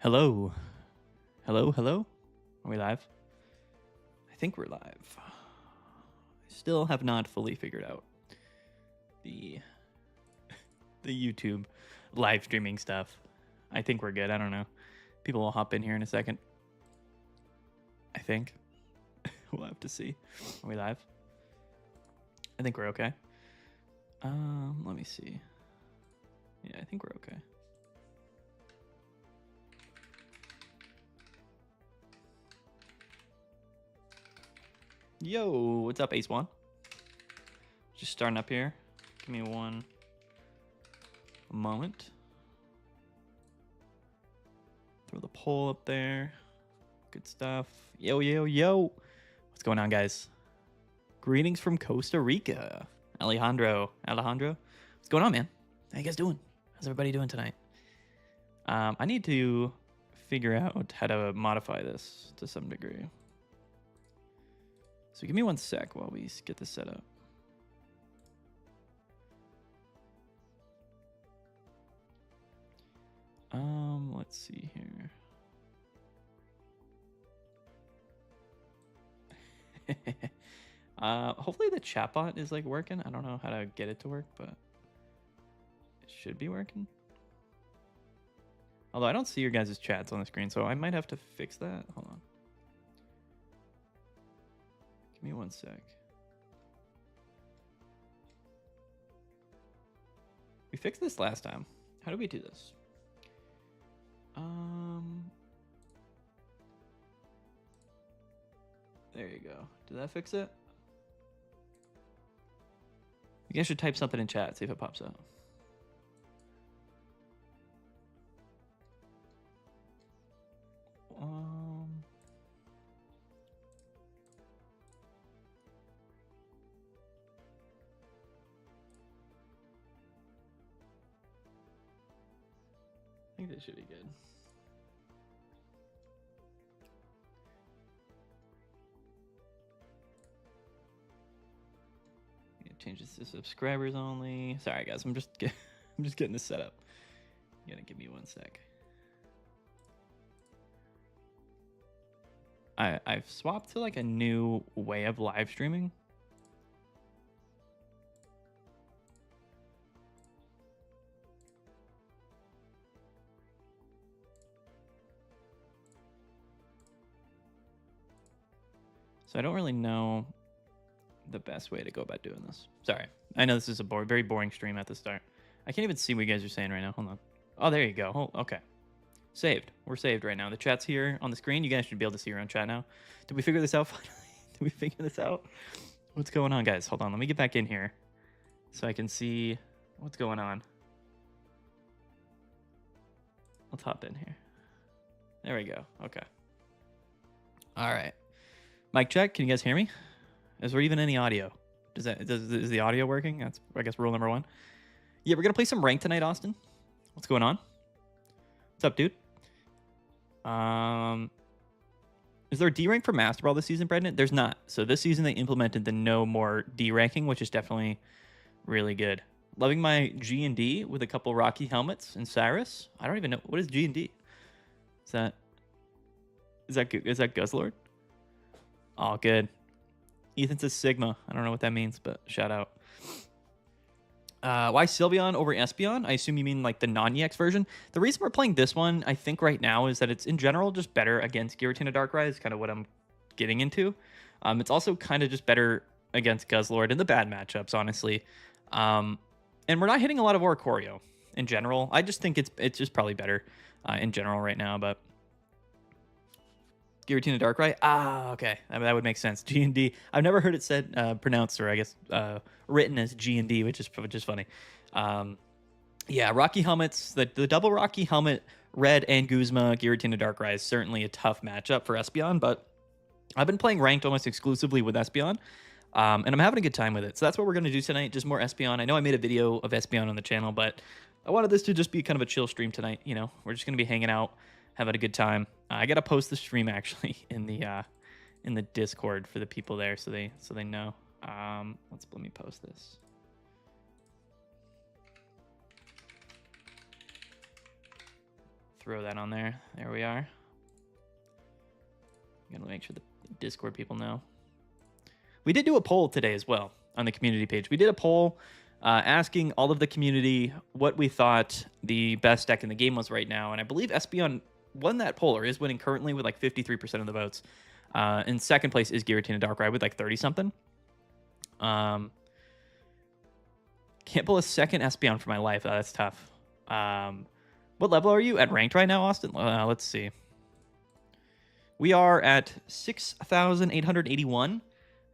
Hello. Hello, hello? Are we live? I think we're live. I still have not fully figured out the YouTube live streaming stuff. I think we're good. I don't know. People will hop in here in a second. I think. We'll have to see. Are we live? I think we're okay. Let me see. Yeah, I think we're okay. Yo, what's up, Ace One? Just starting up here. Give me one moment. Throw the poll up there. Good stuff. Yo, yo, yo. What's going on, guys? Greetings from Costa Rica. Alejandro. What's going on, man? How you guys doing? How's everybody doing tonight? I need to figure out how to modify this to some degree. So give me one sec while we get this set up. Let's see here. Hopefully the chatbot is like working. I don't know how to get it to work, but it should be working. Although I don't see your guys' chats on the screen, so I might have to fix that. Hold on. Give me one sec. We fixed this last time. How do we do this? There you go. Did that fix it? You guys should type something in chat, see if it pops up. I think that should be good. Change this to subscribers only. Sorry guys, I'm just getting this set up. You gotta give me one sec. I've swapped to like a new way of live streaming. So I don't really know the best way to go about doing this. Sorry. I know this is a very boring stream at the start. I can't even see what you guys are saying right now. Hold on. Oh, there you go. Oh, okay. Saved. We're saved right now. The chat's here on the screen. You guys should be able to see your own chat now. Did we figure this out finally? Did we figure this out? What's going on, guys? Hold on. Let me get back in here so I can see what's going on. Let's hop in here. There we go. Okay. All right. Mic check. Can you guys hear me? Is there even any audio? Is the audio working? That's, I guess, rule number one. Yeah, we're gonna play some rank tonight, Austin. What's going on? What's up, dude? Is there a D rank for Master Ball this season, Brendan? There's not. So this season they implemented the no more D ranking, which is definitely really good. Loving my G and D with a couple Rocky helmets and Cyrus. I don't even know what is G and D. Is that Guzzlord? Oh, good. Ethan says Sigma. I don't know what that means, but shout out. Why Sylveon over Espeon? I assume you mean like the non-EX version. The reason we're playing this one, I think right now, is that it's in general just better against Giratina Darkrai, kind of what I'm getting into. It's also kind of just better against Guzzlord in the bad matchups, honestly. And we're not hitting a lot of Oricorio in general. I just think it's just probably better in general right now, but Giratina Darkrai? Ah, okay. That would make sense. G&D. I've never heard it said, pronounced, or I guess written as G&D, which is funny. Yeah, Rocky Helmets, the double Rocky Helmet, Red and Guzma, Giratina Darkrai is certainly a tough matchup for Espeon, but I've been playing ranked almost exclusively with Espeon, and I'm having a good time with it. So that's what we're going to do tonight, just more Espeon. I know I made a video of Espeon on the channel, but I wanted this to just be kind of a chill stream tonight. You know, we're just going to be hanging out, having a good time. I gotta post the stream actually in the Discord for the people there, so they know. Let me post this. throw that on there. There we are. I'm gonna make sure the Discord people know. We did do a poll today as well on the community page. We did a poll asking all of the community what we thought the best deck in the game was right now, and I believe Espeon won that poll, or is winning currently with like 53% of the votes. In second place is Giratina Darkrai with like 30 something. Can't pull a second Espeon for my life. That's tough. What level are you at ranked right now, Austin? Let's see. We are at 6,881.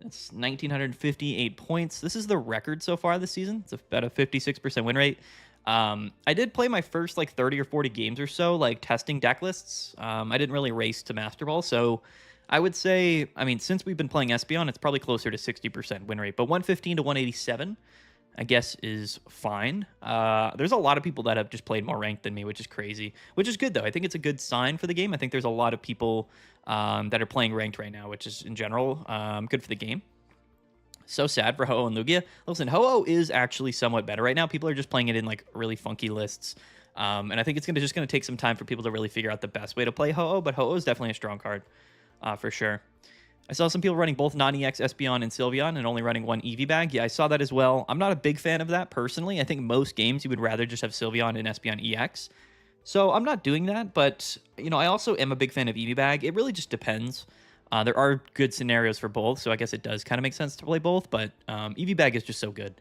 That's 1,958 points. This is the record so far this season. It's about a 56% win rate. I did play my first like 30 or 40 games or so, like testing deck lists. I didn't really race to Master Ball, so I would say, I mean, since we've been playing Espeon, it's probably closer to 60% win rate. But 115 to 187, I guess, is fine. There's a lot of people that have just played more ranked than me, which is crazy. Which is good, though. I think it's a good sign for the game. I think there's a lot of people that are playing ranked right now, which is, in general, good for the game. So sad for Ho-Oh and Lugia. Listen, Ho-Oh is actually somewhat better right now. People are just playing it in, like, really funky lists. And I think it's just going to take some time for people to really figure out the best way to play Ho-Oh. But Ho-Oh is definitely a strong card, for sure. I saw some people running both non-EX Espeon and Sylveon and only running one Eevee bag. Yeah, I saw that as well. I'm not a big fan of that personally. I think most games you would rather just have Sylveon and Espeon EX. So I'm not doing that, but you know, I also am a big fan of Eevee bag. It really just depends. There are good scenarios for both, so I guess it does kind of make sense to play both, but Eevee bag is just so good.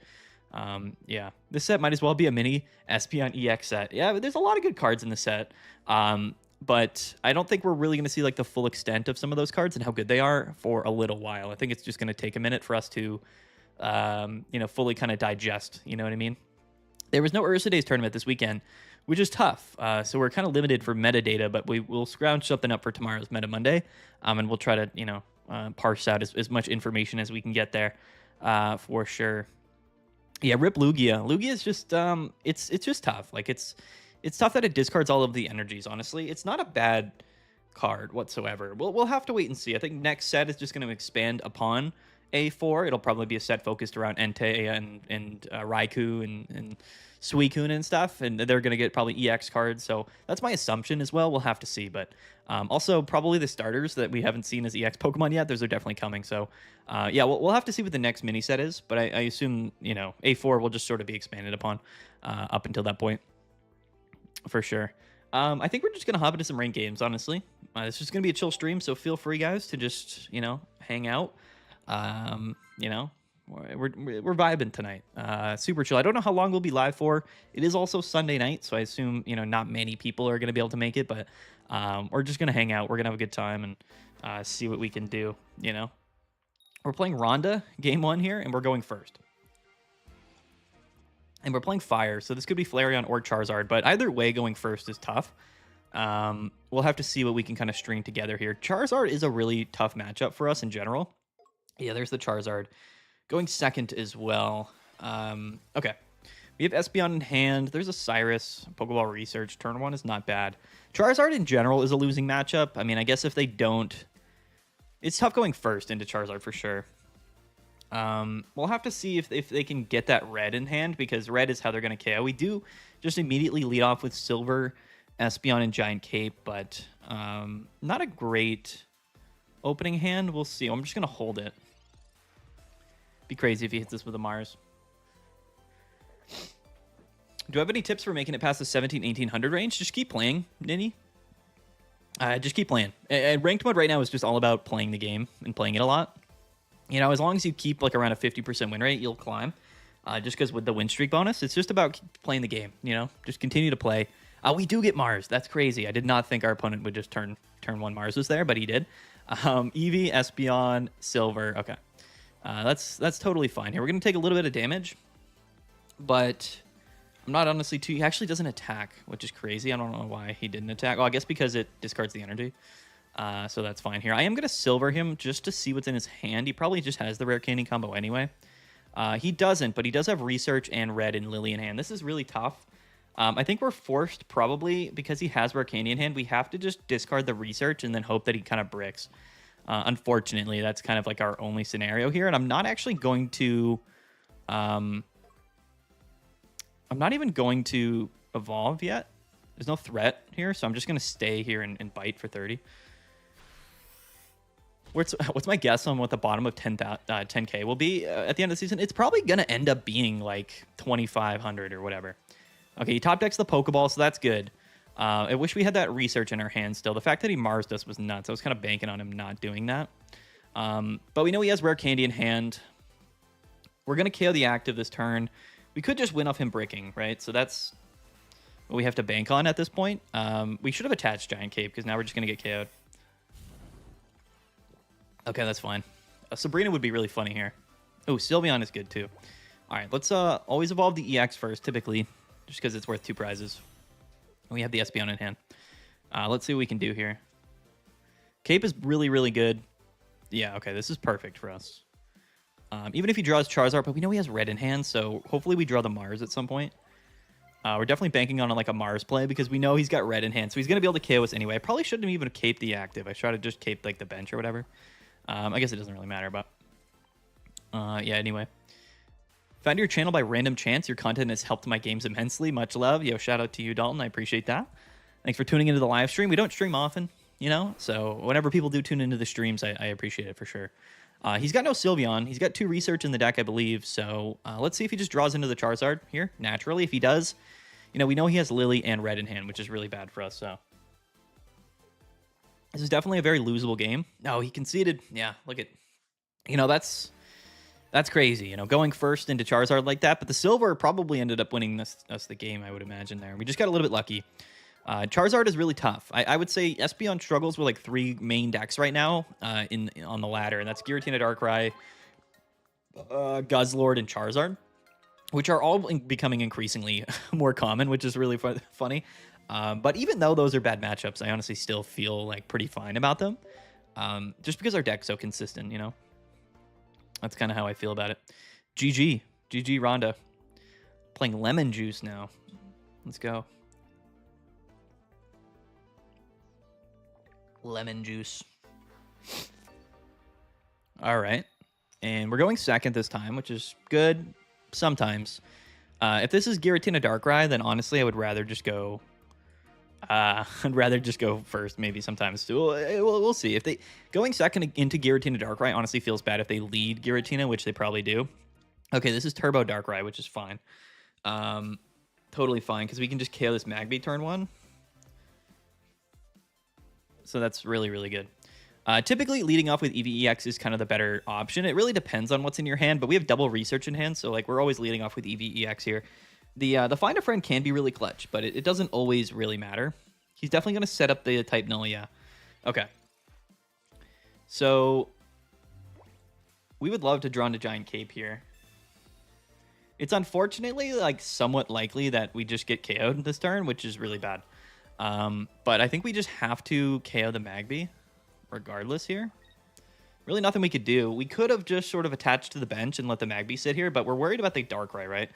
Yeah, this set might as well be a mini Espeon EX set. Yeah, but there's a lot of good cards in the set. But I don't think we're really going to see like the full extent of some of those cards and how good they are for a little while. I think it's just going to take a minute for us to, you know, fully kind of digest. You know what I mean? There was no Ursa Days tournament this weekend, which is tough. So we're kind of limited for metadata, but we will scrounge something up for tomorrow's Meta Monday, and we'll try to, you know, parse out as much information as we can get there, for sure. Yeah, rip Lugia. Lugia is just, it's just tough. Like it's tough that it discards all of the energies, honestly. It's not a bad card whatsoever. We'll have to wait and see. I think next set is just going to expand upon A4. It'll probably be a set focused around Entei and Raikou and Suicune and stuff, and they're going to get probably EX cards. So that's my assumption as well. We'll have to see. But also probably the starters that we haven't seen as EX Pokemon yet, those are definitely coming. So yeah, we'll have to see what the next mini set is. But I assume, you know, A4 will just sort of be expanded upon up until that point. For sure. I think we're just going to hop into some ranked games, honestly. It's just going to be a chill stream, so feel free, guys, to just, you know, hang out. You know, we're vibing tonight. Super chill. I don't know how long we'll be live for. It is also Sunday night, so I assume, you know, not many people are going to be able to make it, but we're just going to hang out. We're going to have a good time and see what we can do, you know. We're playing Ronda game 1 here, and we're going first. And we're playing Fire, so this could be Flareon or Charizard, but either way, going first is tough. We'll have to see what we can kind of string together here. Charizard is a really tough matchup for us in general. Yeah, there's the Charizard. Going second as well. Okay. We have Espeon in hand. There's a Cyrus. Pokeball Research. Turn 1 is not bad. Charizard in general is a losing matchup. I mean, I guess if they don't... It's tough going first into Charizard for sure. We'll have to see if they can get that red in hand, because red is how they're going to KO. We do just immediately lead off with Silver, Espeon, and Giant Cape, but not a great opening hand. We'll see. I'm just going to hold it. Be crazy if he hits this with a Mars. Do I have any tips for making it past the 17-1800 range? Just keep playing, Ninny. Just keep playing. And ranked mode right now is just all about playing the game and playing it a lot. You know, as long as you keep like around a 50% win rate, you'll climb. Just because with the win streak bonus, it's just about playing the game. You know, just continue to play. We do get Mars. That's crazy. I did not think our opponent would just turn 1 Mars was there, but he did. Eevee, Espeon, Silver. Okay, that's totally fine here. We're gonna take a little bit of damage, but I'm not honestly too. He actually doesn't attack, which is crazy. I don't know why he didn't attack. Well, I guess because it discards the energy. So that's fine here. I am going to Silver him just to see what's in his hand. He probably just has the Rare Candy combo anyway. He doesn't, but he does have Research and Red and Lily in hand. This is really tough. I think we're forced, probably, because he has Rare Candy in hand, we have to just discard the Research and then hope that he kind of bricks. Unfortunately, that's kind of like our only scenario here. And I'm not actually going to... I'm not even going to evolve yet. There's no threat here, so I'm just going to stay here and bite for 30. What's my guess on what the bottom of 10K will be at the end of the season? It's probably going to end up being like 2,500 or whatever. Okay, he top decks the Pokeball, so that's good. I wish we had that research in our hands still. The fact that he Marsed us was nuts. I was kind of banking on him not doing that. But we know he has Rare Candy in hand. We're going to KO the active this turn. We could just win off him bricking, right? So that's what we have to bank on at this point. We should have attached Giant Cape because now we're just going to get KO'd. Okay, that's fine. Sabrina would be really funny here. Oh, Sylveon is good too. All right, let's always evolve the EX first, typically, just because it's worth 2 prizes. We have the Espeon in hand. Let's see what we can do here. Cape is really, really good. Yeah, okay, this is perfect for us. Even if he draws Charizard, but we know he has red in hand, so hopefully we draw the Mars at some point. We're definitely banking on like a Mars play because we know he's got red in hand, so he's going to be able to KO us anyway. I probably shouldn't have even caped the active. I tried to just cape like the bench or whatever. I guess it doesn't really matter, but yeah, anyway. Found your channel by random chance. Your content has helped my games immensely. Much love. Yo, shout out to you, Dalton. I appreciate that. Thanks for tuning into the live stream. We don't stream often, you know, so whenever people do tune into the streams, I appreciate it for sure. He's got no Sylveon. He's got 2 research in the deck, I believe, so let's see if he just draws into the Charizard here, naturally. If he does, you know, we know he has Lily and red in hand, which is really bad for us, so. This is definitely a very losable game. No, he conceded. Yeah, look at, you know, that's crazy, you know, going first into Charizard like that. But the silver probably ended up winning us the game, I would imagine there. We just got a little bit lucky. Charizard is really tough. I would say Espeon struggles with like 3 main decks right now on the ladder, and that's Giratina, Darkrai, Guzzlord, and Charizard, which are all becoming increasingly more common, which is really funny. But even though those are bad matchups, I honestly still feel like pretty fine about them. Just because our deck's so consistent, you know? That's kind of how I feel about it. GG. GG, Rhonda. Playing Lemon Juice now. Let's go. Lemon Juice. All right. And we're going second this time, which is good sometimes. If this is Giratina Darkrai, then honestly, I would rather just go... I'd rather just go first, maybe sometimes too. We'll see. If they going second into Giratina Darkrai honestly feels bad if they lead Giratina, which they probably do. Okay, this is Turbo Darkrai, which is fine. Totally fine because we can just KO this Magby turn 1. So that's really, really good. Typically, leading off with EVEX is kind of the better option. It really depends on what's in your hand, but we have double research in hand, so like we're always leading off with EVEX here. The Find a Friend can be really clutch, but it doesn't always really matter. He's definitely going to set up the type null, yeah. Okay. So, we would love to draw into Giant Cape here. It's unfortunately like somewhat likely that we just get KO'd this turn, which is really bad. But I think we just have to KO the Magby regardless here. Really nothing we could do. We could have just sort of attached to the bench and let the Magby sit here, but we're worried about the Darkrai, right?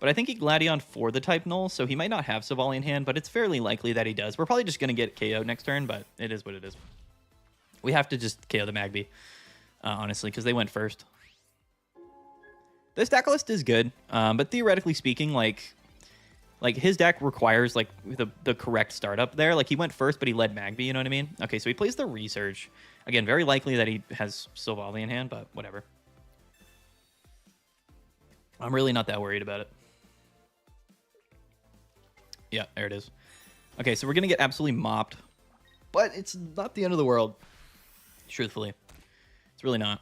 But I think he Gladion for the type null, so he might not have Savali in hand, but it's fairly likely that he does. We're probably just going to get KO next turn, but it is what it is. We have to just KO the Magby, honestly, because they went first. This deck list is good, but theoretically speaking, like his deck requires like the correct startup there. Like he went first, but he led Magby, you know what I mean? Okay, so he plays the Research. Again, very likely that he has Silvally in hand, but whatever. I'm really not that worried about it. Yeah, there it is. Okay, so we're going to get absolutely mopped. But it's not the end of the world. Truthfully. It's really not.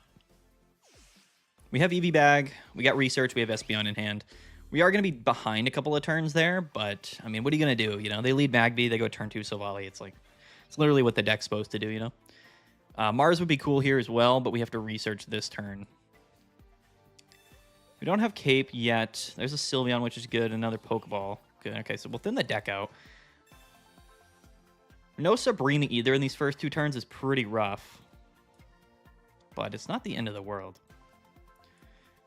We have EV Bag. We got Research. We have Espeon in hand. We are going to be behind a couple of turns there. But, I mean, what are you going to do? You know, they lead Magby. They go turn 2 Silvally. It's like, it's literally what the deck's supposed to do, you know? Mars would be cool here as well, but we have to Research this turn. We don't have Cape yet. There's a Sylveon, which is good. Another Pokeball. Good. Okay, so we'll thin the deck out. No Sabrina either in these first 2 turns is pretty rough. But it's not the end of the world.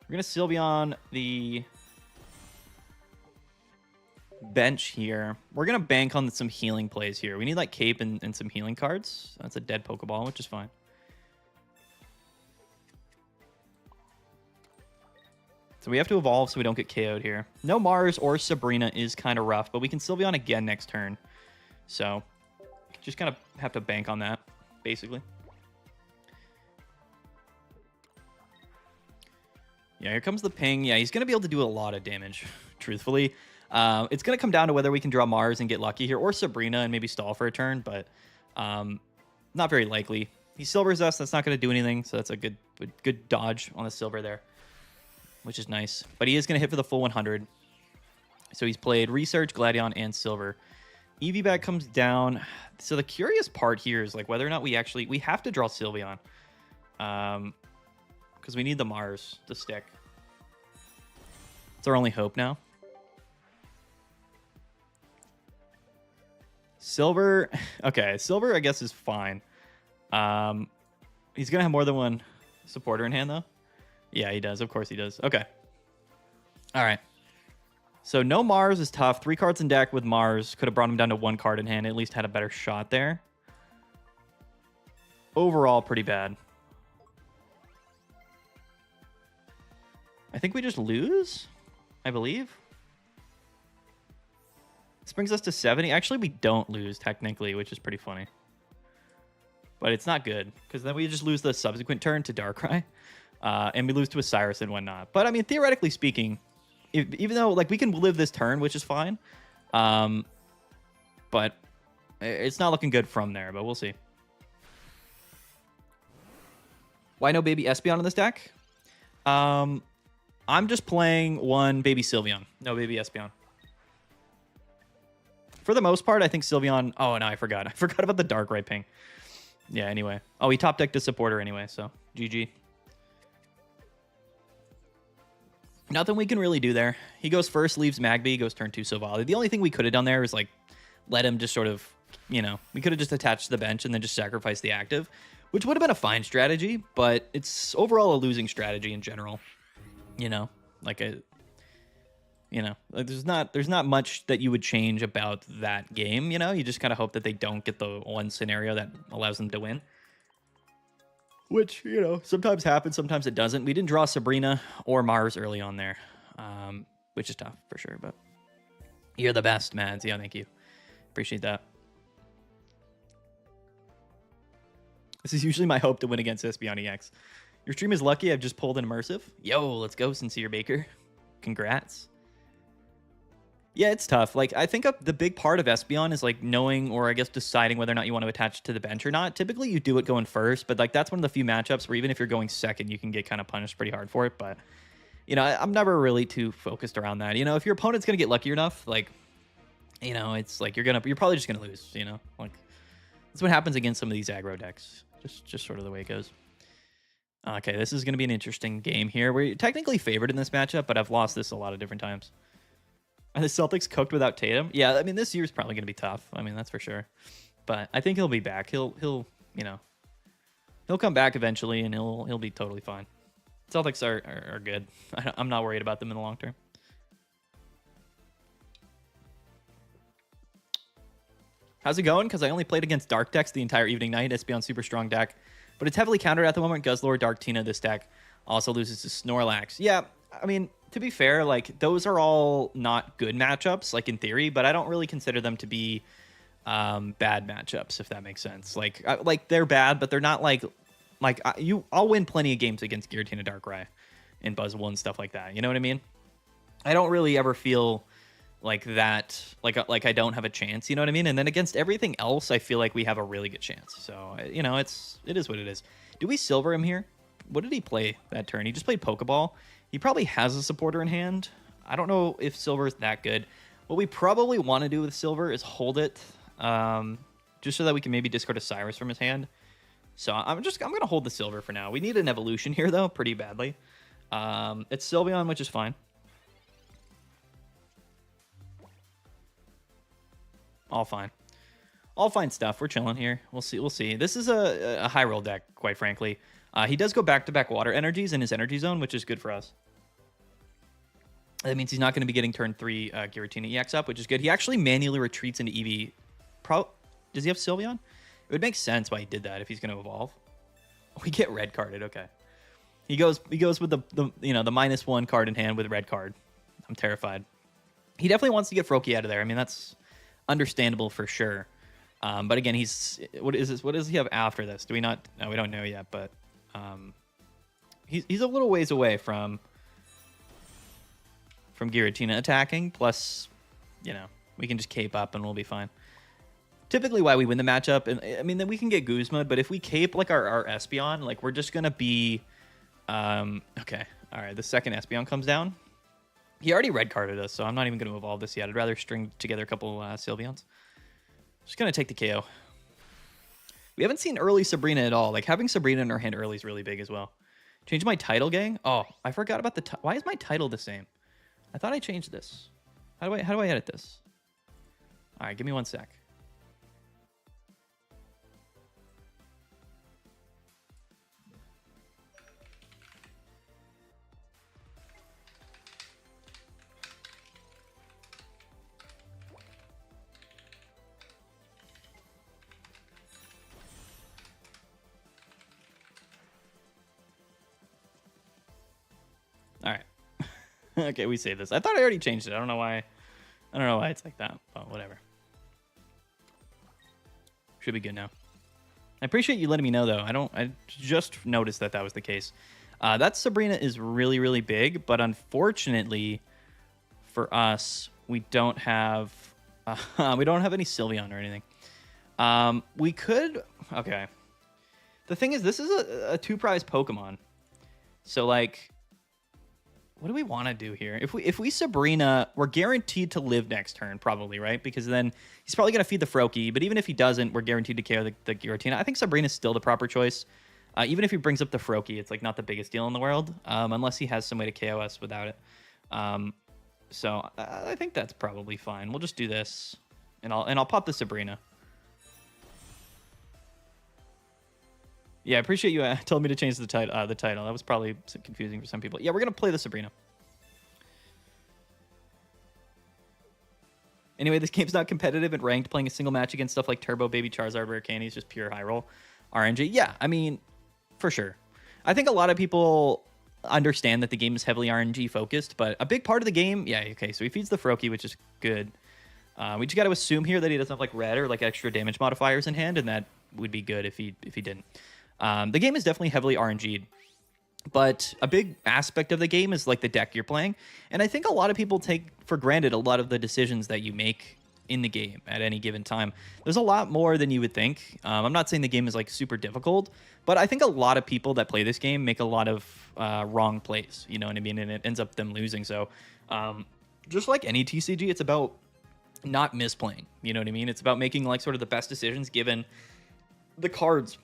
We're going to Sylveon the bench here. We're going to bank on some healing plays here. We need like Cape and some healing cards. That's a dead Pokeball, which is fine. So we have to evolve so we don't get KO'd here. No Mars or Sabrina is kind of rough, but we can Sylveon again next turn. So just kind of have to bank on that, basically. Yeah, here comes the ping. Yeah, he's going to be able to do a lot of damage, truthfully. It's going to come down to whether we can draw Mars and get lucky here, or Sabrina and maybe stall for a turn, but not very likely. He silvers us. That's not going to do anything, so that's a good dodge on the silver there, which is nice. But he is going to hit for the full 100. So he's played Research, Gladion, and Silver. EV bag comes down. So the curious part here is like whether or not we have to draw Sylveon. Because we need the Mars to stick. It's our only hope now. Silver, okay, Silver I guess is fine. He's gonna have more than one supporter in hand though. Yeah, he does. Of course he does. Okay. All right. So no Mars is tough. 3 cards in deck with Mars could have brought him down to 1 card in hand. At least had a better shot there. Overall, pretty bad. I think we just lose, I believe. This brings us to 70. Actually, we don't lose technically, which is pretty funny. But it's not good, because then we just lose the subsequent turn to Darkrai. And we lose to Osiris and whatnot. But I mean, theoretically speaking, even though like we can live this turn, which is fine. But it's not looking good from there, but we'll see. Why no baby Espeon in this deck? I'm just playing one baby Sylveon. No baby Espeon. For the most part, I think Sylveon... Oh, no, I forgot. I forgot about the Darkrai ping. Yeah, anyway. Oh, he top decked a supporter anyway, so GG. Nothing we can really do there. He goes first, leaves Magby, goes turn 2 Silvally. The only thing we could have done there is, like, let him just sort of, you know... We could have just attached to the bench and then just sacrificed the active, which would have been a fine strategy, but it's overall a losing strategy in general. You know, like there's not much that you would change about that game. You know, you just kind of hope that they don't get the one scenario that allows them to win, which, you know, sometimes happens, sometimes it doesn't. We didn't draw Sabrina or Mars early on there, which is tough for sure. But you're the best, Mads. Yeah, thank you, appreciate that. This is usually my hope to win against Espeon EX. Your stream is lucky. I've just pulled an immersive. Yo, let's go, Sincere Baker. Congrats. Yeah, it's tough. Like, I think the big part of Espeon is, like, knowing or, I guess, deciding whether or not you want to attach to the bench or not. Typically, you do it going first, but, like, that's one of the few matchups where even if you're going second, you can get kind of punished pretty hard for it. But, you know, I'm never really too focused around that. You know, if your opponent's going to get lucky enough, like, you know, it's like you're probably just going to lose, you know? Like, that's what happens against some of these aggro decks. Just sort of the way it goes. Okay, this is going to be an interesting game here. We're technically favored in this matchup, but I've lost this a lot of different times. Are the Celtics cooked without Tatum? Yeah, I mean, this year's probably going to be tough. I mean, that's for sure. But I think he'll be back. He'll you know, he'll come back eventually, and he'll be totally fine. Celtics are good. I'm not worried about them in the long term. How's it going? Because I only played against Dark decks the entire evening night. Espeon super strong deck. But it's heavily countered at the moment. Guzzlord, Dark Tina, this deck also loses to Snorlax. Yeah, I mean, to be fair, like, those are all not good matchups, like, in theory, but I don't really consider them to be bad matchups, if that makes sense. Like they're bad, but they're not I'll win plenty of games against Giratina Darkrai and Buzzwole and stuff like that. You know what I mean? I don't really ever feel like that, like I don't have a chance, you know what I mean? And then against everything else, I feel like we have a really good chance. So, you know, it is what it is. Do we silver him here? What did he play that turn? He just played Pokeball. He probably has a supporter in hand. I don't know if silver is that good. What we probably want to do with silver is hold it, just so that we can maybe discard a Cyrus from his hand. So I'm going to hold the silver for now. We need an evolution here, though, pretty badly. It's Sylveon, which is fine. All fine. All fine stuff. We're chilling here. We'll see. We'll see. This is a high roll deck, quite frankly. He does go back-to-back water energies in his energy zone, which is good for us. That means he's not going to be getting turn 3 Giratina EX up, which is good. He actually manually retreats into EV. Does he have Sylveon? It would make sense why he did that if he's going to evolve. We get red carded. Okay. He goes with the the -1 card in hand with red card. I'm terrified. He definitely wants to get Froakie out of there. I mean, that's understandable for sure. But again, what is this? What does he have after this? Do we not? No, we don't know yet. But he's a little ways away from Giratina attacking. Plus, we can just cape up and we'll be fine. Typically, why we win the matchup, and I mean, then we can get Guzma, but if we cape like our Espeon, like we're just gonna be, okay, all right. The second Espeon comes down. He already red carded us, so I'm not even gonna evolve this yet. I'd rather string together a couple Sylveons. Just gonna take the KO. We haven't seen early Sabrina at all. Like having Sabrina in our hand early is really big as well. Change my title, gang. Oh, I forgot about why is my title the same? I thought I changed this. How do I edit this? All right, give me 1 sec. All right. Okay, we saved this. I thought I already changed it. I don't know why it's like that, but whatever. Should be good now. I appreciate you letting me know, though. I just noticed that was the case. That Sabrina is really, really big, but unfortunately for us, we don't have any Sylveon or anything. We could. Okay. The thing is, this is a 2-prize Pokemon, so like, what do we want to do here? If we Sabrina, we're guaranteed to live next turn, probably, right? Because then he's probably going to feed the Froakie, but even if he doesn't, we're guaranteed to KO the Giratina. I think Sabrina's still the proper choice. Even if he brings up the Froakie, it's like not the biggest deal in the world, unless he has some way to KO us without it. So I think that's probably fine. We'll just do this, and I'll pop the Sabrina. Yeah, I appreciate you telling me to change the title. That was probably confusing for some people. Yeah, we're gonna play the Sabrina. Anyway, this game's not competitive and ranked. Playing a single match against stuff like Turbo, Baby Charizard, Rare Candy is just pure high roll RNG. Yeah, I mean, for sure. I think a lot of people understand that the game is heavily RNG focused, but a big part of the game, yeah, okay. So he feeds the Froakie, which is good. We just got to assume here that he doesn't have like red or like extra damage modifiers in hand, and that would be good if he didn't. The game is definitely heavily RNG'd, but a big aspect of the game is like the deck you're playing. And I think a lot of people take for granted a lot of the decisions that you make in the game at any given time. There's a lot more than you would think. I'm not saying the game is like super difficult, but I think a lot of people that play this game make a lot of wrong plays, you know what I mean? And it ends up them losing. So just like any TCG, it's about not misplaying, you know what I mean? It's about making like sort of the best decisions given the cards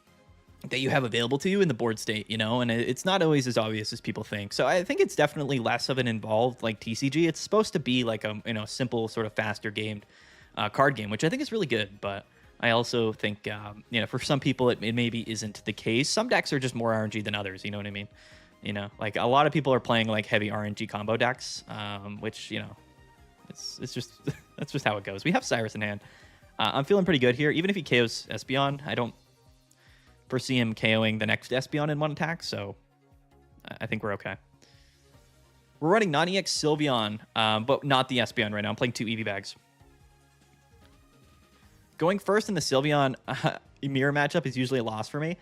that you have available to you in the board state, you know, and it's not always as obvious as people think. So I think it's definitely less of an involved like TCG. It's supposed to be like a simple sort of faster gamed card game, which I think is really good. But I also think for some people it maybe isn't the case. Some decks are just more RNG than others. You know what I mean? You know, like a lot of people are playing like heavy RNG combo decks, which it's just that's just how it goes. We have Cyrus in hand. I'm feeling pretty good here. Even if he KOs Espeon, I don't foresee him KOing the next Espeon in one attack, so I think we're okay. We're running non-EX Sylveon, but not the Espeon right now. I'm playing 2 EV bags. Going first in the Sylveon mirror matchup is usually a loss for me.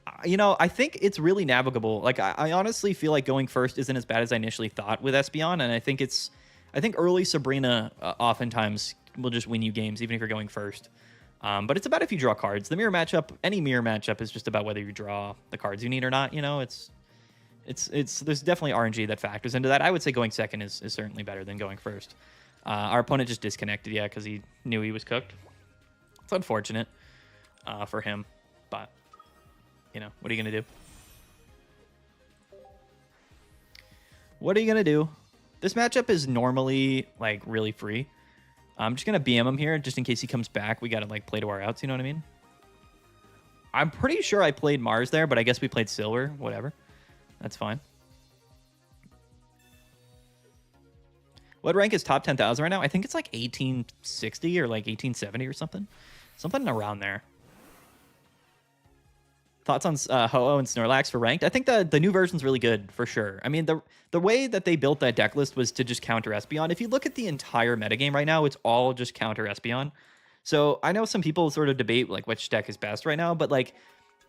I think it's really navigable. Like, I honestly feel like going first isn't as bad as I initially thought with Espeon, and I think early Sabrina oftentimes will just win you games, even if you're going first. But it's about if you draw cards. The mirror matchup, any mirror matchup is just about whether you draw the cards you need or not. You know, it's there's definitely RNG that factors into that. I would say going second is certainly better than going first. Our opponent just disconnected, yeah, because he knew he was cooked. It's unfortunate for him, but what are you gonna do? What are you gonna do? This matchup is normally like really free. I'm just going to BM him here just in case he comes back. We got to like play to our outs, you know what I mean? I'm pretty sure I played Mars there, but I guess we played Silver, whatever. That's fine. What rank is top 10,000 right now? I think it's like 1860 or like 1870 or something. Something around there. Thoughts on Ho-Oh and Snorlax for ranked? I think the new version's really good for sure. I mean, the way that they built that deck list was to just counter Espeon. If you look at the entire metagame right now, it's all just counter Espeon. So I know some people sort of debate like which deck is best right now, but like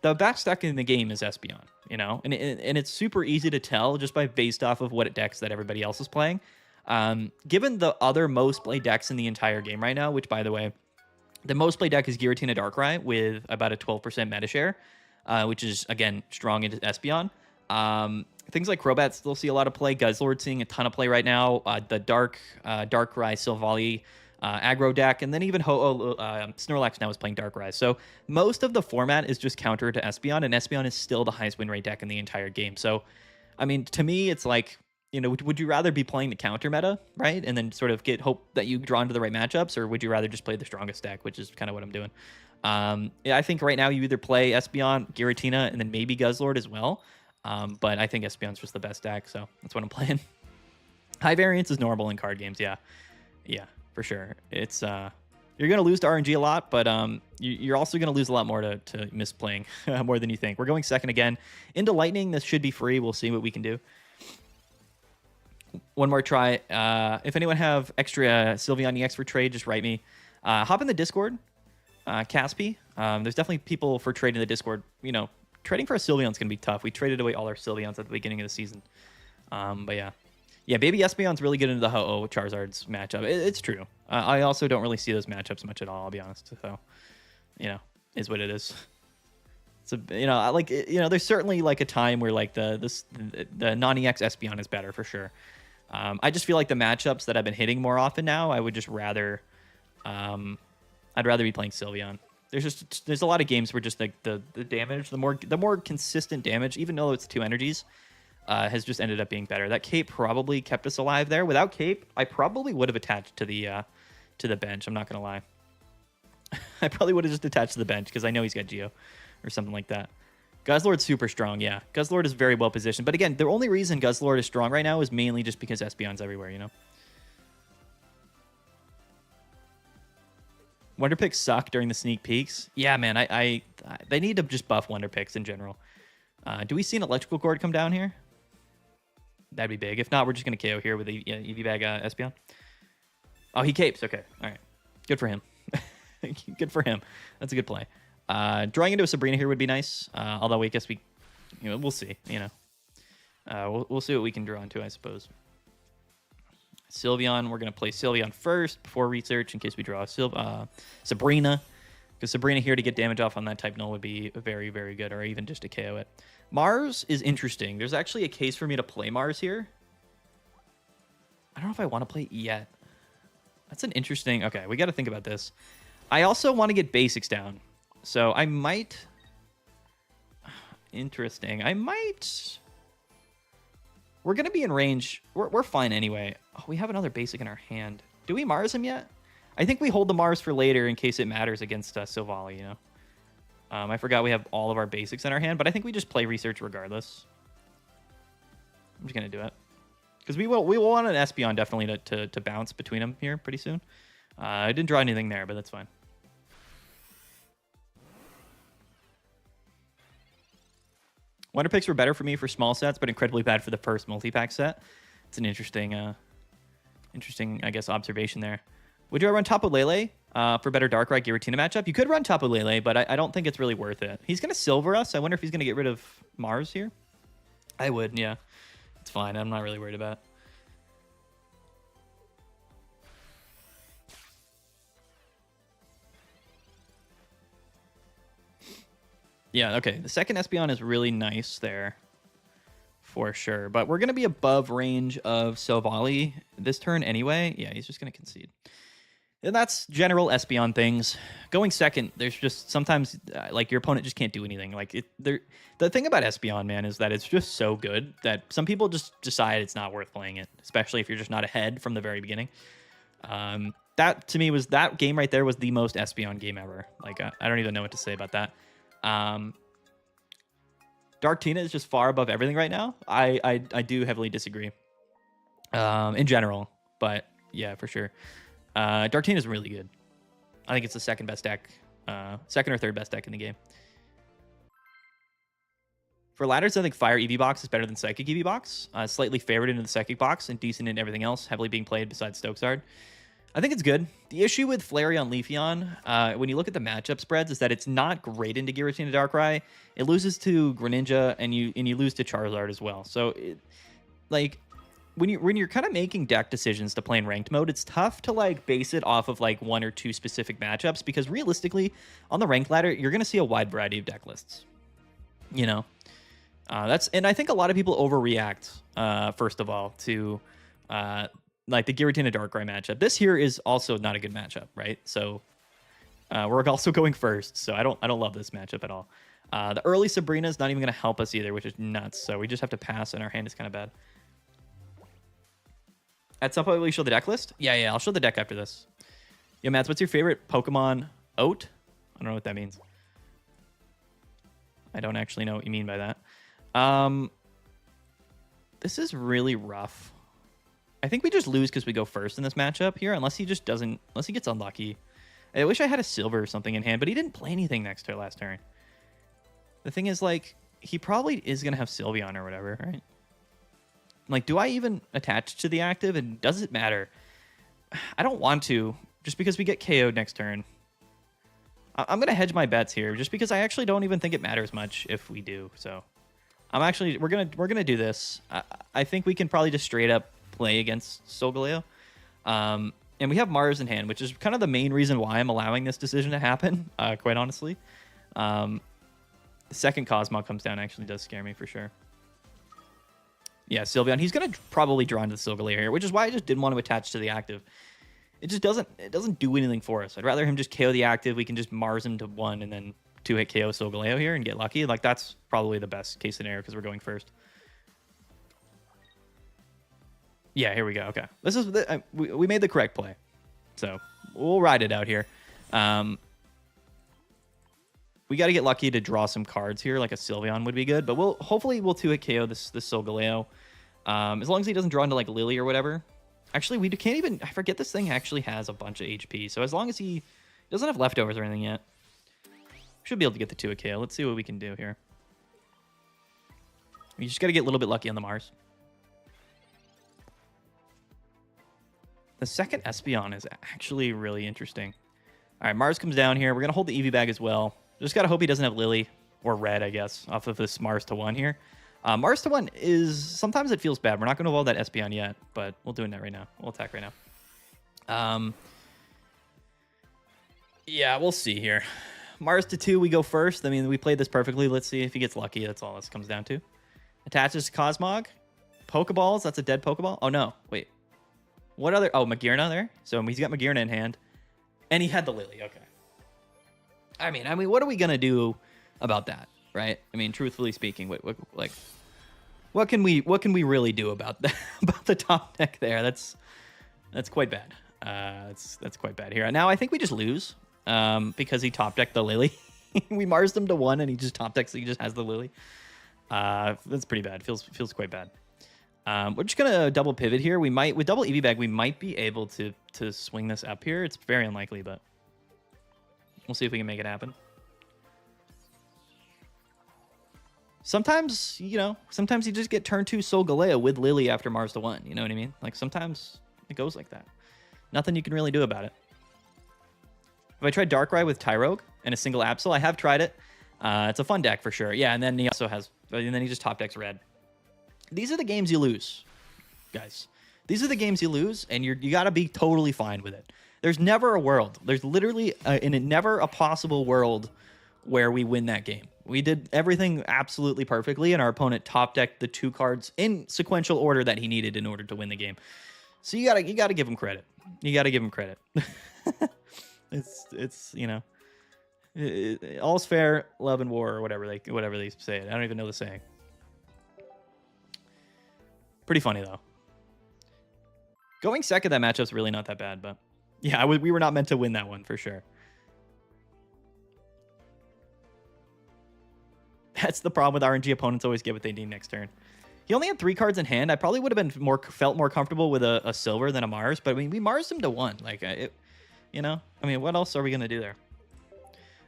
the best deck in the game is Espeon, you know, and it's super easy to tell just by based off of what decks that everybody else is playing. Given the other most played decks in the entire game right now, which by the way, the most played deck is Giratina Darkrai with about a 12% meta share, which is, again, strong into Espeon. Things like Crobat still see a lot of play. Guzzlord seeing a ton of play right now. The Darkrai, Silvally aggro deck, and then even Ho-Oh, Snorlax now is playing Darkrai. So most of the format is just counter to Espeon, and Espeon is still the highest win rate deck in the entire game. So, I mean, to me, it's like, you know, would you rather be playing the counter meta, right? And then sort of hope that you draw into the right matchups, or would you rather just play the strongest deck, which is kind of what I'm doing. Yeah, I think right now you either play Espeon, Giratina, and then maybe Guzzlord as well. But I think Espeon's just the best deck, so that's what I'm playing. High variance is normal in card games, yeah. Yeah, for sure. It's you're going to lose to RNG a lot, but you're also going to lose a lot more to misplaying, more than you think. We're going second again. Into Lightning, this should be free. We'll see what we can do. One more try. If anyone have extra Sylveon EX for trade, just write me. Hop in the Discord, Caspi. There's definitely people for trading the Discord. You know, trading for a Sylveon's going to be tough. We traded away all our Sylveons at the beginning of the season. But yeah. Yeah, Baby Espeon's really good into the Ho-Oh Charizard's matchup. It's true. I also don't really see those matchups much at all, I'll be honest. So, you know, is what it is. So, you know, like, you know, there's certainly like a time where like the non-EX Espeon is better for sure. I just feel like the matchups that I've been hitting more often now, I would just rather, I'd rather be playing Sylveon. There's a lot of games where just like the damage, the more consistent damage, even though it's 2 energies, has just ended up being better. That Cape probably kept us alive there. Without Cape, I probably would have attached to the bench. I'm not gonna lie. I probably would have just attached to the bench because I know he's got Geo or something like that. Guzzlord's super strong, yeah. Guzzlord is very well positioned. But again, the only reason Guzzlord is strong right now is mainly just because Espeon's everywhere, you know? Wonder Picks suck during the sneak peeks. Yeah, man, they need to just buff Wonder Picks in general. Do we see an electrical cord come down here? That'd be big. If not, we're just going to KO here with the EV Bag Espeon. Oh, he capes. Okay. All right. Good for him. Good for him. That's a good play. Drawing into a Sabrina here would be nice. Although I guess we'll see. You know, we'll see what we can draw into, I suppose. Sylveon. We're gonna play Sylveon first before research in case we draw Sabrina, because Sabrina here to get damage off on that type null would be very, very good, or even just to KO it. Mars is interesting. There's actually a case for me to play Mars here. I don't know if I want to play it yet. That's an interesting. Okay, we got to think about this. I also want to get basics down. So I might... Interesting. I might... We're going to be in range. We're fine anyway. Oh, we have another basic in our hand. Do we Mars him yet? I think we hold the Mars for later in case it matters against Silvally, you know? I forgot we have all of our basics in our hand, but I think we just play research regardless. I'm just going to do it. Because we will want an Espeon definitely to bounce between them here pretty soon. I didn't draw anything there, but that's fine. Wonder Picks were better for me for small sets, but incredibly bad for the first multi-pack set. It's an interesting, I guess, observation there. Would you run Tapu Lele for better Darkrai Giratina matchup? You could run Tapu Lele, but I don't think it's really worth it. He's going to silver us. I wonder if he's going to get rid of Mars here. I would, yeah. It's fine. I'm not really worried about it. Yeah, okay. The second Espeon is really nice there. For sure. But we're going to be above range of Silvally this turn anyway. Yeah, he's just going to concede. And that's general Espeon things. Going second, there's just sometimes like your opponent just can't do anything. Like the thing about Espeon, man, is that it's just so good that some people just decide it's not worth playing it, especially if you're just not ahead from the very beginning. That to me was that game right there was the most Espeon game ever. Like I don't even know what to say about that. Dark Tina is just far above everything right now. I do heavily disagree. In general, but yeah, for sure. Dark Tina is really good. I think it's the second best deck, second or third best deck in the game. For ladders, I think Fire EV Box is better than Psychic EV Box. Slightly favored into the Psychic Box and decent in everything else, heavily being played besides Stokesard. I think it's good. The issue with Flareon Leafeon, when you look at the matchup spreads, is that it's not great into Giratina Darkrai. It loses to Greninja, and you lose to Charizard as well. So, like, when you're kind of making deck decisions to play in ranked mode, it's tough to like base it off of like one or two specific matchups, because realistically, on the ranked ladder, you're going to see a wide variety of deck lists. You know, and I think a lot of people overreact. First of all, to like the Giratina Darkrai matchup. This here is also not a good matchup, right? So we're also going first, so I don't love this matchup at all. The early Sabrina is not even going to help us either, which is nuts. So we just have to pass, and our hand is kind of bad. At some point, will you show the deck list? Yeah, I'll show the deck after this. Yo, Mats, what's your favorite Pokemon oat? I don't know what that means. I don't actually know what you mean by that. This is really rough. I think we just lose because we go first in this matchup here, unless he gets unlucky. I wish I had a silver or something in hand, but he didn't play anything next to it last turn. The thing is, like, he probably is going to have Sylveon or whatever, right? Like, do I even attach to the active, and does it matter? I don't want to, just because we get KO'd next turn. I'm going to hedge my bets here, just because I actually don't even think it matters much if we do. So we're gonna do this. I think we can probably just straight up play against Solgaleo. And we have Mars in hand, which is kind of the main reason why I'm allowing this decision to happen, quite honestly. The second Cosmog comes down actually does scare me for sure. Yeah, Sylveon. He's going to probably draw into the Solgaleo here, which is why I just didn't want to attach to the active. It just doesn't do anything for us. I'd rather him just KO the active. We can just Mars him to 1 and then 2-hit KO Solgaleo here and get lucky. Like, that's probably the best case scenario because we're going first. Yeah, here we go. Okay. This is we made the correct play. So we'll ride it out here. We got to get lucky to draw some cards here, like a Sylveon would be good. But hopefully we'll 2-hit KO this Solgaleo. As long as he doesn't draw into like Lily or whatever. Actually, we can't even... I forget this thing actually has a bunch of HP. So as long as he doesn't have leftovers or anything yet, should be able to get the 2-hit KO. Let's see what we can do here. We just got to get a little bit lucky on the Mars. The second Espeon is actually really interesting. All right, Mars comes down here. We're going to hold the EV bag as well. Just got to hope he doesn't have Lily or Red, I guess, off of this Mars to 1 here. Mars to 1 is... Sometimes it feels bad. We're not going to evolve that Espeon yet, but we'll do that right now. We'll attack right now. Yeah, we'll see here. Mars to 2, we go first. I mean, we played this perfectly. Let's see if he gets lucky. That's all this comes down to. Attaches to Cosmog. Pokeballs. That's a dead Pokeball. Oh, no. Wait. What other... Oh, Magearna there. So he's got Magearna in hand. And he had the Lily. Okay. I mean, what are we going to do about that, right? I mean, truthfully speaking, what can we really do about that, about the top deck there? That's quite bad. That's quite bad here. Now I think we just lose because he top decked the Lily. We Marsed him to 1 and he just top decks. So he just has the Lily. That's pretty bad. Feels quite bad. We're just gonna double pivot here. We might, with double EV bag, we might be able to swing this up here. It's very unlikely, but we'll see if we can make it happen. Sometimes, sometimes you just get turn 2 Solgaleo with Lily after Mars to 1. You know what I mean? Like, sometimes it goes like that. Nothing you can really do about it. Have I tried Darkrai with Tyrogue and a single Absol? I have tried it. It's a fun deck for sure. Yeah, and then he also has... And then he just top decks Red. These are the games you lose, guys. These are the games you lose, and you got to be totally fine with it. There's never a world. There's literally never a possible world where we win that game. We did everything absolutely perfectly, and our opponent top decked the 2 cards in sequential order that he needed in order to win the game. So you gotta give him credit. You gotta give him credit. It's all's fair, love and war, or whatever they say it. I don't even know the saying. Pretty funny though. Going second that matchup's really not that bad, but yeah, we were not meant to win that one for sure. That's the problem with RNG opponents always get what they need next turn. He only had 3 cards in hand. I probably would have been felt more comfortable with a silver than a Mars, but I mean, we Marsed him to 1. Like, I mean, what else are we gonna do there?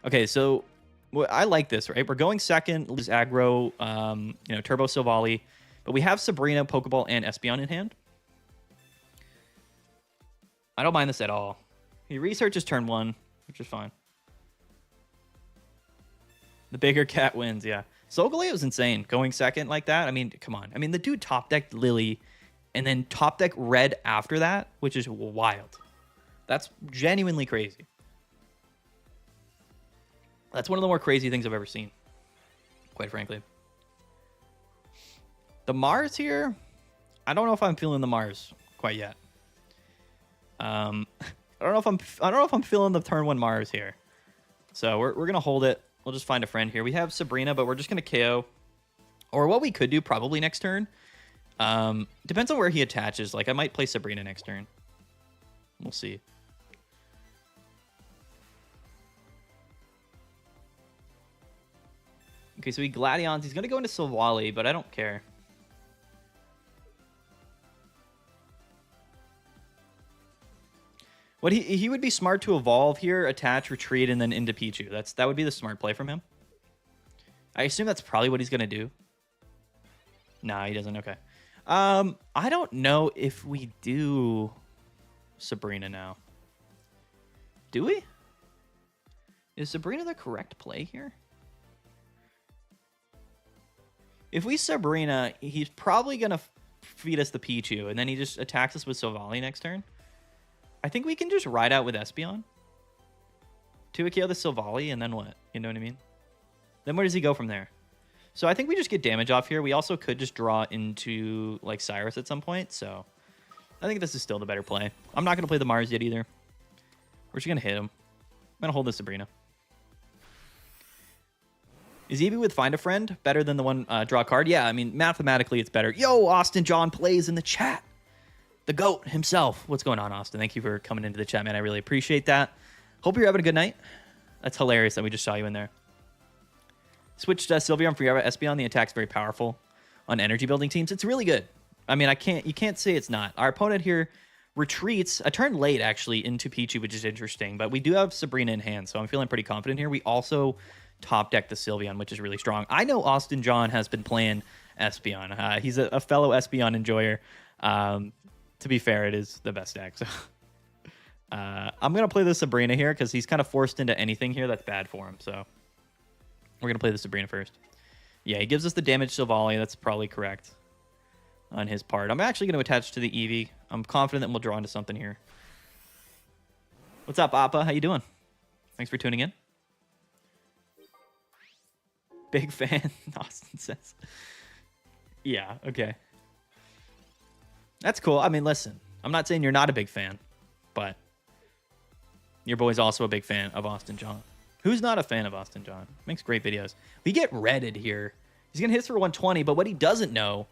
Okay, so Well, I like this, right? We're going second, lose aggro, you know, Turbo Silvally, but we have Sabrina, Pokeball, and Espeon in hand. I don't mind this at all. He researches turn 1, which is fine. The bigger cat wins, yeah. Solgaleo was insane going second like that. I mean, come on. I mean, the dude top decked Lily and then top deck red after that, which is wild. That's genuinely crazy. That's one of the more crazy things I've ever seen, quite frankly. The Mars here, I don't know if I'm feeling the Mars quite yet. I don't know if I'm feeling the turn 1 Mars here. So we're gonna hold it. We'll just find a friend here. We have Sabrina, but we're just gonna KO. Or what we could do probably next turn. Depends on where he attaches. Like I might play Sabrina next turn. We'll see. Okay, so he Gladions. He's going to go into Silvally, but I don't care. What he would be smart to evolve here, attach, retreat, and then into Pichu. That would be the smart play from him. I assume that's probably what he's going to do. Nah, he doesn't. Okay. I don't know if we do Sabrina now. Do we? Is Sabrina the correct play here? If we Sabrina, he's probably going to feed us the Pichu, and then he just attacks us with Silvally next turn. I think we can just ride out with Espeon. 2-KO the Silvally, and then what? You know what I mean? Then where does he go from there? So I think we just get damage off here. We also could just draw into, like, Cyrus at some point, so I think this is still the better play. I'm not going to play the Mars yet either. We're just going to hit him. I'm going to hold the Sabrina. Is Eevee with Find a Friend better than the one draw card? Yeah, I mean, mathematically it's better. Yo, Austin John plays in the chat. The GOAT himself. What's going on, Austin? Thank you for coming into the chat, man. I really appreciate that. Hope you're having a good night. That's hilarious that we just saw you in there. Switched Sylveon for Espeon. The attack's very powerful on energy building teams. It's really good. I mean, you can't say it's not. Our opponent here retreats a turn late, actually, into Pichu, which is interesting. But we do have Sabrina in hand, so I'm feeling pretty confident here. We also top deck the Sylveon, which is really strong. I know Austin John has been playing Espeon. He's a fellow Espeon enjoyer. To be fair, it is the best deck. So I'm going to play the Sabrina here because he's kind of forced into anything here that's bad for him. So we're going to play the Sabrina first. Yeah, he gives us the damage Silvally. That's probably correct on his part. I'm actually going to attach to the Eevee. I'm confident that we'll draw into something here. What's up, Appa? How you doing? Thanks for tuning in. Big fan, Austin says. Yeah, okay. That's cool. I mean, listen, I'm not saying you're not a big fan, but your boy's also a big fan of Austin John. Who's not a fan of Austin John? Makes great videos. We get redded here. He's going to hit us for 120, but what he doesn't know...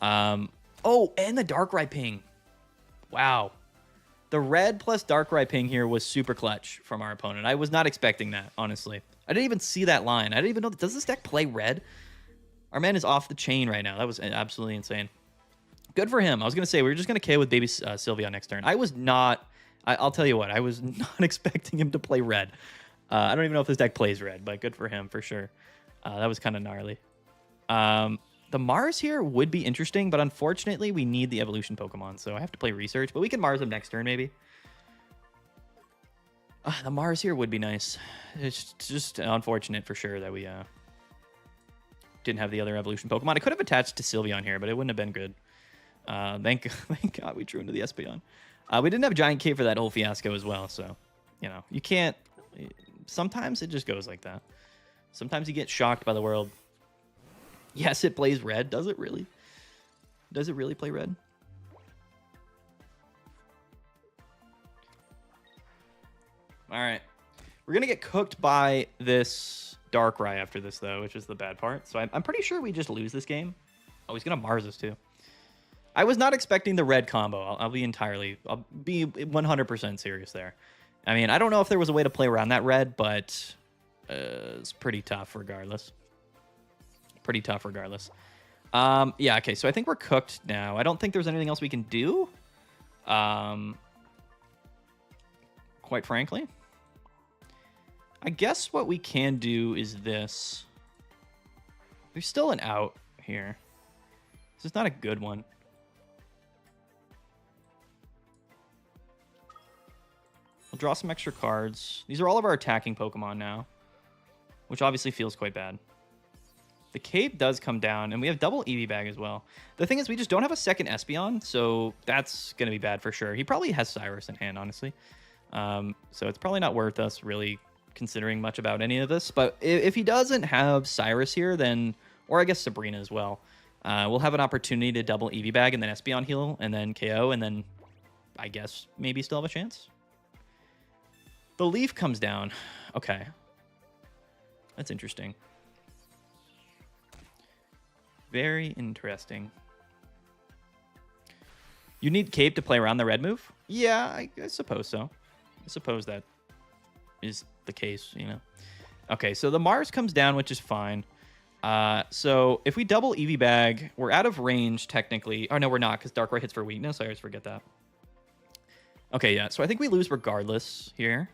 oh, and the Darkrai ping. Wow. The red plus Darkrai ping here was super clutch from our opponent. I was not expecting that, honestly. I didn't even see that line. I didn't even know... Does this deck play red? Our man is off the chain right now. That was absolutely insane. Good for him. I was going to say, we were just going to KO with baby Sylveon next turn. I was not... I'll tell you what. I was not expecting him to play red. I don't even know if this deck plays red, but good for him for sure. That was kind of gnarly. The Mars here would be interesting, but unfortunately, we need the evolution Pokemon, so I have to play research. But we can Mars him next turn, maybe. The Mars here would be nice. It's just unfortunate for sure that we didn't have the other evolution Pokemon. I could have attached to Sylveon here, but it wouldn't have been good. Thank God we drew into the Espeon. We didn't have Giant Cape for that whole fiasco as well, so, you know, you can't... Sometimes it just goes like that. Sometimes you get shocked by the world. Yes, it plays red. Does it really? Does it really play red? All right. We're going to get cooked by this Darkrai after this, though, which is the bad part. So I'm pretty sure we just lose this game. Oh, he's going to Mars us, too. I was not expecting the red combo. I'll be 100% serious there. I mean, I don't know if there was a way to play around that red, but it's pretty tough regardless. Pretty tough regardless. Yeah, okay, so I think we're cooked now. I don't think there's anything else we can do. Quite frankly. I guess what we can do is this. There's still an out here. This is not a good one. We'll draw some extra cards. These are all of our attacking Pokemon now, which obviously feels quite bad. The Cape does come down, and we have double Eevee Bag as well. The thing is, we just don't have a second Espeon, so that's going to be bad for sure. He probably has Cyrus in hand, honestly. So it's probably not worth us really considering much about any of this. But if he doesn't have Cyrus here, then, or I guess Sabrina as well, we'll have an opportunity to double Eevee Bag and then Espeon heal and then KO, and then I guess maybe still have a chance. The Leaf comes down. Okay. That's interesting. Very interesting. You need Cape to play around the red move? Yeah, I suppose so. I suppose that is the case, you know. Okay, so the Mars comes down, which is fine. So if we double Eevee Bag, we're out of range technically. Oh, no, we're not, because Darkrai hits for weakness. I always forget that. Okay, yeah, so I think we lose regardless here.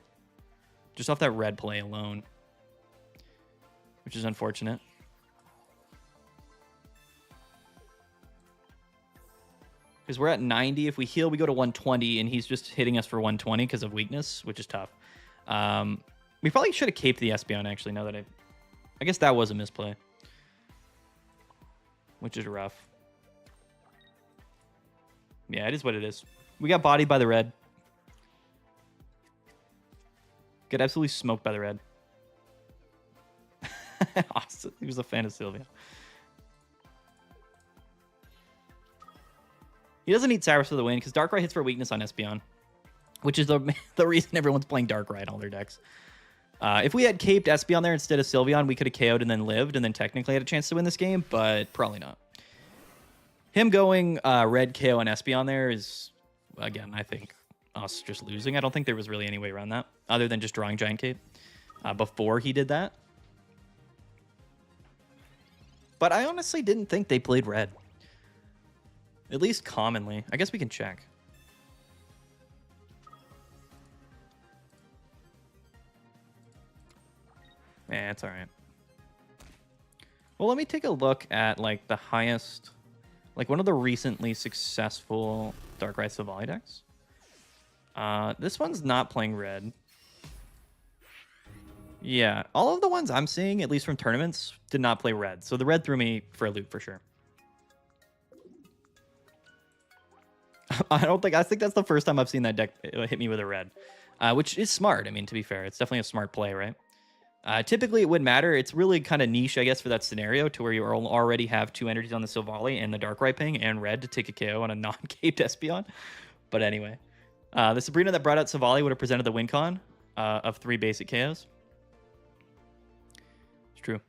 Just off that red play alone. Which is unfortunate. Because we're at 90. If we heal, we go to 120, and he's just hitting us for 120 because of weakness, which is tough. We probably should have caped the Espeon, actually, now that I guess that was a misplay. Which is rough. Yeah, it is what it is. We got bodied by the red. Get absolutely smoked by the red. Awesome. He was a fan of Sylvia. He doesn't need Cyrus for the win because Darkrai hits for weakness on Espeon, which is the reason everyone's playing Darkrai in all their decks. If we had caped Espeon there instead of Sylveon, we could have KO'd and then lived and then technically had a chance to win this game, but probably not. Him going red KO and Espeon there is, again, I think us just losing. I don't think there was really any way around that other than just drawing Giant Cape before he did that. But I honestly didn't think they played red. At least commonly. I guess we can check. Yeah, it's all right. Well, let me take a look at like the highest, like one of the recently successful Darkrai Savali decks. This one's not playing red. Yeah, all of the ones I'm seeing, at least from tournaments, did not play red. So the red threw me for a loop for sure. I think that's the first time I've seen that deck hit me with a red, which is smart. I mean, to be fair, it's definitely a smart play, right? Typically, it wouldn't matter. It's really kind of niche, I guess, for that scenario to where you already have two energies on the Silvally and the Darkrai ping and red to take a KO on a non-caped Espeon. But anyway, the Sabrina that brought out Silvally would have presented the win con of 3 basic KOs. It's true.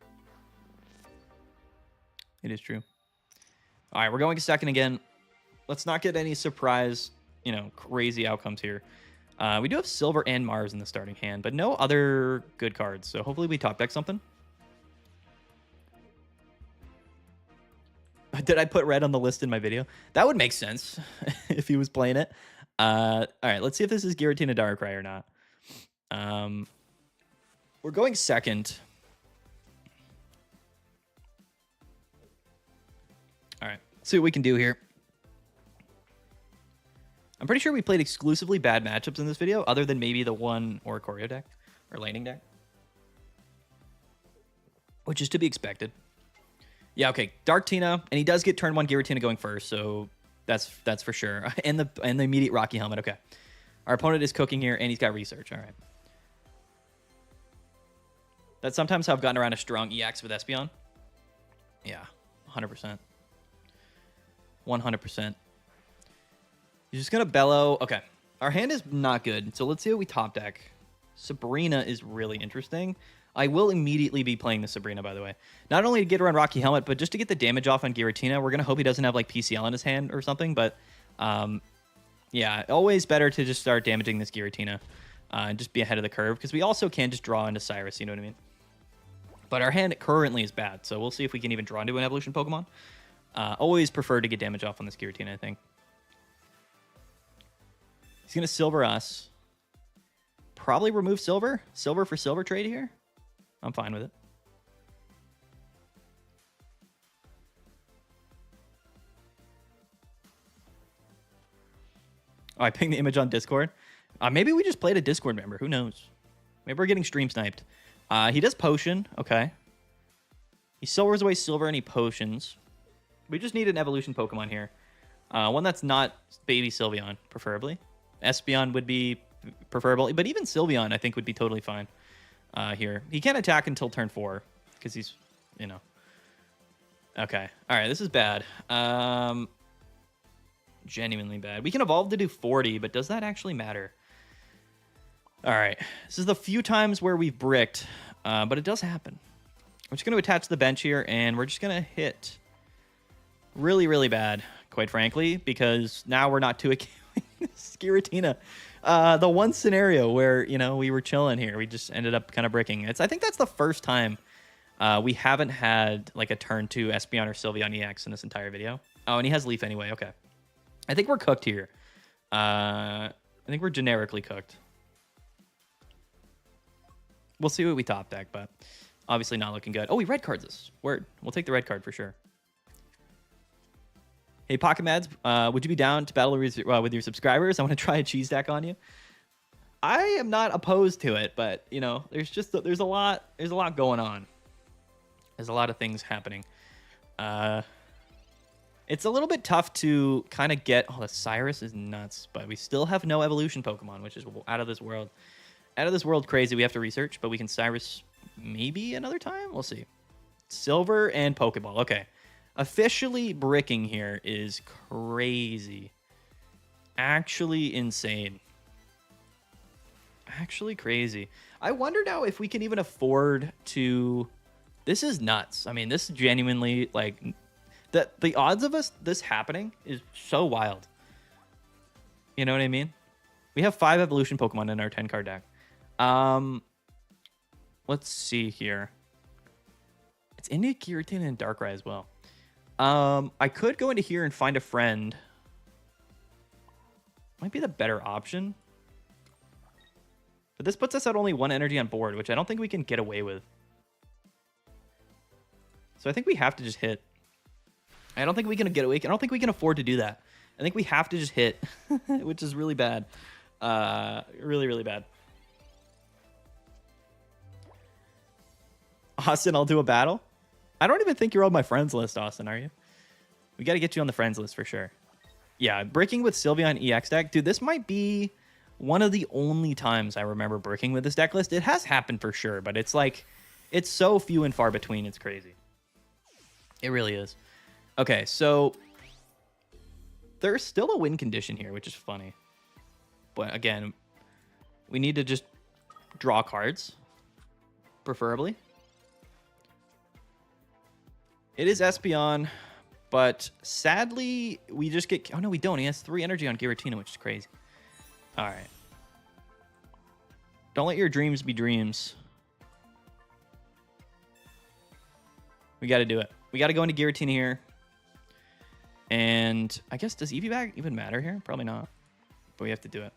It is true. All right, we're going second again. Let's not get any surprise, crazy outcomes here. We do have Silver and Mars in the starting hand, but no other good cards. So hopefully we top deck something. Did I put red on the list in my video? That would make sense if he was playing it. All right, let's see if this is Giratina Darkrai or not. We're going second. All right, let's see what we can do here. I'm pretty sure we played exclusively bad matchups in this video, other than maybe the one Oricorio deck or Lightning deck, which is to be expected. Yeah, okay, Dark Tina, and he does get turn 1 Giratina going first, so that's for sure. And the immediate Rocky Helmet. Okay, our opponent is cooking here, and he's got research. All right, that's sometimes how I've gotten around a strong EX with Espeon. Yeah, 100%. 100%. He's just going to bellow. Okay. Our hand is not good. So let's see what we top deck. Sabrina is really interesting. I will immediately be playing the Sabrina, by the way. Not only to get around Rocky Helmet, but just to get the damage off on Giratina. We're going to hope he doesn't have like PCL in his hand or something. But yeah, always better to just start damaging this Giratina. And just be ahead of the curve. Because we also can just draw into Cyrus, you know what I mean? But our hand currently is bad. So we'll see if we can even draw into an evolution Pokemon. Always prefer to get damage off on this Giratina, I think. He's going to Silver us. probably remove silver. Silver for silver trade here. I'm fine with it. Oh, I pinged the image on Discord. Maybe we just played a Discord member. Who knows? Maybe we're getting stream sniped. He does potion. Okay. He silvers away silver and he potions. We just need an evolution Pokemon here. One that's not Baby Sylveon, preferably. Espeon would be preferable. But even Sylveon, I think, would be totally fine here. He can't attack until turn 4 because he's, you know. Okay. All right, this is bad. Genuinely bad. We can evolve to do 40, but does that actually matter? All right. This is the few times where we've bricked, but it does happen. I'm just going to attach the bench here, and we're just going to hit really, really bad, quite frankly, because now we're not 2 Giratina. The one scenario where, you know, we were chilling here, we just ended up kind of bricking. I think that's the first time we haven't had like a turn 2 Espeon or Sylveon EX in this entire video. Oh, and he has Leaf anyway. Okay. I think we're cooked here. I think we're generically cooked. We'll see what we top deck, but obviously not looking good. Oh, he red cards us. Word. We'll take the red card for sure. Hey, Pocket Mads, would you be down to battle with your subscribers? I want to try a cheese stack on you. I am not opposed to it, but you know, there's a lot going on. There's a lot of things happening. It's a little bit tough to kind of get. Oh, the Cyrus is nuts, but we still have no evolution Pokemon, which is out of this world. Out of this world crazy. We have to research, but we can Cyrus maybe another time. We'll see. Silver and Pokeball. Okay. Officially bricking here is crazy. Actually insane. Actually crazy. I wonder now if we can even afford to... This is nuts. I mean, this is genuinely, like... The odds of this happening is so wild. You know what I mean? We have 5 evolution Pokemon in our 10-card deck. Let's see here. It's India, Giratina, and Darkrai as well. I could go into here and find a friend. Might be the better option. But this puts us at only 1 energy on board, which I don't think we can get away with. So I think we have to just hit. I don't think we can get away. I don't think we can afford to do that. I think we have to just hit, which is really bad. Really, really bad. Austin, I'll do a battle. I don't even think you're on my friends list, Austin, are you? We got to get you on the friends list for sure. Yeah, breaking with Sylveon EX deck. Dude, this might be one of the only times I remember breaking with this deck list. It has happened for sure, but it's like, it's so few and far between. It's crazy. It really is. Okay, so there's still a win condition here, which is funny. But again, we need to just draw cards, preferably. It is Espeon, but sadly, we just get... Oh, no, we don't. He has 3 energy on Giratina, which is crazy. All right. Don't let your dreams be dreams. We got to do it. We got to go into Giratina here. And I guess, does Eevee Bag even matter here? Probably not. But we have to do it.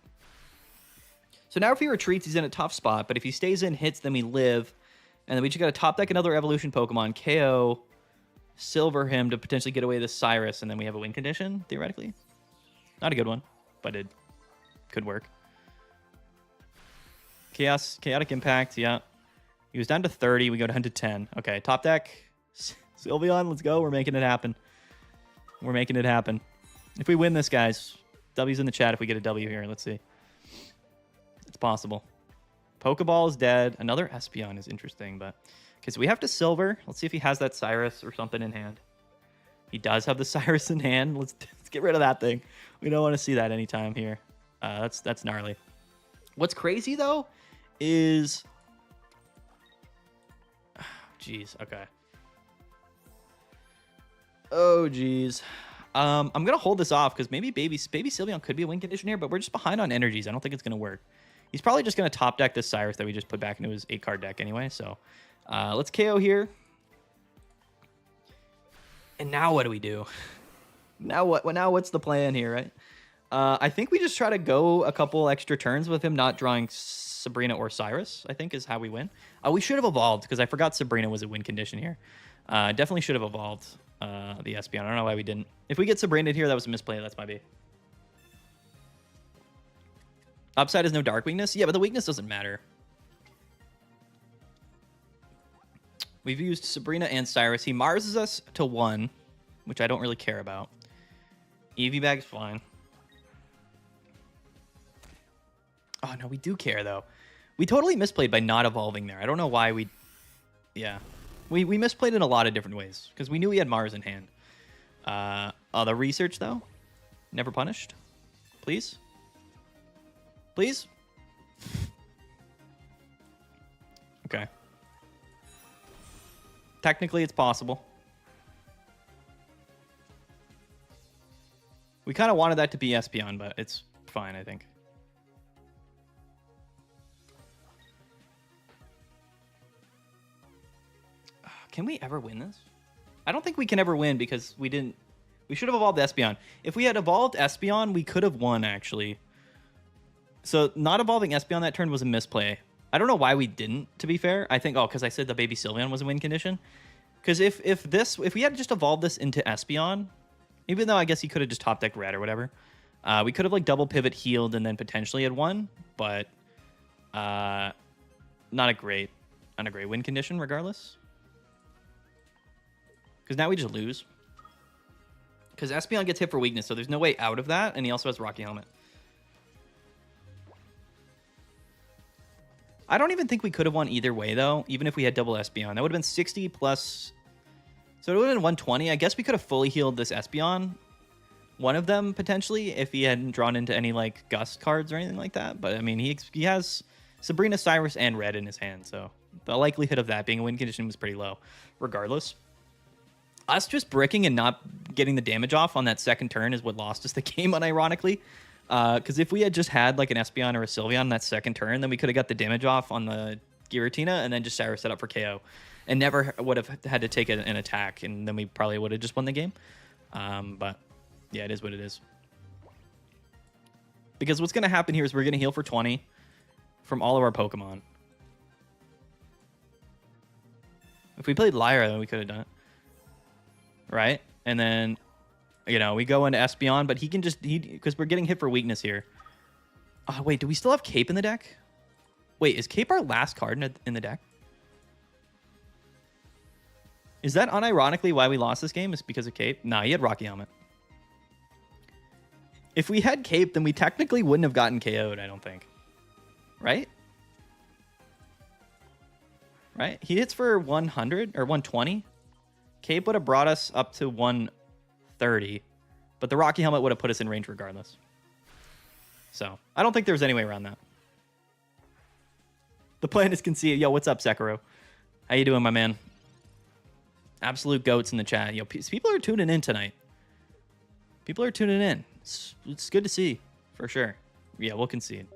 So now if he retreats, he's in a tough spot. But if he stays in, hits, then we live. And then we just got to top deck another evolution Pokemon, KO, silver him to potentially get away this Cyrus. And then we have a win condition, theoretically. Not a good one, but it could work. Chaotic Impact, yeah. He was down to 30. We go down to 10. Okay, top deck. Sylveon, let's go. We're making it happen. We're making it happen. If we win this, guys, W's in the chat if we get a W here. Let's see. It's possible. Pokeball is dead. Another Espeon is interesting, but... Okay, so we have to silver. Let's see if he has that Cyrus or something in hand. He does have the Cyrus in hand. Let's get rid of that thing. We don't want to see that anytime here. That's gnarly. What's crazy, though, is... Jeez, okay. Oh, geez. I'm going to hold this off because maybe Baby Sylveon could be a win condition here, but we're just behind on energies. I don't think it's going to work. He's probably just going to top deck this Cyrus that we just put back into his 8-card deck anyway. So let's KO here. And now what do we do? Now what? Now what's the plan here, right? I think we just try to go a couple extra turns with him not drawing Sabrina or Cyrus, I think is how we win. We should have evolved because I forgot Sabrina was a win condition here. Definitely should have evolved the Espeon. I don't know why we didn't. If we get Sabrina here, that was a misplay. That's my B. Upside is no dark weakness. Yeah, but the weakness doesn't matter. We've used Sabrina and Cyrus. He Marses us to 1, which I don't really care about. EV bag's fine. Oh, no, we do care, though. We totally misplayed by not evolving there. I don't know why we... Yeah. We misplayed in a lot of different ways, because we knew he had Mars in hand. The research, though? Never punished? Please? Please? Okay. Technically, it's possible. We kind of wanted that to be Espeon, but it's fine, I think. Can we ever win this? I don't think we can ever win because we didn't... We should have evolved Espeon. If we had evolved Espeon, we could have won, actually. So not evolving Espeon that turn was a misplay. I don't know why we didn't, to be fair. I think, because I said the baby Sylveon was a win condition. Because if we had just evolved this into Espeon, even though I guess he could have just top decked red or whatever, we could have like double pivot healed and then potentially had won, but not a great win condition regardless. Because now we just lose. Because Espeon gets hit for weakness, so there's no way out of that, and he also has Rocky Helmet. I don't even think we could have won either way, though, even if we had double Espeon. That would have been 60 plus... So it would have been 120. I guess we could have fully healed this Espeon. One of them, potentially, if he hadn't drawn into any, like, Gust cards or anything like that. But, I mean, he has Sabrina, Cyrus, and Red in his hand, so the likelihood of that being a win condition was pretty low, regardless. Us just bricking and not getting the damage off on that second turn is what lost us the game, unironically. Because if we had just had like an Espeon or a Sylveon that second turn, then we could have got the damage off on the Giratina and then just Cyrus set up for KO. And never would have had to take an attack, and then we probably would have just won the game. But yeah, it is what it is. Because what's going to happen here is we're going to heal for 20 from all of our Pokemon. If we played Lyra, then we could have done it. Right? And then, you know, we go into Espeon, but he can just... Because we're getting hit for weakness here. Oh, wait, do we still have Cape in the deck? Wait, is Cape our last card in the deck? Is that unironically why we lost this game? Is because of Cape? Nah, he had Rocky Helmet. If we had Cape, then we technically wouldn't have gotten KO'd, I don't think. Right? Right? He hits for 100 or 120. Cape would have brought us up to 130, but the Rocky Helmet would have put us in range regardless. So, I don't think there's any way around that. The plan is conceded. Yo, what's up, Sekiro? How you doing, my man? Absolute goats in the chat. Yo, people are tuning in tonight. People are tuning in. It's good to see, for sure. Yeah, we'll concede.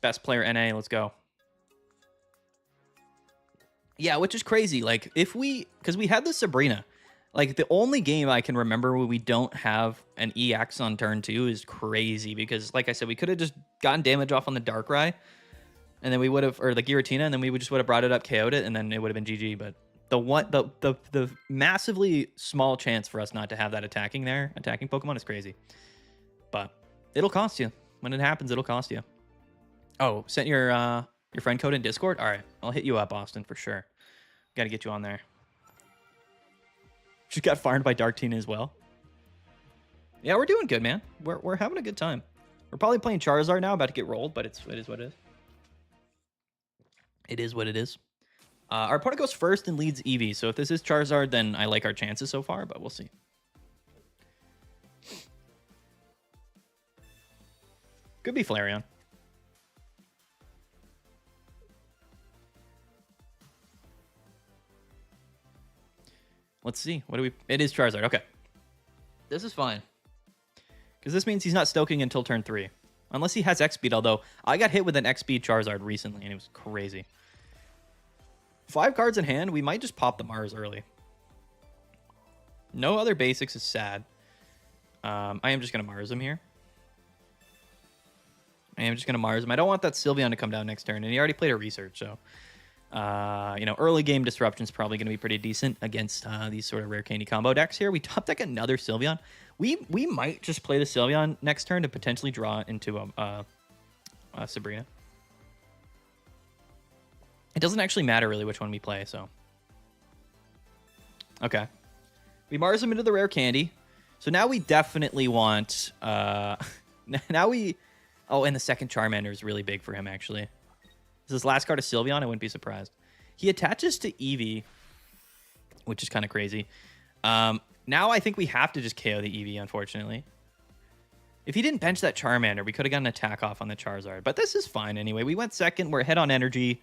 Best player NA, let's go. Yeah, which is crazy. Like, because we had the Sabrina. Like, the only game I can remember where we don't have an EX on turn 2 is crazy. Because, like I said, we could have just gotten damage off on the Darkrai. And then we would have, or the Giratina, and then we just would have brought it up, KO'd it, and then it would have been GG. But the massively small chance for us not to have that attacking Pokemon is crazy. But it'll cost you. When it happens, it'll cost you. Oh, sent your friend code in Discord? All right, I'll hit you up, Austin, for sure. Got to get you on there. Just got farmed by Dark Tina as well. Yeah, we're doing good, man. We're having a good time. We're probably playing Charizard now, about to get rolled, but it is what it is. It is what it is. Our opponent goes first and leads Eevee, so if this is Charizard, then I like our chances so far, but we'll see. Could be Flareon. Let's see. What do we... It is Charizard. Okay. This is fine. Because this means he's not stoking until turn 3. Unless he has X-Speed, although I got hit with an X-Speed Charizard recently, and it was crazy. 5 cards in hand, we might just pop the Mars early. No other basics is sad. I am just going to Mars him here. I am just going to Mars him. I don't want that Sylveon to come down next turn, and he already played a research, so... you know, early game disruption is probably going to be pretty decent against these sort of rare candy combo decks here. We top deck another Sylveon. We might just play the Sylveon next turn to potentially draw into Sabrina. It doesn't actually matter really which one we play, so. Okay. We Mars him into the rare candy. So now we definitely want... now we... Oh, and the second Charmander is really big for him, actually. Is his last card a Sylveon? I wouldn't be surprised. He attaches to Eevee, which is kind of crazy. Now I think we have to just KO the Eevee, unfortunately. If he didn't bench that Charmander, we could have gotten an attack off on the Charizard. But this is fine anyway. We went second. We're ahead on energy.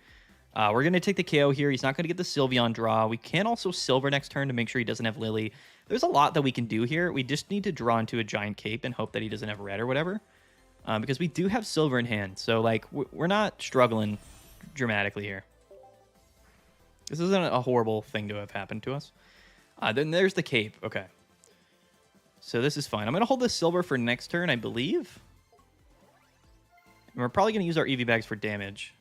We're going to take the KO here. He's not going to get the Sylveon draw. We can also Silver next turn to make sure he doesn't have Lily. There's a lot that we can do here. We just need to draw into a Giant Cape and hope that he doesn't have Red or whatever. Because we do have Silver in hand. So, like, we're not struggling dramatically here. This isn't a horrible thing to have happened to us. Then there's the Cape. Okay. So this is fine. I'm going to hold this Silver for next turn, I believe. And we're probably going to use our EV bags for damage.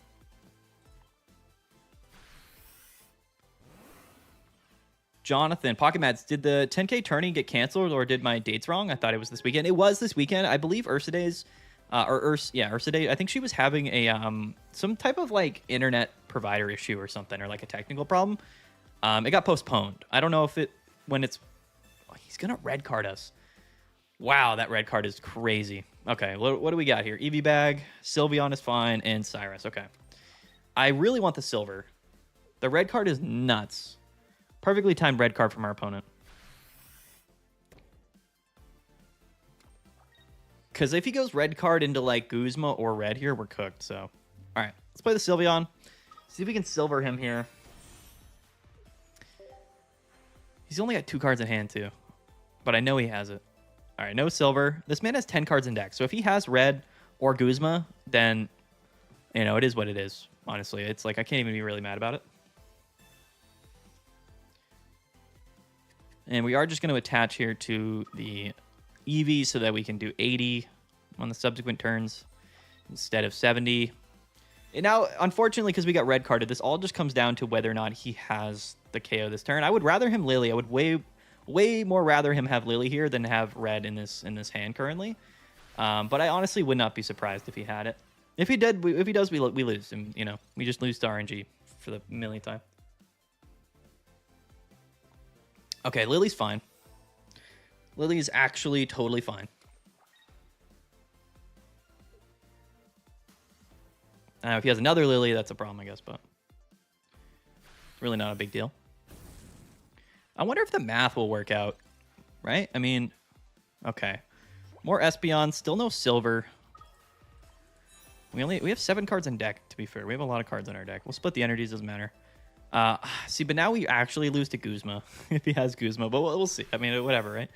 Jonathan, Pocket Mats, did the 10K tourney get canceled or did my dates wrong? I thought it was this weekend. It was this weekend. I believe Ursiday's, Ursiday, I think she was having a some type of like internet provider issue or something, or like a technical problem. It got postponed. I don't know if he's going to red card us. Wow, that red card is crazy. Okay, what do we got here? EV bag, Sylveon is fine, and Cyrus. Okay. I really want the Silver. The red card is nuts. Perfectly timed red card from our opponent. Because if he goes red card into like Guzma or red here, we're cooked. So, all right, let's play the Sylveon. See if we can Silver him here. He's only got 2 cards in hand too, but I know he has it. All right, no Silver. This man has 10 cards in deck. So if he has red or Guzma, then, you know, it is what it is. Honestly, it's like I can't even be really mad about it. And we are just going to attach here to the Eevee so that we can do 80 on the subsequent turns instead of 70. And now, unfortunately, because we got red carded, this all just comes down to whether or not he has the KO this turn. I would rather him Lily. I would way more rather him have Lily here than have red in this hand currently. But I honestly would not be surprised if he had it. If he did, if he does, we lose. And, you know, we just lose to RNG for the millionth time. Okay, Lily's fine. Lily's actually totally fine. If he has another Lily, that's a problem, I guess, but really not a big deal. I wonder if the math will work out, right? I mean, okay. More Espeon, still no Silver. We have 7 cards in deck, to be fair. We have a lot of cards in our deck. We'll split the energies, doesn't matter. See, but now we actually lose to Guzma if he has Guzma, but we'll see. I mean, whatever, right?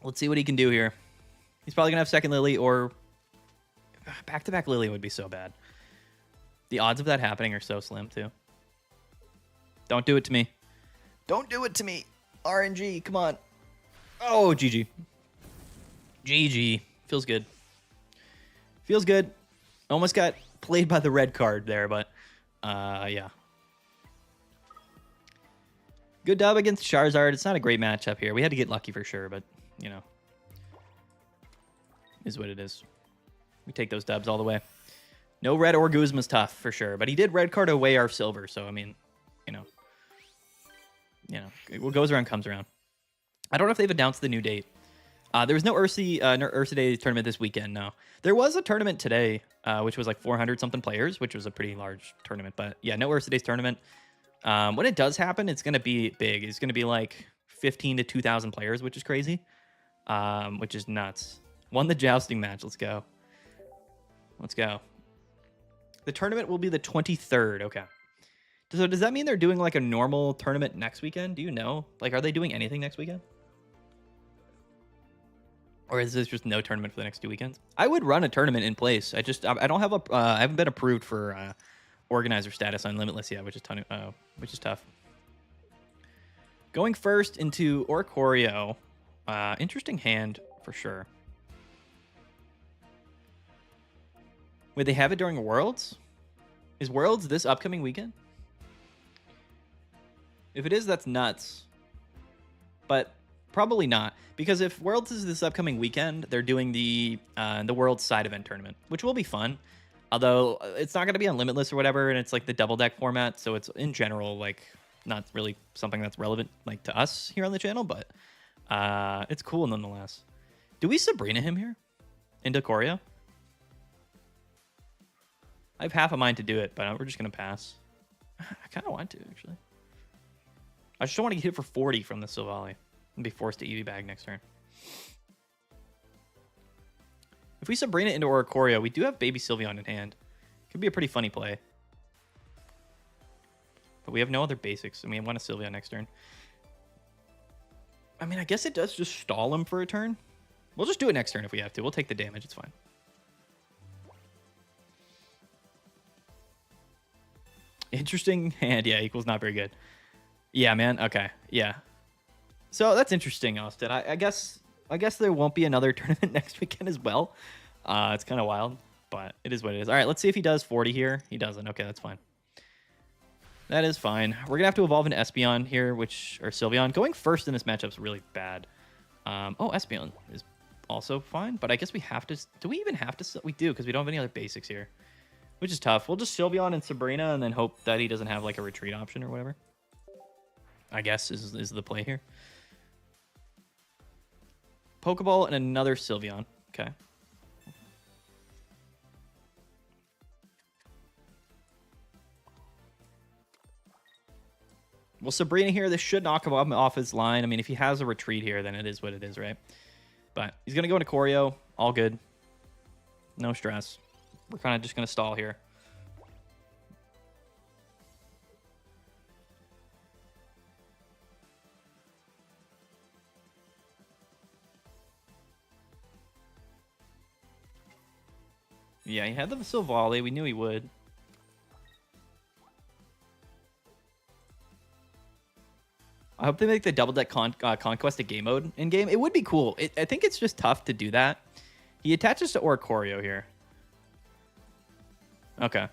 Let's see what he can do here. He's probably gonna have second Lily or back-to-back Lily would be so bad. The odds of that happening are so slim too. Don't do it to me. Don't do it to me. RNG, come on. Oh, GG. GG. Feels good. Feels good. Almost got played by the red card there, but yeah. Good dub against Charizard. It's not a great matchup here. We had to get lucky for sure, but, you know, is what it is. We take those dubs all the way. No red or Guzma's tough for sure, but he did red card away our Silver, so I mean, you know, what goes around comes around. I don't know if they've announced the new date. There was no Ursa Day tournament this weekend, no. There was a tournament today, which was like 400 something players, which was a pretty large tournament, but yeah, no Ursa Day's tournament. When it does happen, it's going to be big. It's going to be like 15 to 2,000 players, which is crazy, which is nuts. Won the jousting match. Let's go. Let's go. The tournament will be the 23rd. Okay. So does that mean they're doing like a normal tournament next weekend? Do you know? Like, are they doing anything next weekend? Or is this just no tournament for the next 2 weekends? I would run a tournament in place. I don't have I haven't been approved for organizer status on Limitless yet, which is tough. Going first into Oricorio. Interesting hand for sure. Wait, they have it during Worlds? Is Worlds this upcoming weekend? If it is, that's nuts. But probably not, because if Worlds is this upcoming weekend, they're doing the Worlds side event tournament, which will be fun. Although it's not going to be on Limitless or whatever, and it's like the double deck format, so it's in general like not really something that's relevant like to us here on the channel, but it's cool nonetheless. Do we Sabrina him here into Corio? I have half a mind to do it, but we're just going to pass. I kind of want to, actually. I just don't want to get hit for 40 from the Silvally and be forced to EV bag next turn. If we Sabrina into Oricorio, we do have Baby Sylveon in hand. Could be a pretty funny play. But we have no other basics, and we want a Sylveon next turn. I mean, I guess it does just stall him for a turn. We'll just do it next turn if we have to. We'll take the damage. It's fine. Interesting hand. Yeah, equals not very good. Yeah, man. Okay. Yeah. So that's interesting, Austin. I guess there won't be another tournament next weekend as well. It's kind of wild, but it is what it is. All right, let's see if he does 40 here. He doesn't. Okay, that's fine. That is fine. We're gonna have to evolve an Espeon here, or Sylveon. Going first in this matchup is really bad. Oh, Espeon is also fine, but I guess we have to. Do we even have to? We do, because we don't have any other basics here, which is tough. We'll just Sylveon and Sabrina, and then hope that he doesn't have like a retreat option or whatever. I guess is the play here. Pokeball and another Sylveon. Okay. Well, Sabrina here, this should knock him off his line. I mean, if he has a retreat here, then it is what it is, right? But he's going to go into Corio. All good. No stress. We're kind of just going to stall here. Yeah, he had the Silvally. We knew he would. I hope they make the double deck conquest a game mode in game. It would be cool. I think it's just tough to do that. He attaches to Oricorio here. Okay.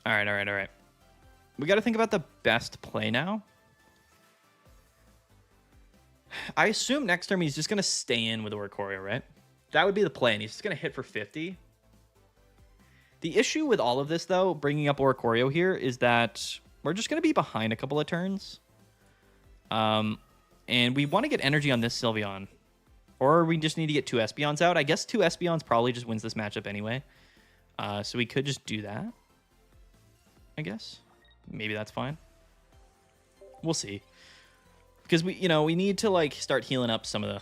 All right. We got to think about the best play now. I assume next turn he's just going to stay in with Oricorio, right? That would be the play, and he's just going to hit for 50. The issue with all of this, though, bringing up Oricorio here, is that we're just going to be behind a couple of turns. And we want to get energy on this Sylveon. Or we just need to get 2 Espeons out. I guess 2 Espeons probably just wins this matchup anyway. So we could just do that, I guess. Maybe that's fine. We'll see. Because we need to like start healing up some of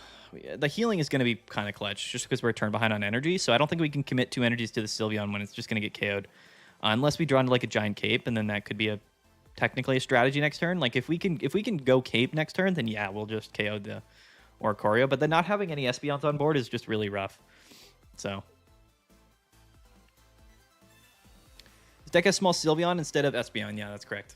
the healing is going to be kind of clutch just because we're a turn behind on energy. So I don't think we can commit 2 energies to the Sylveon when it's just going to get KO'd. Unless we draw into like a giant cape, and then that could be technically a strategy next turn. Like if we can go cape next turn, then yeah, we'll just KO the Oricorio. But then not having any Espeons on board is just really rough. So this deck has small Sylveon instead of Espeon. Yeah, that's correct.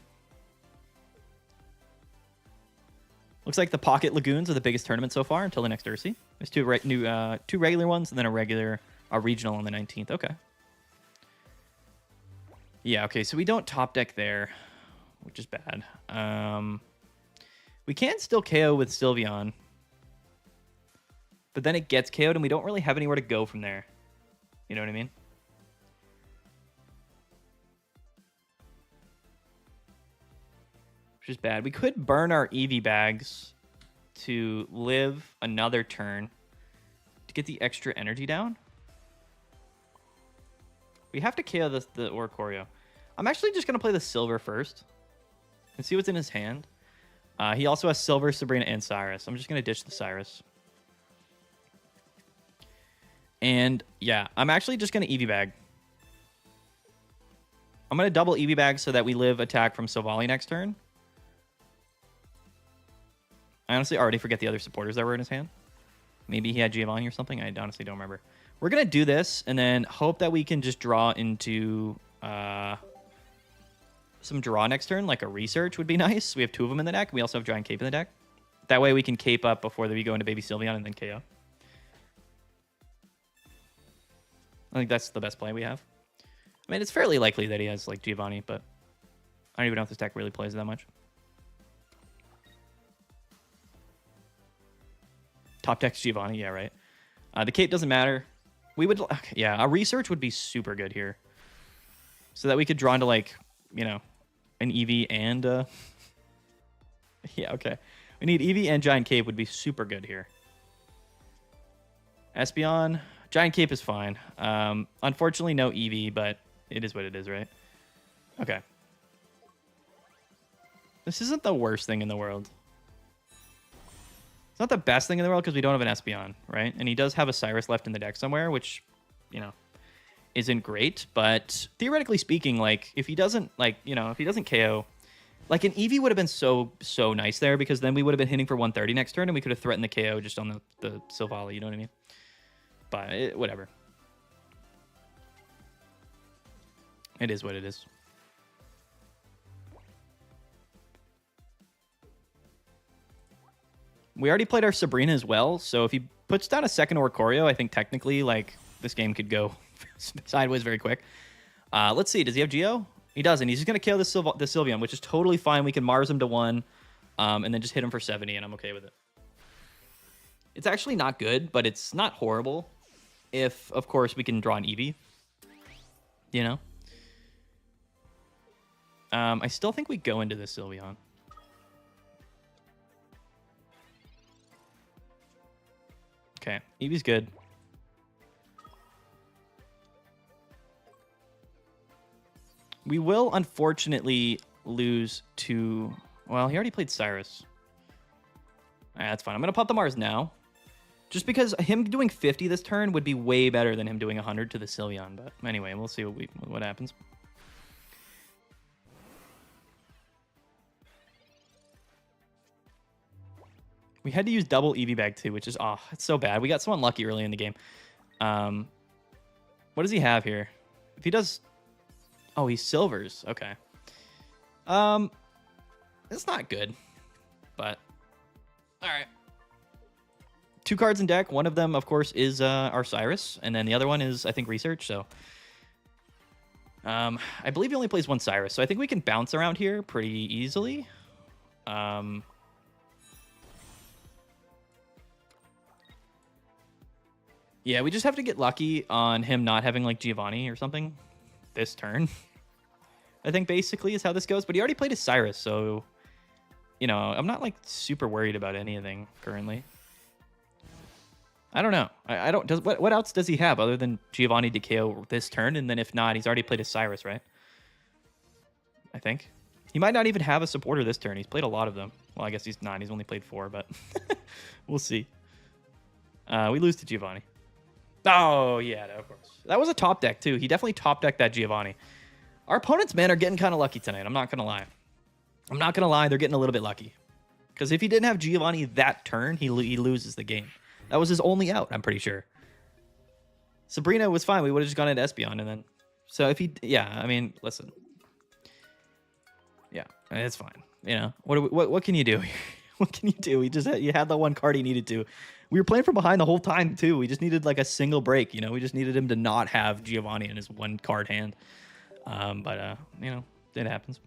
Looks like the Pocket Lagoons are the biggest tournament so far until the next Ursi. There's two regular ones and then a regional on the 19th. Okay. Yeah, okay, so we don't top deck there, which is bad. We can still KO with Sylveon, but then it gets KO'd and we don't really have anywhere to go from there. You know what I mean? Which is bad. We could burn our EV bags to live another turn to get the extra energy down. We have to KO the Oricorio. I'm actually just going to play the Silver first and see what's in his hand. He also has Silver, Sabrina, and Cyrus. I'm just going to ditch the Cyrus. And yeah, I'm actually just going to EV bag. I'm going to double EV bag so that we live attack from Silvally next turn. I honestly already forget the other supporters that were in his hand. Maybe he had Giovanni or something. I honestly don't remember. We're going to do this and then hope that we can just draw into some draw next turn, like a research would be nice. We have 2 of them in the deck. We also have Giant Cape in the deck. That way we can cape up before we go into Baby Sylveon and then KO. I think that's the best play we have. I mean, it's fairly likely that he has like Giovanni, but I don't even know if this deck really plays that much. Top deck's Giovanni, yeah, right. The cape doesn't matter. We would, yeah, a research would be super good here. So that we could draw into like, you know, an EV and, yeah, okay. We need EV and Giant Cape would be super good here. Espeon, Giant Cape is fine. Unfortunately, no EV, but it is what it is, right? Okay. This isn't the worst thing in the world. It's not the best thing in the world because we don't have an Espeon, right? And he does have a Cyrus left in the deck somewhere, which, you know, isn't great. But theoretically speaking, like, if he doesn't, like, you know, if he doesn't KO, like, an Eevee would have been so nice there because then we would have been hitting for 130 next turn and we could have threatened the KO just on the Silvally, you know what I mean? But whatever. It is what it is. We already played our Sabrina as well, so if he puts down a second Oricorio, I think technically, like, this game could go sideways very quick. Let's see. Does he have Geo? He doesn't. He's just going to kill the Sylveon, which is totally fine. We can Mars him to 1, and then just hit him for 70, and I'm okay with it. It's actually not good, but it's not horrible if, of course, we can draw an Eevee. You know? I still think we go into the Sylveon. Okay, Eevee's good. We will, unfortunately, lose to... Well, he already played Cyrus. That's fine. I'm going to pop the Mars now. Just because him doing 50 this turn would be way better than him doing 100 to the Sylveon. But anyway, we'll see what happens. We had to use double Eevee bag too, which is, oh, it's so bad. We got so unlucky early in the game. What does he have here? If he does... Oh, he silvers. Okay. It's not good, but all right. 2 cards in deck. One of them, of course, is our Cyrus, and then the other one is, I think, Research. So, I believe he only plays 1 Cyrus, so I think we can bounce around here pretty easily. Yeah, we just have to get lucky on him not having like Giovanni or something this turn. I think basically is how this goes, but he already played his Cyrus, so you know, I'm not like super worried about anything currently. I don't know. I don't. What else does he have other than Giovanni to KO this turn? And then if not, he's already played his Cyrus, right? I think he might not even have a supporter this turn. He's played a lot of them. Well, I guess he's not. He's only played 4, but we'll see. We lose to Giovanni. Oh yeah, of course. That was a top deck too. He definitely top decked that Giovanni. Our opponents, man, are getting kind of lucky tonight. I'm not gonna lie. I'm not gonna lie. They're getting a little bit lucky. Because if he didn't have Giovanni that turn, he loses the game. That was his only out, I'm pretty sure. Sabrina was fine. We would have just gone into Espeon and then... So if he... Yeah, I mean, listen. Yeah, it's fine. You know, what can you do? What can you do? You had the one card he needed to. We were playing from behind the whole time, too. We just needed, like, a single break, you know? We just needed him to not have Giovanni in his 1 card hand. You know, it happens.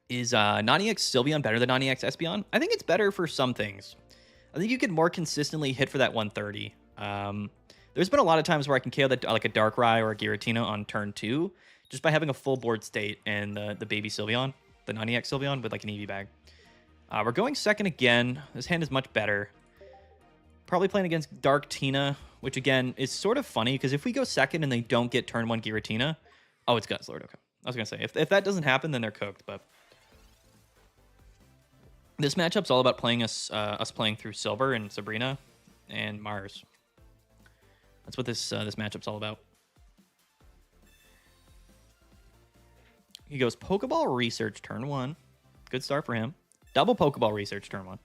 Is Non-EX Sylveon better than Non-EX Espeon? I think it's better for some things. I think you could more consistently hit for that 130. There's been a lot of times where I can KO like a Darkrai or a Giratina on turn 2 just by having a full board state and the baby Sylveon, the Non-EX Sylveon with like an EV bag. We're going second again. This hand is much better. Probably playing against Dark Tina, which again is sort of funny because if we go second and they don't get turn 1 Giratina, oh, it's Guzzlord. Okay, I was gonna say if that doesn't happen, then they're cooked. But this matchup's all about playing us playing through Silver and Sabrina and Mars. That's what this matchup's all about. He goes Pokeball Research turn 1. Good start for him. Double Pokeball Research turn 1.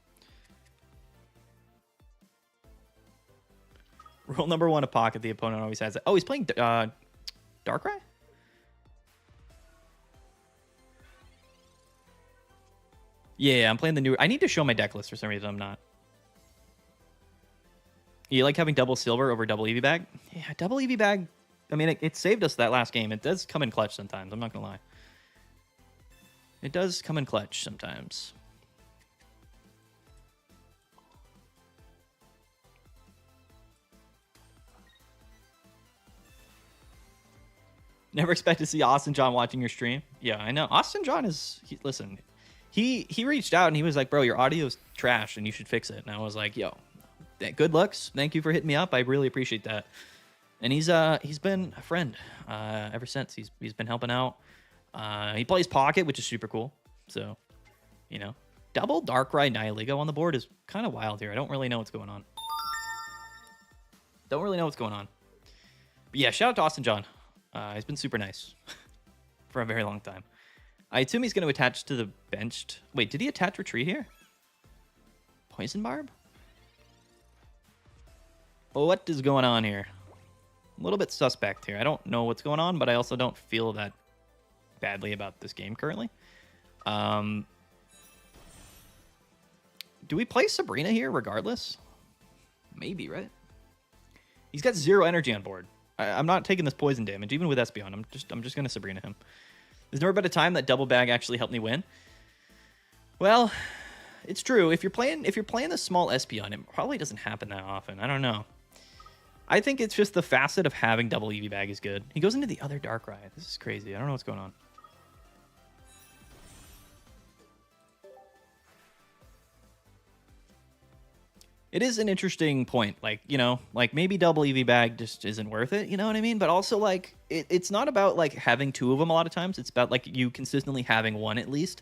Rule number 1 of Pocket, the opponent always has it. Oh, he's playing Darkrai? Yeah, I'm playing the new... I need to show my deck list for some reason. I'm not. You like having double silver over double EV bag? Yeah, double EV bag... I mean, it saved us that last game. It does come in clutch sometimes. I'm not going to lie. It does come in clutch sometimes. Never expect to see Austin John watching your stream. Yeah, I know. Austin John is... listen, he reached out and he was like, bro, your audio's trash and you should fix it. And I was like, yo, good looks. Thank you for hitting me up. I really appreciate that. And he's been a friend ever since. He's been helping out. He plays Pocket, which is super cool. So, you know, double Darkrai Nihilego on the board is kind of wild here. I don't really know what's going on. Don't really know what's going on. But yeah, shout out to Austin John. He's been super nice for a very long time. I assume he's going to attach to the benched. Wait, did he attach Retreat here? Poison Barb? Well, what is going on here? A little bit suspect here. I don't know what's going on, but I also don't feel that badly about this game currently. Do we play Sabrina here regardless? Maybe, right? He's got 0 energy on board. I'm not taking this poison damage, even with Espeon. I'm just gonna Sabrina him. There's never been a time that double bag actually helped me win. Well, it's true. If you're playing the small Espeon, it probably doesn't happen that often. I don't know. I think it's just the facet of having double EV bag is good. He goes into the other Darkrai. This is crazy. I don't know what's going on. It is an interesting point. Like, you know, like maybe double EV bag just isn't worth it. You know what I mean? But also, like, it's not about like having 2 of them a lot of times. It's about like you consistently having 1 at least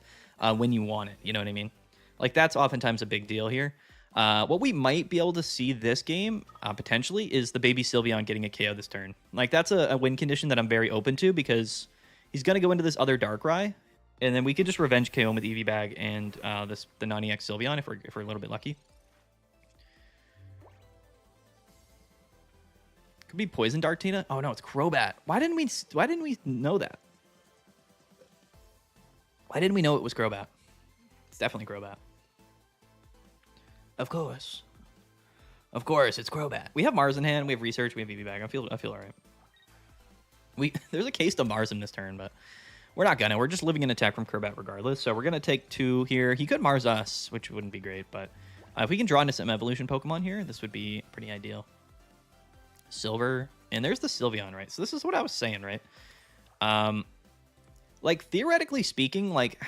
when you want it. You know what I mean? Like that's oftentimes a big deal here. What we might be able to see this game, potentially, is the baby Sylveon getting a KO this turn. Like, that's a win condition that I'm very open to because he's going to go into this other Darkrai, and then we could just revenge KO him with EV Bag and the non-EX Sylveon if we're a little bit lucky. Could be Poison Dartina. Oh, no, it's Crobat. Why didn't we know that? Why didn't we know it was Crobat? It's definitely Crobat. Of course. Of course, it's Crobat. We have Mars in hand, we have Research, we have EV Bag. I feel alright. There's a case to Mars in this turn, but we're not gonna. We're just living an attack from Crobat regardless. So we're gonna take 2 here. He could Mars us, which wouldn't be great, but if we can draw into some evolution Pokemon here, this would be pretty ideal. Silver, and there's the Sylveon, right? So this is what I was saying, right? Like theoretically speaking, like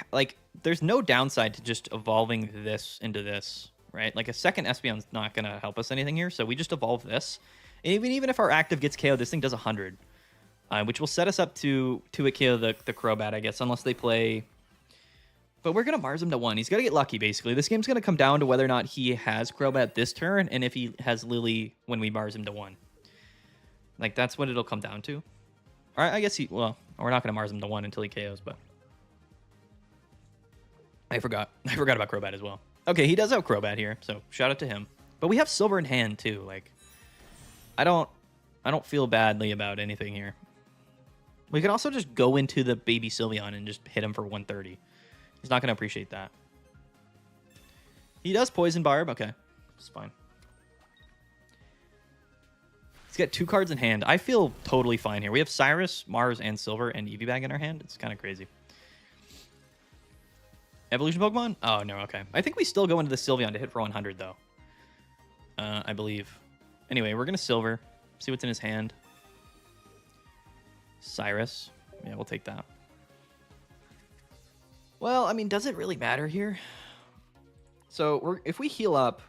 there's no downside to just evolving this into this, right? Like a second Espeon's not gonna help us anything here, so we just evolve this. And even if our active gets KO, this thing does 100, which will set us up to it KO the Crobat, I guess, unless they play. But we're gonna Mars him to 1. He's gotta get lucky, basically. This game's gonna come down to whether or not he has Crobat this turn, and if he has Lily when we Mars him to 1. Like that's what it'll come down to. All right, I guess well, we're not gonna Mars him to 1 until he KOs, but I forgot about Crobat as well. Okay, he does have Crobat here, so shout out to him. But we have Silver in hand too. Like, I don't feel badly about anything here. We can also just go into the baby Sylveon and just hit him for 130. He's not gonna appreciate that. He does Poison Barb. Okay, it's fine. He's got 2 cards in hand. I feel totally fine here. We have Cyrus, Mars, and Silver, and EV Bag in our hand. It's kind of crazy. Evolution Pokemon? Oh, no, okay. I think we still go into the Sylveon to hit for 100, though. I believe. Anyway, we're going to Silver. See what's in his hand. Cyrus. Yeah, we'll take that. Well, I mean, does it really matter here? So, if we heal up...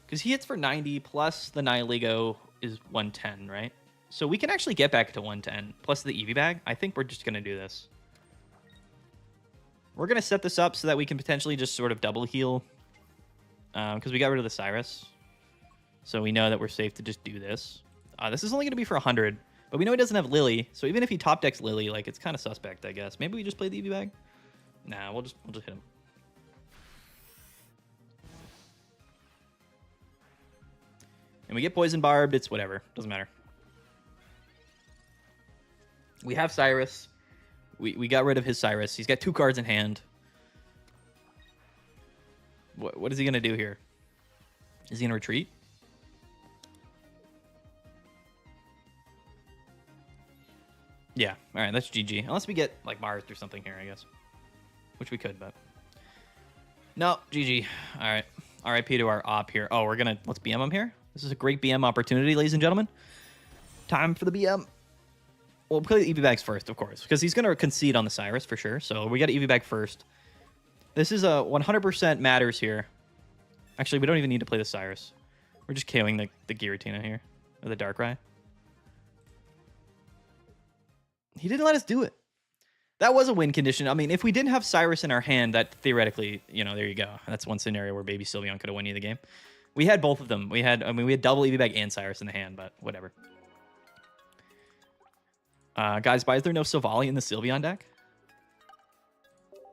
Because he hits for 90, plus the Nihilego is 110, right? So we can actually get back to 110, plus the EV Bag. I think we're just going to do this. We're going to set this up so that we can potentially just sort of double heal. Because we got rid of the Cyrus. So we know that we're safe to just do this. This is only going to be for 100, but we know he doesn't have Lily. So even if he top decks Lily, like it's kind of suspect, I guess. Maybe we just play the EV Bag? Nah, we'll just hit him. And we get Poison Barbed, it's whatever. Doesn't matter. We have Cyrus. We got rid of his Cyrus. He's got 2 cards in hand. What is he going to do here? Is he going to retreat? Yeah. All right, that's GG. Unless we get, like, Mars or something here, I guess. Which we could, but... No, GG. All right. RIP to our op here. Oh, we're going to... Let's BM him here. This is a great BM opportunity, ladies and gentlemen. Time for the BM. We'll play the EV bags first, of course, because he's going to concede on the Cyrus for sure. So we got to EV bag first. This is a 100% matters here. Actually, we don't even need to play the Cyrus. We're just KOing the Giratina here. Or the Darkrai. He didn't let us do it. That was a win condition. I mean, if we didn't have Cyrus in our hand, that theoretically, you know, there you go. That's one scenario where Baby Sylveon could have won you the game. We had both of them. We had double EV bag and Cyrus in the hand, but whatever. Guys, why is there no Silvally in the Sylveon deck?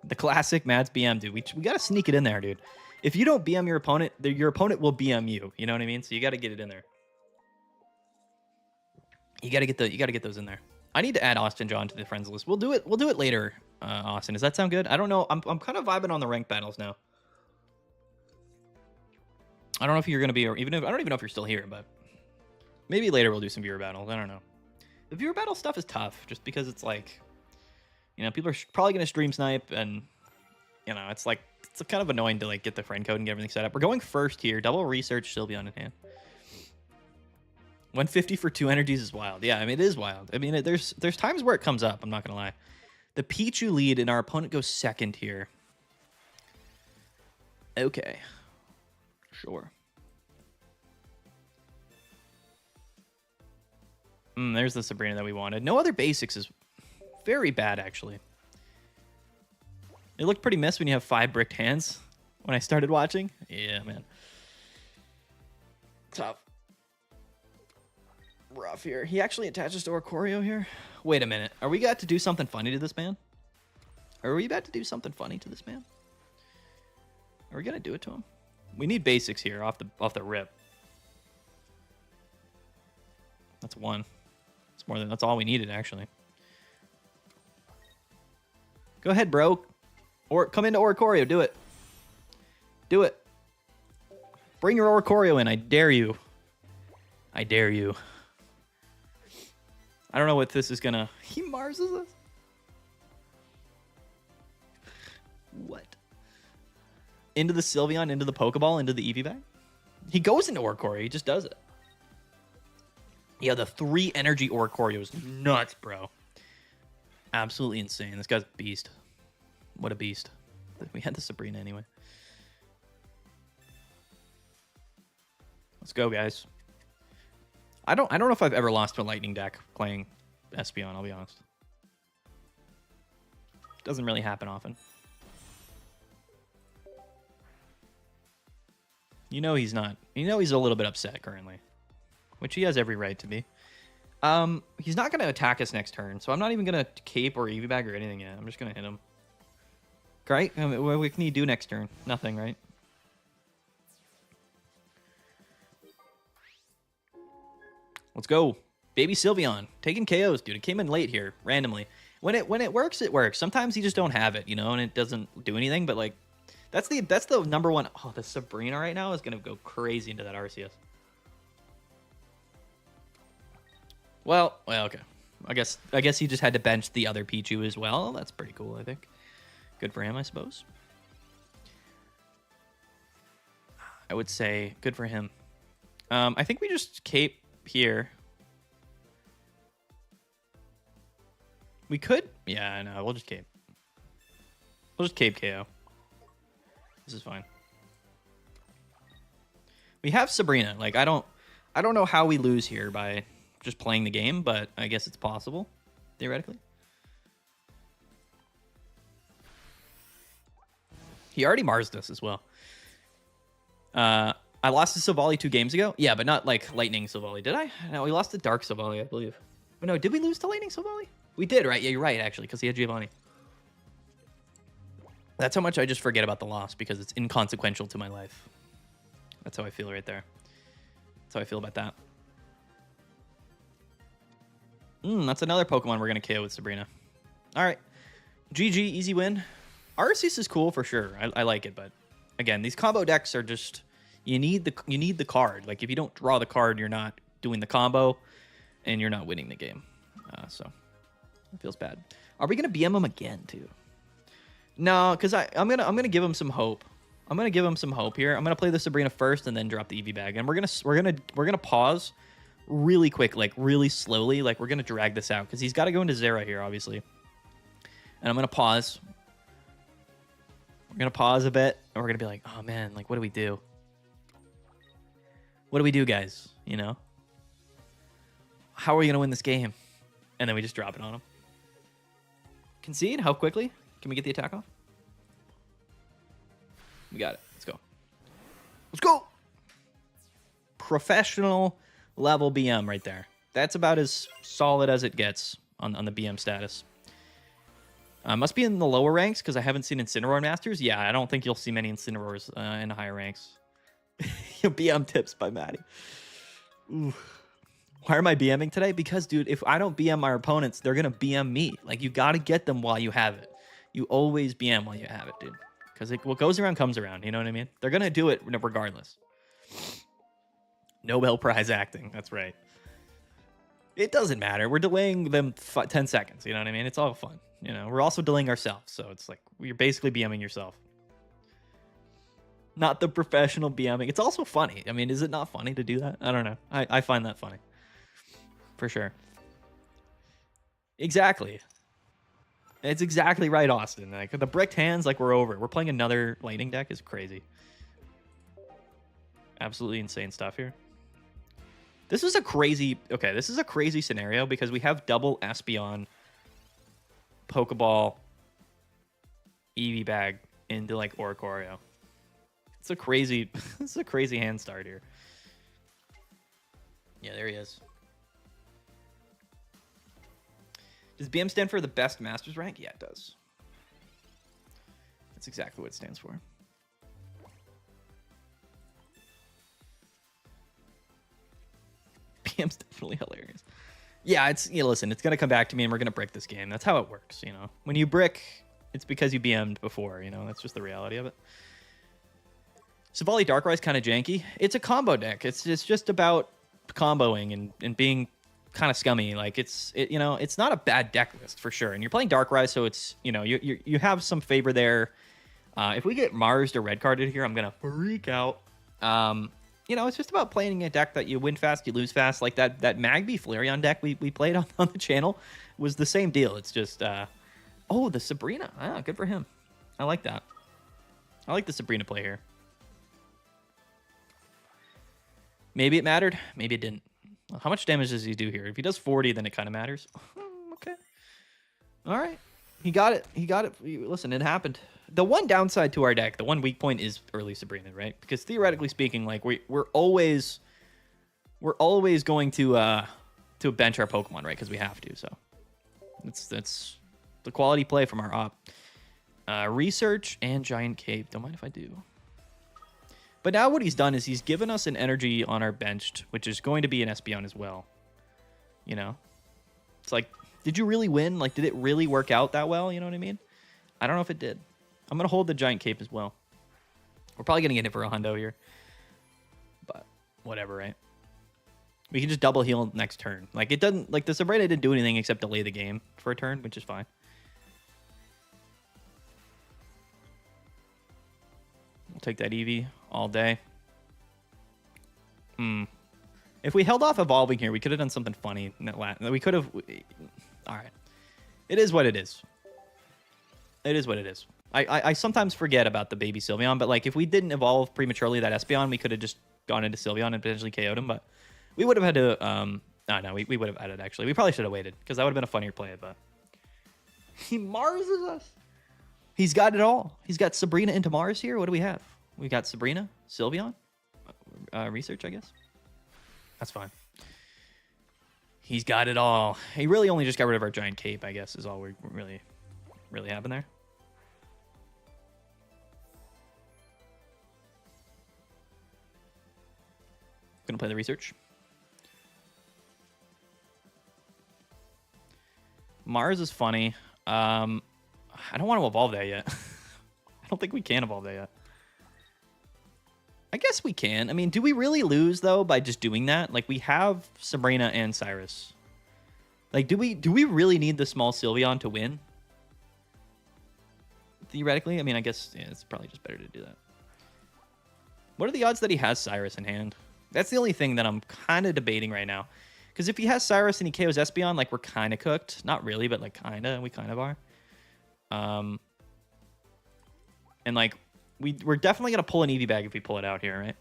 The classic Mads BM, dude. We got to sneak it in there, dude. If you don't BM your opponent will BM you. You know what I mean? So you got to get it in there. You got to get those in there. I need to add Austin John to the friends list. We'll do it later, Austin. Does that sound good? I don't know. I'm kind of vibing on the ranked battles now. I don't know if you're gonna be, or I don't even know if you're still here, but maybe later we'll do some viewer battles. I don't know. The viewer battle stuff is tough, just because it's like, you know, people are probably gonna stream snipe, and you know, it's like it's kind of annoying to like get the friend code and get everything set up. We're going first here. Double research Sylveon in hand. 150 for 2 energies is wild. Yeah, I mean, it is wild. I mean, there's times where it comes up. I'm not gonna lie. The Pichu lead and our opponent goes second here. Okay. Sure. There's the Sabrina that we wanted. No other basics is very bad, actually. It looked pretty missed when you have 5 bricked hands when I started watching. Yeah, man. Tough. Rough here. He actually attaches to Oricorio here? Wait a minute. Are we got to do something funny to this man? Are we about to do something funny to this man? Are we gonna do it to him? We need basics here off the rip. That's one. It's more than that's all we needed, actually. Go ahead, bro. Or come into Oricorio. Do it. Do it. Bring your Oricorio in. I dare you. I dare you. I don't know what this is gonna... He Marses us? What? Into the Sylveon, into the Pokeball, into the Eevee bag? He goes into Oricorio. He just does it. Yeah, the 3 energy Oricorio is nuts, bro. Absolutely insane. This guy's a beast. What a beast. We had the Sabrina anyway. Let's go, guys. I don't know if I've ever lost to a Lightning deck playing Espeon, I'll be honest. Doesn't really happen often. You know he's not. You know he's a little bit upset currently. Which he has every right to be. He's not going to attack us next turn, so I'm not even going to cape or Eevee bag or anything yet. I'm just going to hit him. Right? I mean, what can he do next turn? Nothing, right? Let's go. Baby Sylveon. Taking KOs, dude. It came in late here, randomly. When it works, it works. Sometimes you just don't have it, you know, and it doesn't do anything, but like that's the number one. Oh, the Sabrina right now is gonna go crazy into that RCS. Well, okay. I guess he just had to bench the other Pichu as well. That's pretty cool, I think. Good for him, I suppose. I would say good for him. I think we just cape here. We could. Yeah, no, we'll just cape. We'll just cape KO. This is fine. We have Sabrina. Like I don't know how we lose here by just playing the game, but I guess it's possible, theoretically. He already Marsed us as well. I lost to Silvally 2 games ago. Yeah, but not like Lightning Silvally, did I? No, we lost to Dark Silvally, I believe. Oh, no, did we lose to Lightning Silvally? We did, right? Yeah, you're right, actually, because he had Giovanni. That's how much I just forget about the loss, because it's inconsequential to my life. That's how I feel right there. That's how I feel about that. That's another Pokemon we're going to KO with Sabrina. All right. GG, easy win. Arceus is cool for sure. I like it, but again, these combo decks are just you need the card. Like if you don't draw the card, you're not doing the combo, and you're not winning the game. So it feels bad. Are we gonna BM him again too? No, because I'm gonna give him some hope. I'm gonna give him some hope here. I'm gonna play the Sabrina first and then drop the EV bag, and we're gonna pause really quick, like really slowly, like we're gonna drag this out because he's got to go into Zera here, obviously. And I'm gonna pause. We're gonna pause a bit, and we're gonna be like, oh man, like what do we do? What do we do, guys? You know, how are we gonna win this game? And then we just drop it on him. Concede? How quickly? Can we get the attack off? We got it. Let's go. Let's go. Professional level BM right there. That's about as solid as it gets on the BM status. Must be in the lower ranks because I haven't seen Incineroar Masters. Yeah, I don't think you'll see many Incineroars in the higher ranks. BM tips by Maddie. Ooh. Why am I BMing today? Because, dude, if I don't BM my opponents, they're going to BM me. Like, you got to get them while you have it. You always BM while you have it, dude. Because what goes around comes around. You know what I mean? They're going to do it regardless. Nobel Prize acting. That's right. It doesn't matter. We're delaying them 10 seconds. You know what I mean? It's all fun. You know, we're also delaying ourselves. So it's like you're basically BMing yourself. Not the professional BMing. It's also funny. I mean, is it not funny to do that? I don't know. I find that funny. For sure. Exactly. It's exactly right, Austin. Like the bricked hands, like we're over. We're playing another lightning deck is crazy. Absolutely insane stuff here. This is a crazy... Okay, this is a crazy scenario because we have double Espeon, Pokeball, Eevee bag into like Oricorio. It's a crazy... It's a crazy hand start here. Yeah, there he is. Does BM stand for the best Masters rank? Yeah, it does. That's exactly what it stands for. BM's definitely hilarious. Yeah, it's listen, it's gonna come back to me and we're gonna brick this game. That's how it works, you know. When you brick, it's because you BM'd before, you know, that's just the reality of it. Savali Darkrai's kind of janky. It's a combo deck. It's just about comboing and being kind of scummy. Like it's not a bad deck list for sure. And you're playing Darkrai, so it's you have some favor there. If we get Mars to red carded here, I'm gonna freak out. It's just about playing a deck that you win fast, you lose fast. Like that Magby Flareon deck we played on the channel was the same deal. It's just oh, the Sabrina. Ah, good for him. I like that. I like the Sabrina play here. Maybe it mattered. Maybe it didn't. How much damage does he do here? If he does 40, then it kind of matters. Okay. All right. He got it. He got it. Listen, it happened. The one downside to our deck, the one weak point is early Sabrina, right? Because theoretically speaking, like we're always going to bench our Pokemon, right? Because we have to. So that's the quality play from our op. Research and Giant Cape. Don't mind if I do. But now what he's done is he's given us an energy on our bench, which is going to be an Espeon as well. You know? It's like, did you really win? Like, did it really work out that well? You know what I mean? I don't know if it did. I'm going to hold the Giant Cape as well. We're probably going to get it for a hundo here. But whatever, right? We can just double heal next turn. Like, it doesn't... Like, the Sabrina didn't do anything except delay the game for a turn, which is fine. We'll take that Eevee all day. If we held off evolving here, we could have done something funny. We could have... All right. It is what it is. It is what it is. I sometimes forget about the baby Sylveon, but like if we didn't evolve prematurely that Espeon, we could have just gone into Sylveon and potentially KO'd him, but we would have had to... No, we would have added, actually. We probably should have waited, because that would have been a funnier play, but... He Marses us. He's got it all. He's got Sabrina into Mars here. What do we have? We got Sabrina, Sylveon, Research, I guess. That's fine. He's got it all. He really only just got rid of our Giant Cape, I guess, is all we really happened there. Gonna play the Research. Mars is funny. I don't want to evolve that yet. I don't think we can evolve that yet. I guess we can. I mean, do we really lose though by just doing that? Like we have Sabrina and Cyrus. Like, do we really need the small Sylveon to win? Theoretically, I mean, I guess yeah, it's probably just better to do that. What are the odds that he has Cyrus in hand? That's the only thing that I'm kind of debating right now. Because if he has Cyrus and he KOs Espeon, like, we're kind of cooked. Not really, but, like, kind of. We kind of are. And, like, we're definitely going to pull an Eevee bag if we pull it out here, right?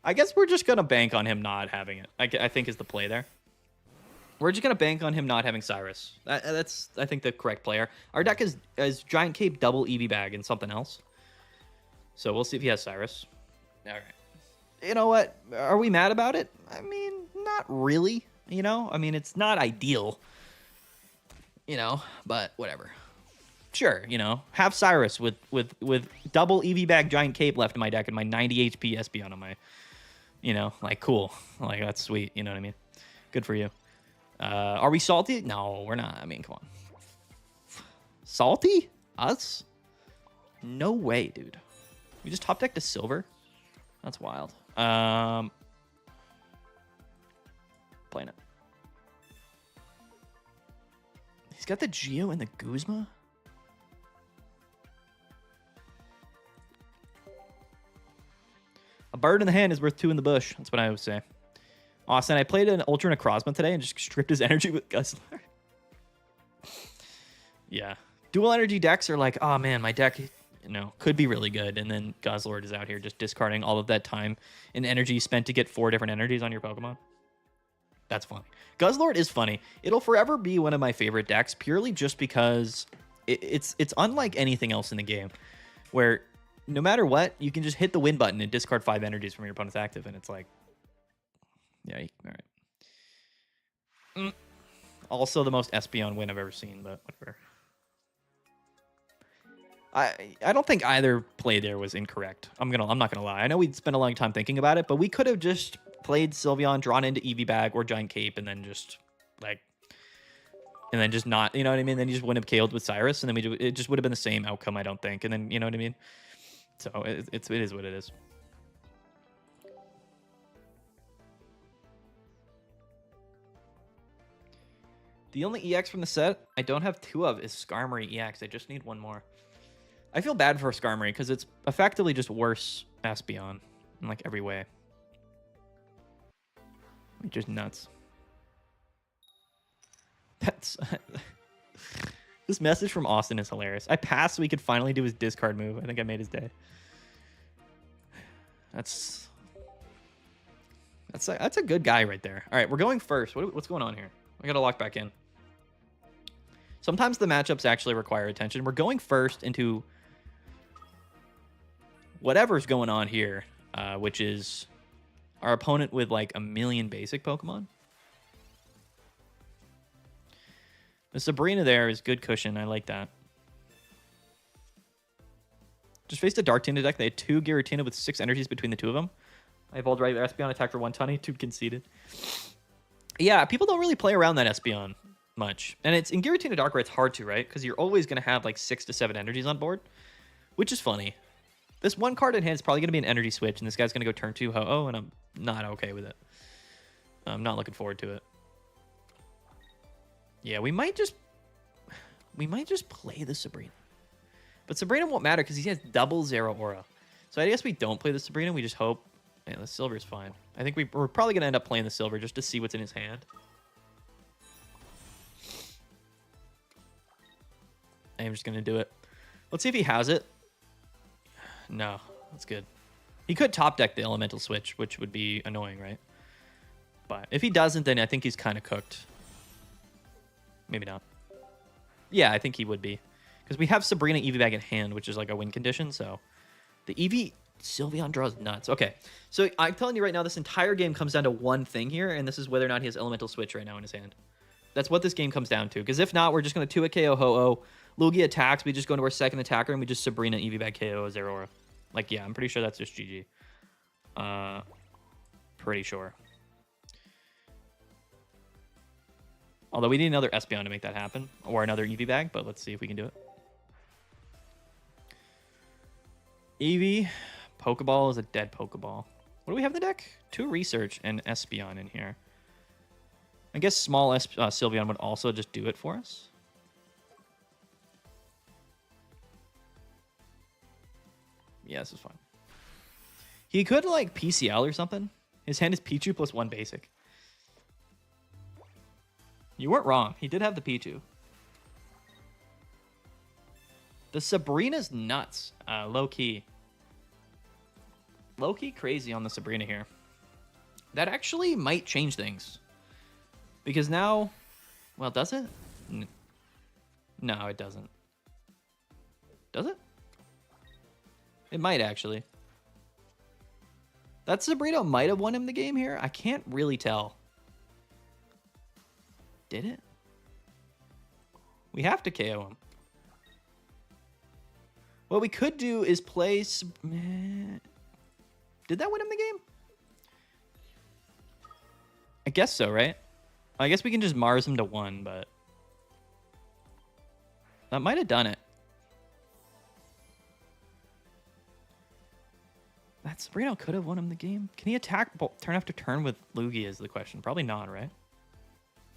I guess we're just going to bank on him not having it. I think is the play there. We're just going to bank on him not having Cyrus. That's, I think, the correct player. Our deck is Giant Cape, double Eevee bag, and something else. So we'll see if he has Cyrus. All right. You know what? Are we mad about it? I mean, not really. You know? I mean, it's not ideal. You know? But whatever. Sure, you know. Have Cyrus with double Eevee bag Giant Cape left in my deck and my 90 HP Espeon on my... You know? Like, cool. Like, that's sweet. You know what I mean? Good for you. Are we salty? No, we're not. I mean, come on. Salty? Us? No way, dude. We just top decked a silver? That's wild. Playing it. He's got the Geo and the Guzma? A bird in the hand is worth two in the bush. That's what I always say. Austin, I played an Ultra Necrozma today and just stripped his energy with Guzzler. Yeah. Dual energy decks are like, oh man, my deck, you know, could be really good. And then Guzzlord is out here just discarding all of that time and energy spent to get 4 different energies on your Pokemon. That's funny. Guzzlord is funny. It'll forever be one of my favorite decks purely just because it's unlike anything else in the game where no matter what, you can just hit the win button and discard 5 energies from your opponent's active. And it's like, yeah, all right. Also the most Espeon win I've ever seen, but whatever. I don't think either play there was incorrect. I'm not gonna lie. I know we'd spent a long time thinking about it, but we could have just played Sylveon, drawn into Eevee bag or Giant Cape, and then just like, and then just not, you know what I mean? Then you just wouldn't have KO'd with Cyrus, and then it just would have been the same outcome, I don't think. And then you know what I mean? So it is what it is. The only EX from the set I don't have 2 of is Skarmory EX. I just need 1 more. I feel bad for Skarmory because it's effectively just worse Espeon in like every way. It's just nuts. That's this message from Austin is hilarious. I passed so he could finally do his discard move. I think I made his day. That's a good guy right there. All right, we're going first. What's going on here? I gotta lock back in. Sometimes the matchups actually require attention. We're going first into whatever's going on here, which is our opponent with like 1 million basic Pokemon. The Sabrina there is good cushion. I like that. Just faced a Darktina deck. They had 2 Giratina with 6 energies between the 2 of them. I evolved right Espeon, attack for 120, 2 conceded. Yeah, people don't really play around that Espeon much. And it's in Giratina Darkrai, it's hard to, right? Because you're always going to have like 6 to 7 energies on board, which is funny. This one card in hand is probably going to be an energy switch, and this guy's going to go turn 2 Ho-Oh, and I'm not okay with it. I'm not looking forward to it. Yeah, we might just play the Sabrina. But Sabrina won't matter because he has double Zero Aura. So I guess we don't play the Sabrina. We just hope. Yeah, the Silver's fine. I think we're probably going to end up playing the Silver just to see what's in his hand. I'm just going to do it. Let's see if he has it. No, that's good. He could top deck the Elemental Switch, which would be annoying, right? But if he doesn't, then I think he's kind of cooked. Maybe not. Yeah, I think he would be. Because we have Sabrina Eevee bag in hand, which is like a win condition, so... The Eevee Sylveon draws nuts. Okay, so I'm telling you right now, this entire game comes down to one thing here, and this is whether or not he has Elemental Switch right now in his hand. That's what this game comes down to. Because if not, we're just going to 2-hit KO Ho-Oh. Lugia attacks, we just go into our second attacker, and we just Sabrina Eevee bag KO Zero Aura. Like, yeah, I'm pretty sure that's just GG. Pretty sure. Although we need another Espeon to make that happen, or another Eevee bag, but let's see if we can do it. Eevee, Pokeball is a dead Pokeball. What do we have in the deck? 2 Research and Espeon in here. I guess small Sylveon would also just do it for us. Yeah, this is fine. He could, like, PCL or something. His hand is Pichu plus 1 basic. You weren't wrong. He did have the Pichu. The Sabrina's nuts. Low-key. Low-key crazy on the Sabrina here. That actually might change things. Because now... Well, does it? No, it doesn't. Does it? It might, actually. That Sabrina might have won him the game here. I can't really tell. Did it? We have to KO him. What we could do is play... Did that win him the game? I guess so, right? I guess we can just Mars him to 1, but... That might have done it. That Sabrina could have won him the game. Can he attack turn after turn with Lugia is the question. Probably not, right?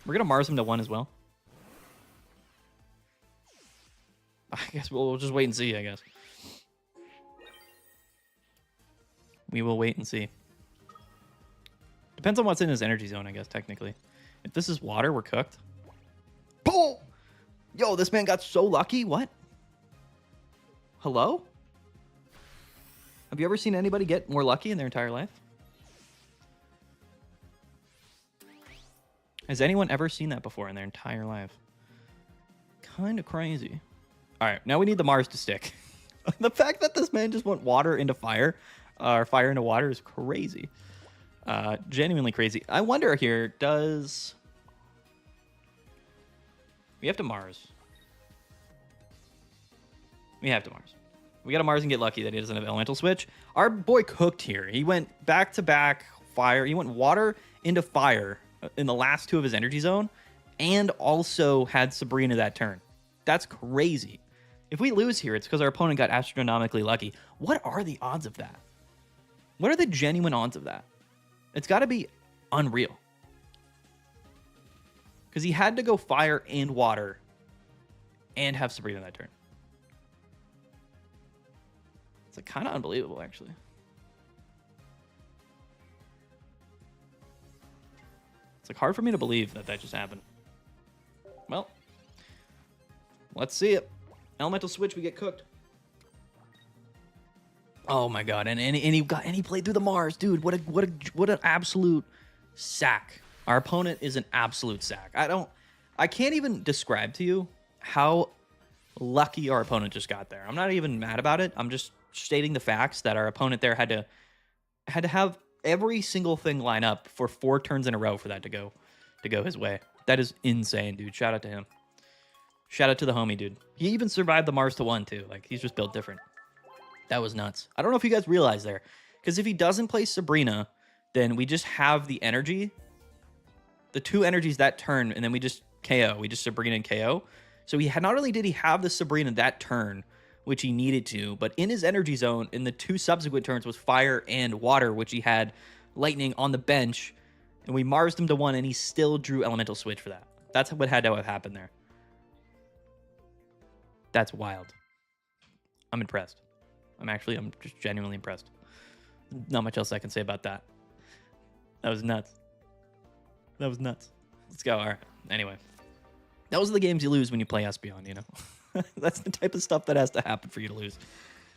We're going to Mars him to 1 as well. I guess we'll just wait and see, I guess. We will wait and see. Depends on what's in his energy zone, I guess, technically. If this is water, we're cooked. Boom! Yo, this man got so lucky. What? Hello? Have you ever seen anybody get more lucky in their entire life? Has anyone ever seen that before in their entire life? Kind of crazy. All right, now we need the Mars to stick. The fact that this man just went water into fire, or fire into water, is crazy. Genuinely crazy. I wonder here, does... We have to Mars. We have to Mars. We got to Mars and get lucky that he doesn't have Elemental Switch. Our boy cooked here. He went back-to-back fire. He went water into fire in the last 2 of his energy zone, and also had Sabrina that turn. That's crazy. If we lose here, it's because our opponent got astronomically lucky. What are the odds of that? What are the genuine odds of that? It's got to be unreal. Because he had to go fire and water and have Sabrina that turn. It's like kind of unbelievable, actually. It's like hard for me to believe that just happened. Well, let's see it. Elemental Switch, we get cooked. Oh my god! And he played through the Mars, dude. What an absolute sack. Our opponent is an absolute sack. I can't even describe to you how lucky our opponent just got there. I'm not even mad about it. I'm just stating the facts that our opponent there had to have every single thing line up for 4 turns in a row for that to go his way. That is insane, dude. Shout out to him. Shout out to the homie, dude. He even survived the Mars to 1 too. Like, he's just built different. That was nuts. I don't know if you guys realize there, because if he doesn't play Sabrina, then we just have the energy, the 2 energies that turn, and then we just KO. We just Sabrina and KO. So not only did he have the Sabrina that turn, which he needed to, but in his energy zone, in the 2 subsequent turns was fire and water, which he had lightning on the bench, and we Marsed him to 1, and he still drew Elemental Switch for that. That's what had to have happened there. That's wild. I'm impressed. I'm just genuinely impressed. Not much else I can say about that. That was nuts. That was nuts. Let's go. All right. Anyway, those are the games you lose when you play Espeon, you know? That's the type of stuff that has to happen for you to lose.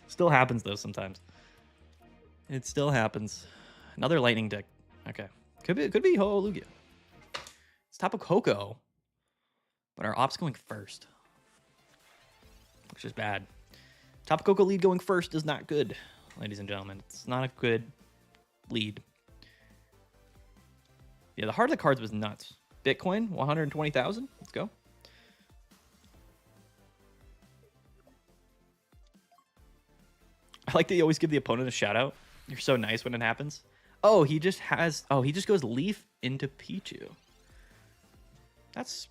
Still happens, though, sometimes. It still happens. Another lightning deck. Okay. Could be Ho Lugia. It's Tapu Koko, but our op's going first, which is bad. Tapu Koko lead going first is not good, ladies and gentlemen. It's not a good lead. Yeah, the heart of the cards was nuts. Bitcoin, 120,000. Let's go. I like that you always give the opponent a shout out. You're so nice when it happens. Oh, he just goes Leaf into Pichu. That's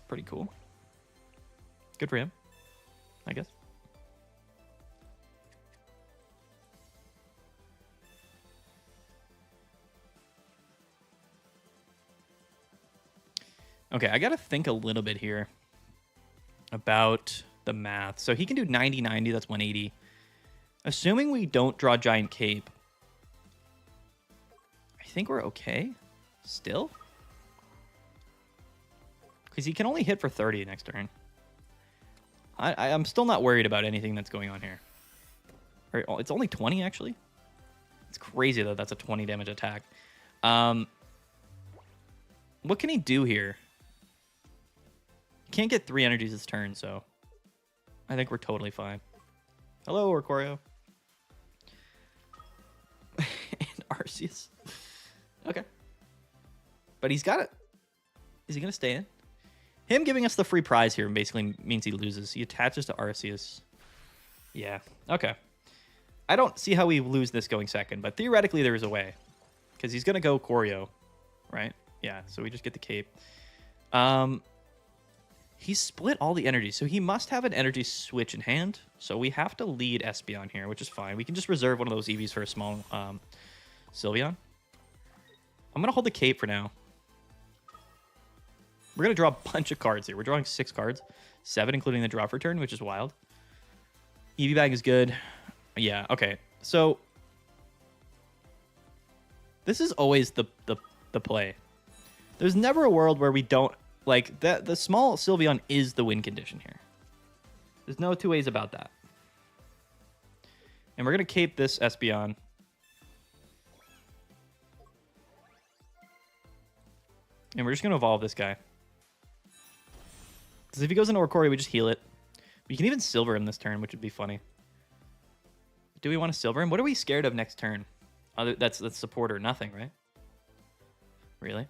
pretty cool. Good for him, I guess. Okay, I got to think a little bit here about the math. So he can do 90, 90, that's 180. Assuming we don't draw Giant Cape, I think we're okay still. Because he can only hit for 30 next turn. I'm still not worried about anything that's going on here. It's only 20, actually. It's crazy that that's a 20 damage attack. What can he do here? He can't get 3 energies this turn, so I think we're totally fine. Hello, Orcorio. And Arceus. Okay. But he's got it. Is he going to stay in? Him giving us the free prize here basically means he loses. He attaches to Arceus. Yeah. Okay. I don't see how we lose this going second, but theoretically there is a way. Because he's going to go Choreo, right? Yeah, so we just get the cape. He split all the energy, so he must have an energy switch in hand. So we have to lead Espeon here, which is fine. We can just reserve one of those EVs for a small Sylveon. I'm going to hold the cape for now. We're going to draw a bunch of cards here. We're drawing 6 cards. 7, including the draw for turn, which is wild. EV bag is good. Yeah, okay. So this is always the play. There's never a world where we don't... Like, the small Sylveon is the win condition here. There's no 2 ways about that. And we're going to cape this Espeon. And we're just going to evolve this guy. Because if he goes into Orcorio, we just heal it. We can even silver him this turn, which would be funny. Do we want to silver him? What are we scared of next turn? That's support or nothing, right? Really?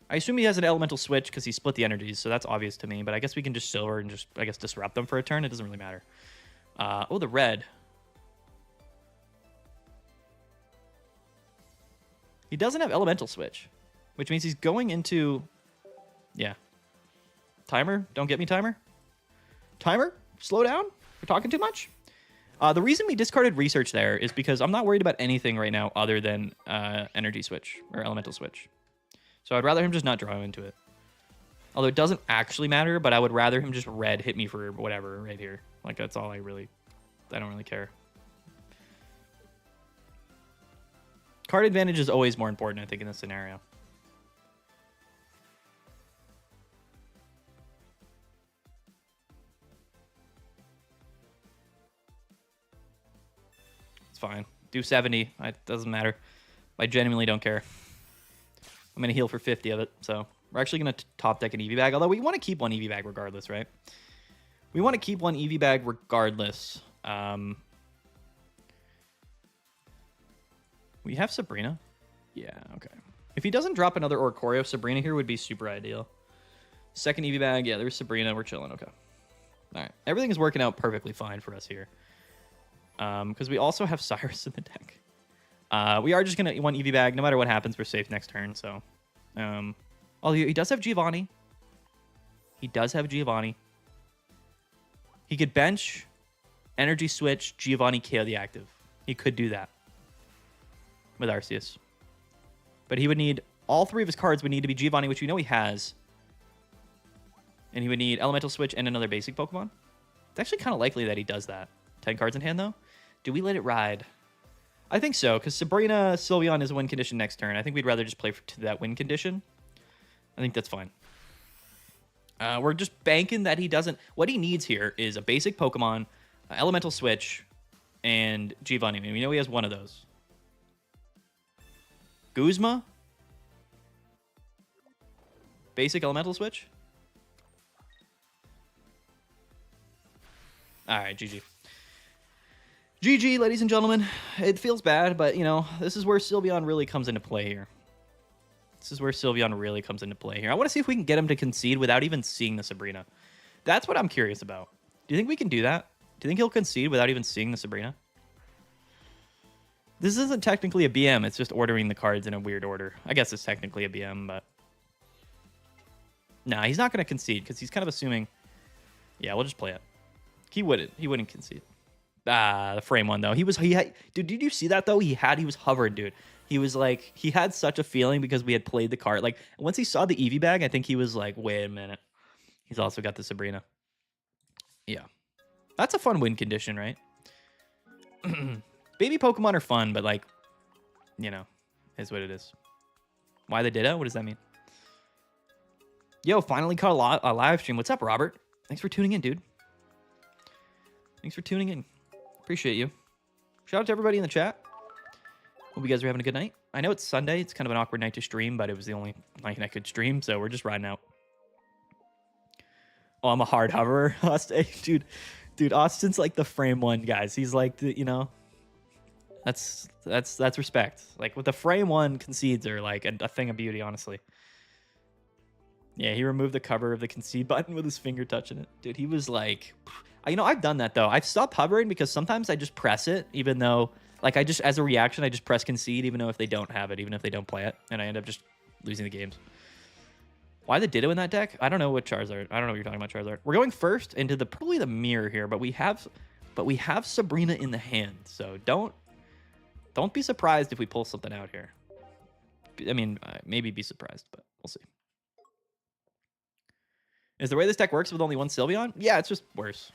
I assume he has an elemental switch because he split the energies, so that's obvious to me. But I guess we can just silver and just, I guess, disrupt them for a turn. It doesn't really matter. Oh, the red. He doesn't have elemental switch, which means he's going into... Yeah. Timer? Don't get me, timer? Timer? Slow down? We're talking too much? The reason we discarded research there is because I'm not worried about anything right now other than energy switch or elemental switch. So I'd rather him just not draw into it. Although it doesn't actually matter, but I would rather him just red hit me for whatever right here. Like, that's all I don't really care. Card advantage is always more important, I think, in this scenario. It's fine. Do 70. It doesn't matter. I genuinely don't care. I'm going to heal for 50 of it, so we're actually going to top deck an EV bag, although we want to keep one EV bag regardless, right? We want to keep one EV bag regardless. We have Sabrina. Yeah, okay. If he doesn't drop another Orcorio, Sabrina here would be super ideal. Second EV bag, yeah, there's Sabrina. We're chilling, okay. All right, everything is working out perfectly fine for us here. Because we also have Cyrus in the deck. We are just going to one EV bag. No matter what happens, we're safe next turn. So, oh, he does have Giovanni. He does have Giovanni. He could bench, energy switch, Giovanni KO the active. He could do that with Arceus. But he would need, all 3 of his cards would need to be Giovanni, which we know he has. And he would need elemental switch and another basic Pokemon. It's actually kind of likely that he does that. 10 cards in hand, though. Do we let it ride? I think so, because Sabrina Sylveon is a win condition next turn. I think we'd rather just play to that win condition. I think that's fine. We're just banking that he doesn't... What he needs here is a basic Pokemon, elemental switch, and Giovanni. I mean, we know he has one of those. Guzma? Basic elemental switch? Alright, GG. GG, ladies and gentlemen. It feels bad, but, you know, this is where Sylveon really comes into play here. This is where Sylveon really comes into play here. I want to see if we can get him to concede without even seeing the Sabrina. That's what I'm curious about. Do you think we can do that? Do you think he'll concede without even seeing the Sabrina? This isn't technically a BM. It's just ordering the cards in a weird order. I guess it's technically a BM, but... Nah, he's not going to concede because he's kind of assuming. Yeah, we'll just play it. He wouldn't concede. Ah, the frame one though. Dude, did you see that though? He was hovering, dude. He was like, he had such a feeling because we had played the card. Like once he saw the Eevee bag, I think he was like, wait a minute. He's also got the Sabrina. Yeah. That's a fun win condition, right? Baby Pokemon are fun, but like, you know, is what it is. Why the Ditto? What does that mean? Yo, finally caught a live stream. What's up, Robert? Thanks for tuning in, dude. Thanks for tuning in. Appreciate you. Shout out to everybody in the chat. Hope you guys are having a good night. I know it's Sunday. It's kind of an awkward night to stream, but it was the only night I could stream, so we're just riding out. Oh, I'm a hard hoverer. Austin, dude, Austin's like the frame one, guys. He's like, you know, that's respect. Like with the frame one concedes are like a thing of beauty, honestly. Yeah, he removed the cover of the concede button with his finger touching it. Dude, he was like, you know, I've done that though. I've stopped hovering because sometimes I just press it, even though, like, I just, as a reaction, I just press concede, even though if they don't have it, even if they don't play it, and I end up just losing the games. Why the Ditto in that deck? I don't know what Charizard. I don't know what you're talking about, Charizard. We're going first into probably the mirror here, but we have Sabrina in the hand, so don't be surprised if we pull something out here. I mean, maybe be surprised, but we'll see. Is the way this deck works with only one Sylveon? Yeah, it's just worse.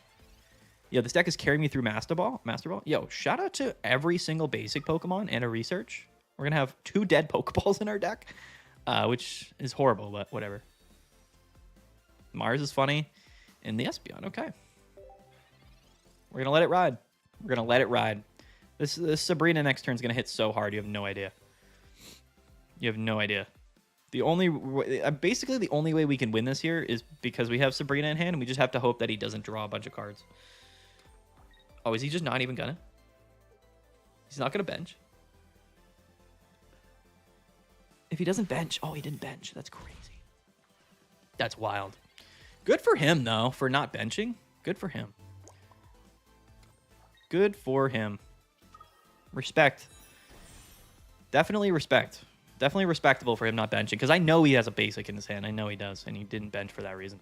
Yeah, this deck is carrying me through Master Ball. Yo, shout out to every single basic Pokemon and a research. We're going to have 2 dead Pokeballs in our deck, which is horrible, but whatever. Mars is funny. And the Espeon, okay. We're going to let it ride. We're going to let it ride. This Sabrina next turn is going to hit so hard, you have no idea. You have no idea. Basically the only way we can win this here is because we have Sabrina in hand, and we just have to hope that he doesn't draw a bunch of cards. Oh, is he just not even gonna? He's not gonna bench. If he doesn't bench, oh, he didn't bench. That's crazy. That's wild. Good for him though, for not benching. Good for him. Good for him. Respect. Definitely respect. Definitely respectable for him not benching, because I know he has a basic in his hand. I know he does, and he didn't bench for that reason.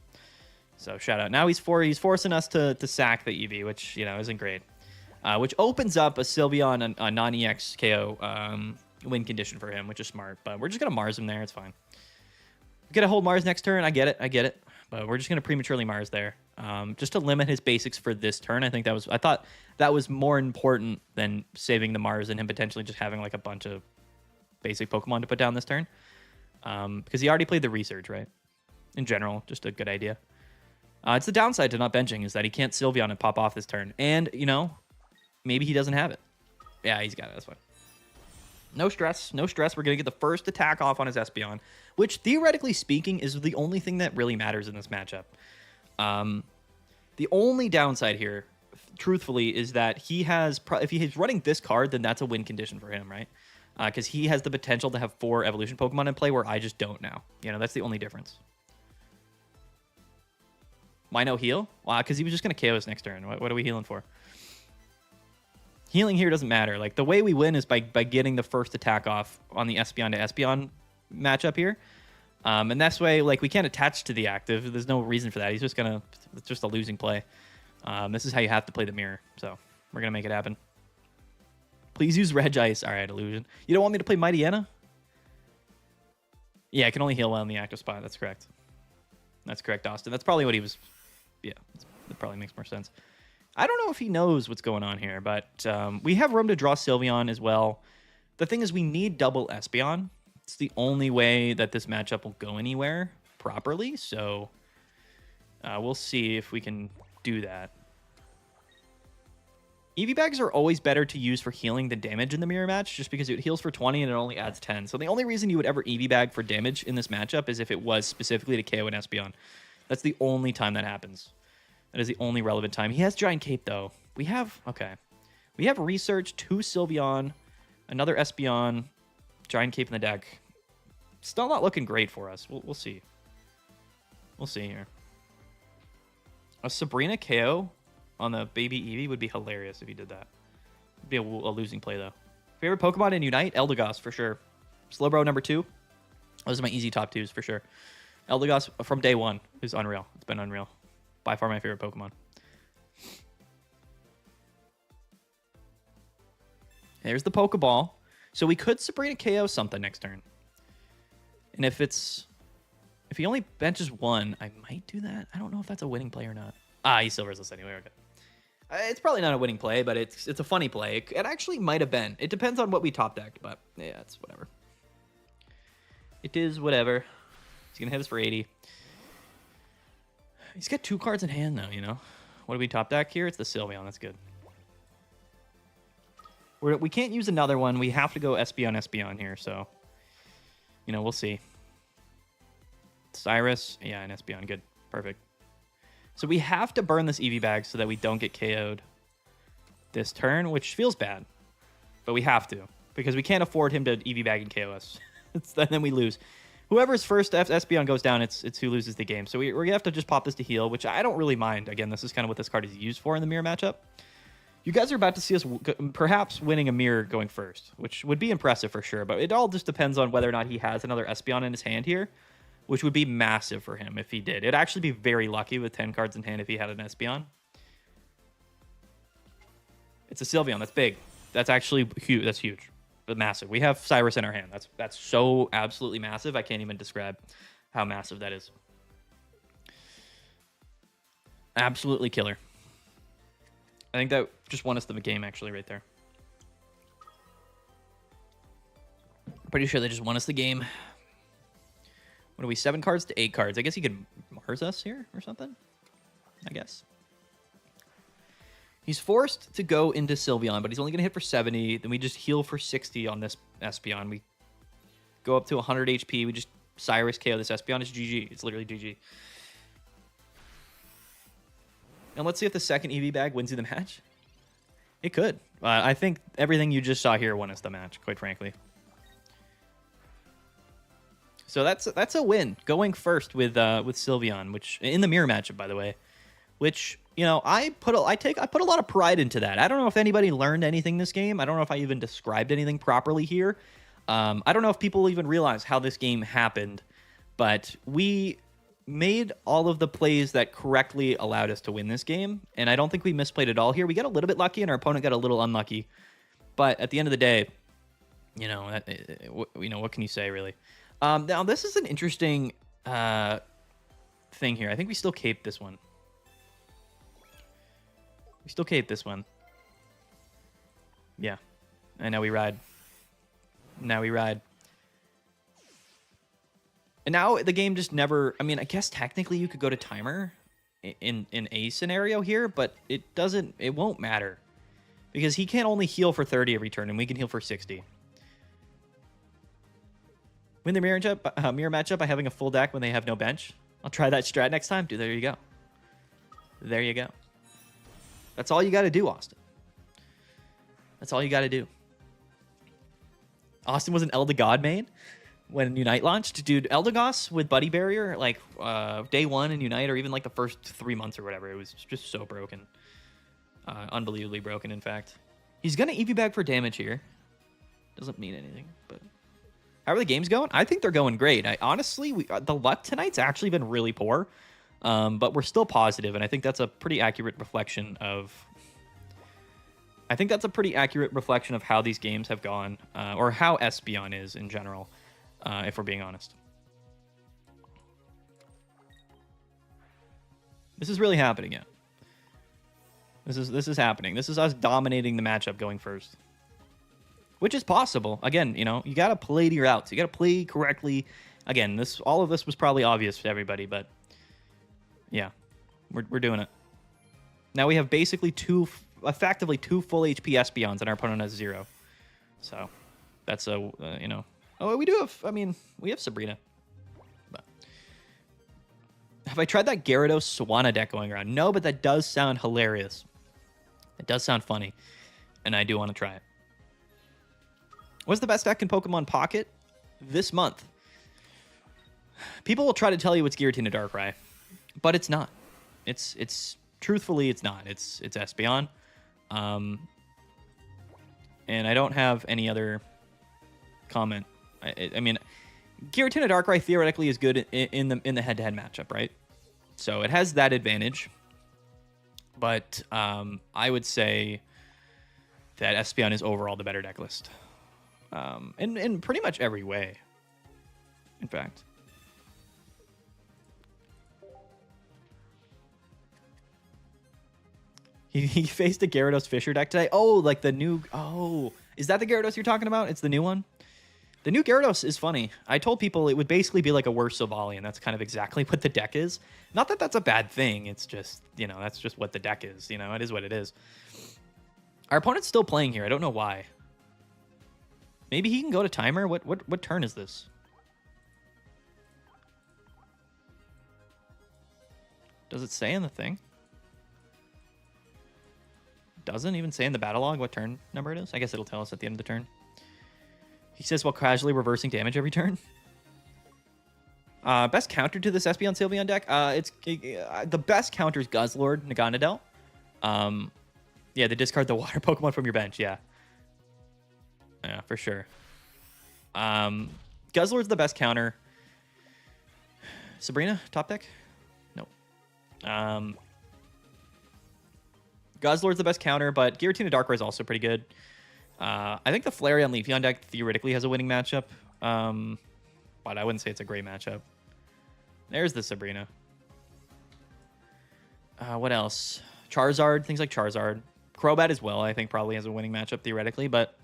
So shout out. Now he's forcing us to sack the Eevee, which, you know, isn't great. Which opens up a Sylveon, a non-EX KO win condition for him, which is smart. But we're just going to Mars him there. It's fine. We're going to hold Mars next turn. I get it. But we're just going to prematurely Mars there. Just to limit his basics for this turn. I thought that was more important than saving the Mars and him potentially just having like a bunch of basic Pokemon to put down this turn. Because he already played the research, right? In general, just a good idea. It's the downside to not benching is that he can't Sylveon and pop off this turn. And, you know, maybe he doesn't have it. Yeah, he's got it. That's fine. No stress. No stress. We're going to get the first attack off on his Espeon, which, theoretically speaking, is the only thing that really matters in this matchup. The only downside here, truthfully, is that if he's running this card, then that's a win condition for him, right? Because he has the potential to have 4 evolution Pokemon in play where I just don't now. You know, that's the only difference. Why no heal? Wow, because he was just going to KO us next turn. What are we healing for? Healing here doesn't matter. Like, the way we win is by getting the first attack off on the Espeon to Espeon matchup here. And that's way, like, we can't attach to the active. There's no reason for that. He's just going to... It's just a losing play. This is how you have to play the mirror. So, we're going to make it happen. Please use Regice. All right, Illusion. You don't want me to play Mighty Anna? Yeah, I can only heal while in the active spot. That's correct. That's correct, Austin. That's probably what he was... Yeah, that probably makes more sense. I don't know if he knows what's going on here, but we have room to draw Sylveon as well. The thing is, we need double Espeon. It's the only way that this matchup will go anywhere properly, so we'll see if we can do that. Eevee bags are always better to use for healing than damage in the mirror match, just because it heals for 20 and it only adds 10. So the only reason you would ever Eevee bag for damage in this matchup is if it was specifically to KO an Espeon. That's the only time that happens. That is the only relevant time. He has Giant Cape, though. We have Research, 2 Sylveon, another Espeon, Giant Cape in the deck. Still not looking great for us. We'll see. We'll see here. A Sabrina KO on the baby Eevee would be hilarious if he did that. It'd be a losing play, though. Favorite Pokemon in Unite? Eldegoss, for sure. Slowbro, number 2. Those are my easy top 2s, for sure. Eldegoss from day one is unreal. It's been unreal. By far my favorite Pokemon. There's the Pokeball. So we could Sabrina KO something next turn. And if he only benches one, I might do that. I don't know if that's a winning play or not. He silvers us anyway. Okay. It's probably not a winning play, but it's a funny play. It actually might have been. It depends on what we top decked, but yeah, it's whatever. It is whatever. He's going to hit us for 80. He's got 2 cards in hand, though, you know? What do we top deck here? It's the Sylveon. That's good. We can't use another one. We have to go Espeon here, so... You know, we'll see. Cyrus. Yeah, and Espeon. Good. Perfect. So we have to burn this EV bag so that we don't get KO'd this turn, which feels bad. But we have to, because we can't afford him to EV bag and KO us. Then we lose. Whoever's first Espeon goes down, it's who loses the game. So we're going to have to just pop this to heal, which I don't really mind. Again, this is kind of what this card is used for in the mirror matchup. You guys are about to see us perhaps winning a mirror going first, which would be impressive for sure. But it all just depends on whether or not he has another Espeon in his hand here, which would be massive for him if he did. It'd actually be very lucky with 10 cards in hand if he had an Espeon. It's a Sylveon. That's big. That's actually huge. That's huge. But massive. We have Cyrus in our hand. That's so absolutely massive. I can't even describe how massive that is. Absolutely killer. I think that just won us the game, actually, right there. Pretty sure they just won us the game. What are we, 7 cards to 8 cards? I guess he could Mars us here or something, I guess. He's forced to go into Sylveon, but he's only going to hit for 70. Then we just heal for 60 on this Espeon. We go up to 100 HP. We just Cyrus KO this Espeon. It's GG. It's literally GG. And let's see if the second EV bag wins you the match. It could. I think everything you just saw here won us the match, quite frankly. So that's a win, going first with Sylveon, which in the mirror matchup, by the way, which, you know, I put a lot of pride into that. I don't know if anybody learned anything this game. I don't know if I even described anything properly here. I don't know if people even realize how this game happened, but we made all of the plays that correctly allowed us to win this game, and I don't think we misplayed at all here. We got a little bit lucky, and our opponent got a little unlucky, but at the end of the day, you know, what can you say, really? Now, this is an interesting thing here. I think we still cape this one. We still cape this one. Yeah. And now we ride. Now we ride. And now the game just never... I mean, I guess technically you could go to timer in a scenario here, but it won't matter. Because he can only heal for 30 every turn, and we can heal for 60. Win the mirror matchup by having a full deck when they have no bench. I'll try that strat next time. Dude, there you go. There you go. That's all you got to do, Austin. That's all you got to do. Austin was an Eldegoss main when Unite launched. Dude, Eldegoss with Buddy Barrier, like day 1 in Unite, or even like the first 3 months or whatever, it was just so broken. Unbelievably broken, in fact. He's going to EV bag for damage here. Doesn't mean anything, but... How are the games going? I think they're going great. Honestly, the luck tonight's actually been really poor, but we're still positive, and I think that's a pretty accurate reflection of... I think that's a pretty accurate reflection of how these games have gone, or how Espeon is in general, if we're being honest. This is really happening, yeah. This is happening. This is us dominating the matchup going first. Which is possible. Again, you know, you got to play to your outs. You got to play correctly. Again, all of this was probably obvious to everybody, but yeah, we're doing it. Now we have basically effectively two full HP Espeons, and our opponent has 0. So that's you know. Oh, we do have. I mean, we have Sabrina. But have I tried that Gyarados Swanna deck going around? No, but that does sound hilarious. It does sound funny, and I do want to try it. What's the best deck in Pokemon Pocket this month? People will try to tell you it's Giratina Darkrai, but it's not. It's truthfully, it's not. It's Espeon. And I don't have any other comment. I mean, Giratina Darkrai theoretically is good in the head-to-head matchup, right? So it has that advantage. But I would say that Espeon is overall the better deck list. In pretty much every way, in fact. He faced a Gyarados Fisher deck today. Oh, like the new... Oh, is that the Gyarados you're talking about? It's the new one? The new Gyarados is funny. I told people it would basically be like a worse Silvally, and that's kind of exactly what the deck is. Not that that's a bad thing. It's just, you know, that's just what the deck is. You know, it is what it is. Our opponent's still playing here. I don't know why. Maybe he can go to timer? What turn is this? Does it say in the thing? Doesn't even say in the battle log what turn number it is. I guess it'll tell us at the end of the turn. He says while casually reversing damage every turn. Best counter to this Espeon Sylveon deck? The best counter is Guzzlord, Naganadel. Yeah, they discard the water Pokemon from your bench. Yeah. Yeah, for sure. Guzzlord's the best counter. Sabrina, top deck? Nope. Guzzlord's the best counter, but Giratina Darkrai is also pretty good. I think the Flareon Leafeon deck theoretically has a winning matchup, but I wouldn't say it's a great matchup. There's the Sabrina. What else? Charizard, things like Charizard. Crobat as well, I think probably has a winning matchup theoretically, but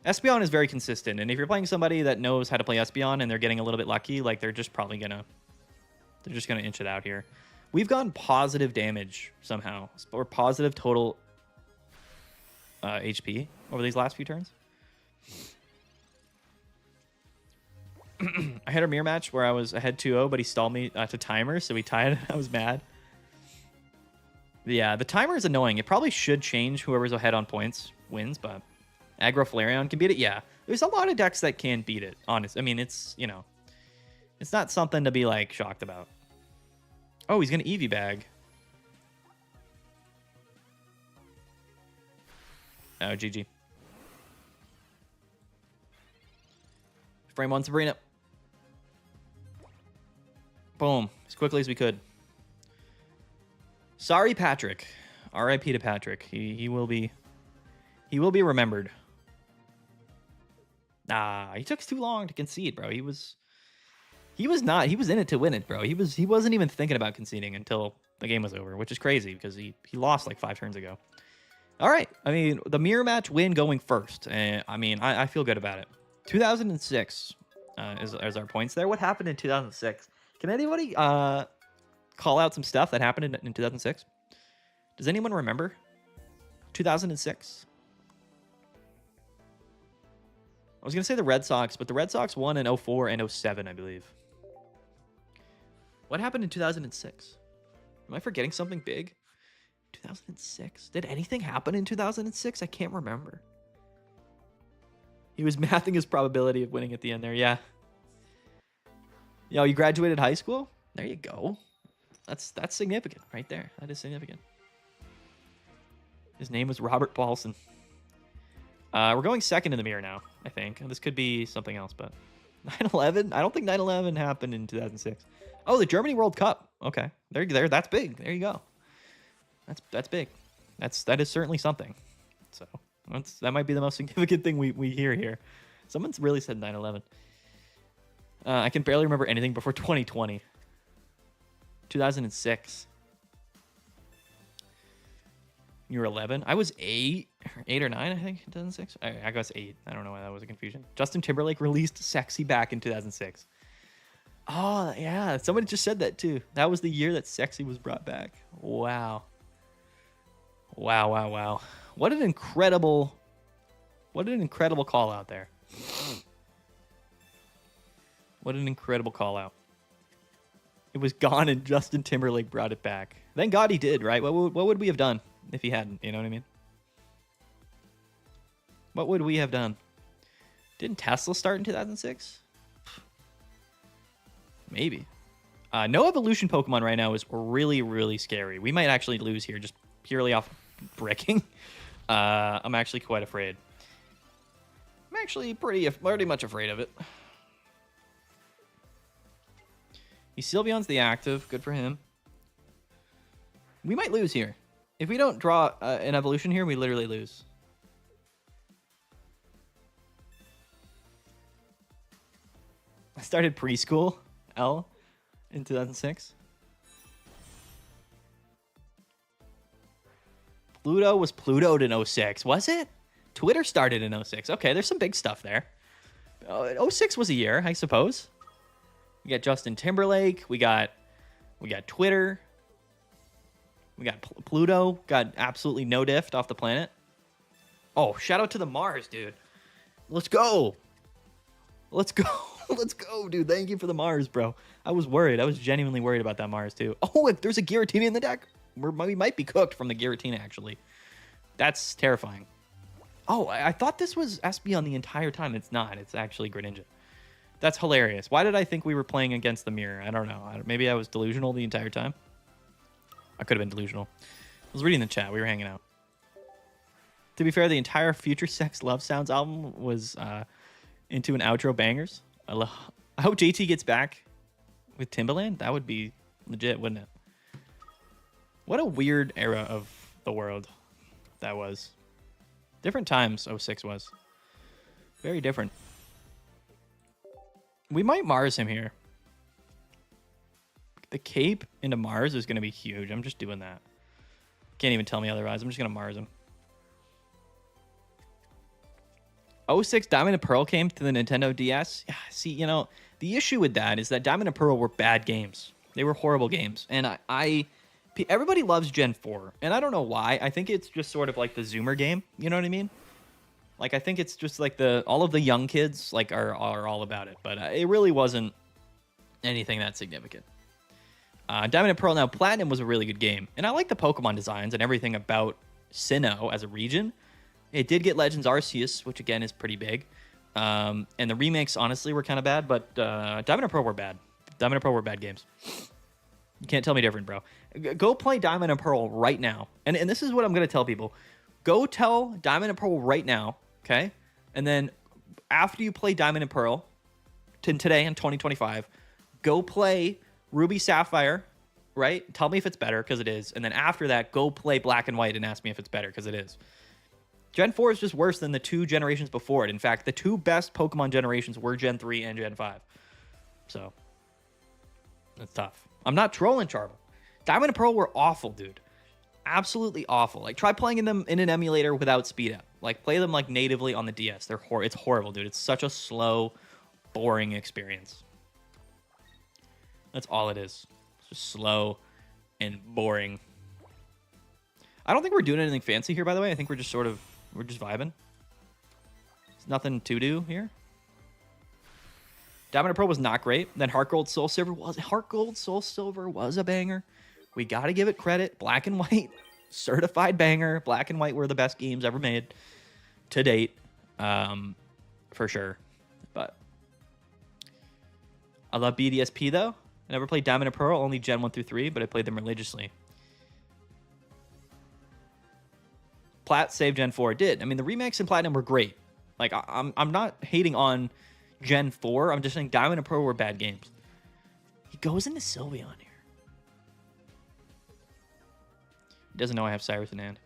Espeon is very consistent, and if you're playing somebody that knows how to play Espeon and they're getting a little bit lucky, like they're just gonna inch it out here. We've gone positive damage somehow, or positive total HP over these last few turns. I had a mirror match where I was ahead 2-0, but he stalled me to timer, so we tied. I was mad. Yeah, the timer is annoying. It probably should change. Whoever's ahead on points wins, but Aggro Flareon can beat it. Yeah, there's a lot of decks that can beat it. Honest, I mean, it's, you know, it's not something to be like shocked about. Oh, he's gonna Eevee bag. Oh, GG. Frame one, Sabrina. Boom. As quickly as we could. Sorry, Patrick. R.I.P. to Patrick. He will be remembered. Nah, he took too long to concede, bro. He was in it to win it, bro. He wasn't even thinking about conceding until the game was over, which is crazy because he lost like 5 turns ago. All right. I mean, the mirror match win going first. I mean, I feel good about it. 2006 is our points there. What happened in 2006? Can anybody call out some stuff that happened in 2006? Does anyone remember 2006? I was going to say the Red Sox, but the Red Sox won in 04 and 07, I believe. What happened in 2006? Am I forgetting something big? 2006? Did anything happen in 2006? I can't remember. He was mathing his probability of winning at the end there. Yeah. Yo, you graduated high school? There you go. That's significant right there. That is significant. His name was Robert Paulson. We're going second in the mirror now, I think. This could be something else, but 9/11? I don't think 9/11 happened in 2006. Oh, the Germany World Cup. Okay. There. That's big. There you go. That's big. That is certainly something. So that might be the most significant thing we hear here. Someone's really said 9/11. I can barely remember anything before 2020. 2006. You were 11. I was 8 or 9, I think, in 2006. I guess 8. I don't know why that was a confusion. Justin Timberlake released Sexy back in 2006. Oh, yeah. Somebody just said that, too. That was the year that Sexy was brought back. Wow. Wow. What an incredible call out there. What an incredible call out. It was gone and Justin Timberlake brought it back. Thank God he did, right? What would we have done if he hadn't? You know what I mean? What would we have done? Didn't Tesla start in 2006? Maybe. No evolution Pokemon right now is really, really scary. We might actually lose here just purely off bricking. I'm actually quite afraid. I'm actually pretty much afraid of it. Sylveon's the active. Good for him. We might lose here. If we don't draw an evolution here, we literally lose. I started preschool, L, in 2006. Pluto was Plutoed in 06, was it? Twitter started in 06. Okay, there's some big stuff there. 06 was a year, I suppose. We got Justin Timberlake. We got Twitter. We got Pluto. Got absolutely no diffed off the planet. Oh, shout out to the Mars, dude. Let's go. Let's go. Let's go, dude. Thank you for the Mars, bro. I was worried. I was genuinely worried about that Mars, too. Oh, if there's a Giratina in the deck, we might be cooked from the Giratina, actually. That's terrifying. Oh, I thought this was Espeon the entire time. It's not. It's actually Greninja. That's hilarious. Why did I think we were playing against the mirror? I don't know. Maybe I was delusional the entire time. I could have been delusional. I was reading the chat. We were hanging out. To be fair, the entire Future Sex Love Sounds album was into an outro bangers. I hope JT gets back with Timbaland. That would be legit, wouldn't it? What a weird era of the world that was. Different times 06 was. Very different. We might Mars him here. The cape into Mars is going to be huge. I'm just doing that. Can't even tell me otherwise. I'm just going to Mars him. 06 Diamond and Pearl came to the Nintendo DS. Yeah, see, you know, the issue with that is that Diamond and Pearl were bad games. They were horrible games. And everybody loves Gen 4. And I don't know why. I think it's just sort of like the Zoomer game. You know what I mean? Like, I think it's just like all of the young kids like are all about it. But it really wasn't anything that significant. Diamond and Pearl. Now, Platinum was a really good game. And I like the Pokemon designs and everything about Sinnoh as a region. It did get Legends Arceus, which again is pretty big. And the remakes, honestly, were kind of bad. But Diamond and Pearl were bad. Diamond and Pearl were bad games. You can't tell me different, bro. Go play Diamond and Pearl right now. And this is what I'm going to tell people. Go tell Diamond and Pearl right now, okay? And then after you play Diamond and Pearl, today in 2025, go play Ruby Sapphire, right? Tell me if it's better, because it is. And then after that, go play Black and White and ask me if it's better, because it is. Gen 4 is just worse than the 2 generations before it. In fact, the 2 best Pokemon generations were Gen 3 and Gen 5. So, that's tough. I'm not trolling, Charvel. Diamond and Pearl were awful, dude. Absolutely awful. Like, try playing them in an emulator without speed up. Like, play them like natively on the DS. It's horrible, dude. It's such a slow, boring experience. That's all it is. It's just slow and boring. I don't think we're doing anything fancy here, by the way. I think we're just vibing. There's nothing to do here. Diamond and Pearl was not great. Then Heart Gold Soul Silver was a banger. We got to give it credit. Black and White, certified banger. Black and White were the best games ever made to date, for sure. But I love BDSP, though. I never played Diamond and Pearl, only Gen 1 through 3, but I played them religiously. Plat saved Gen 4. It did. I mean, the remakes in Platinum were great. Like, I'm not hating on Gen 4. I'm just saying Diamond and Pearl were bad games. He goes into Sylveon here. He doesn't know I have Cyrus in hand.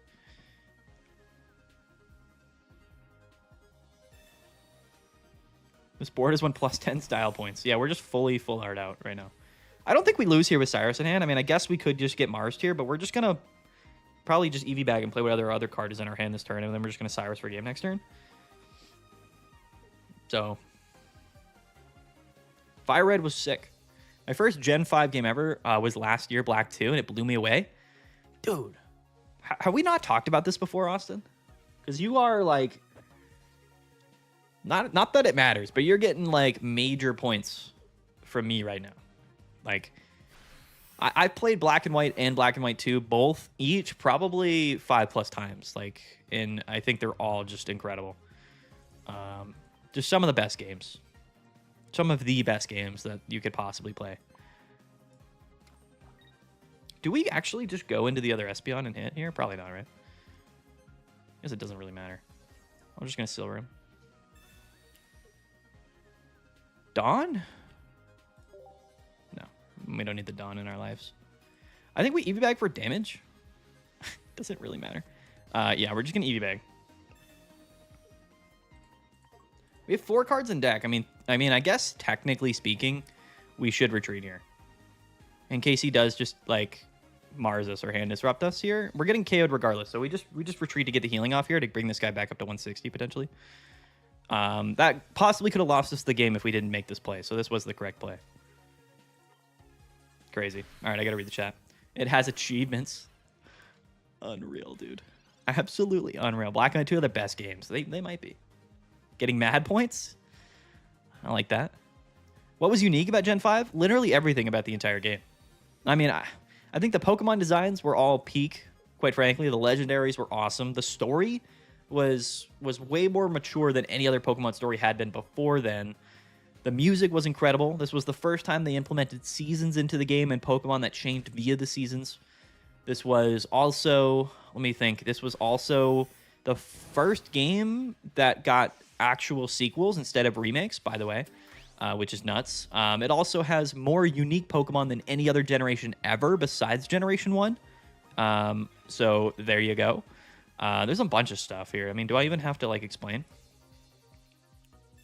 This board is 1 plus 10 style points. Yeah, we're just fully full art out right now. I don't think we lose here with Cyrus in hand. I mean, I guess we could just get Mars here, but we're just going to probably just EV bag and play whatever other card is in our hand this turn, and then we're just going to Cyrus for game next turn. So, Fire Red was sick. My first Gen 5 game ever was last year, Black 2, and it blew me away. Dude, have we not talked about this before, Austin? Because you are, like, not that it matters, but you're getting, like, major points from me right now. Like, I played Black and White and Black and White 2, both, each, probably 5+ times. Like, and I think they're all just incredible. Just some of the best games. Some of the best games that you could possibly play. Do we actually just go into the other Espeon and hit here? Probably not, right? I guess it doesn't really matter. I'm just going to Silver him. Dawn? No, We don't need the Dawn in our lives. I think we EV bag for damage. Doesn't really matter. Yeah, we're just gonna EV bag. We have 4 cards in deck. I mean, I guess technically speaking, we should retreat here. In case he does just like Mars us or hand disrupt us here. We're getting KO'd regardless, so we just retreat to get the healing off here to bring this guy back up to 160 potentially. That possibly could have lost us the game if we didn't make this play, so this was the correct play. Crazy. All right, I gotta read the chat. It has achievements. Unreal, dude. Absolutely unreal. Black Knight 2 are the best games. They might be. Getting mad points? I like that. What was unique about Gen 5? Literally everything about the entire game. I mean, I think the Pokemon designs were all peak, quite frankly. The legendaries were awesome. The story was way more mature than any other Pokemon story had been before then. The music was incredible. This was the first time they implemented seasons into the game and Pokemon that changed via the seasons. This was also, let me think, this was also the first game that got actual sequels instead of remakes, by the way, which is nuts. It also has more unique Pokemon than any other generation ever besides Generation 1. So there you go. There's a bunch of stuff here. I mean, do I even have to like explain?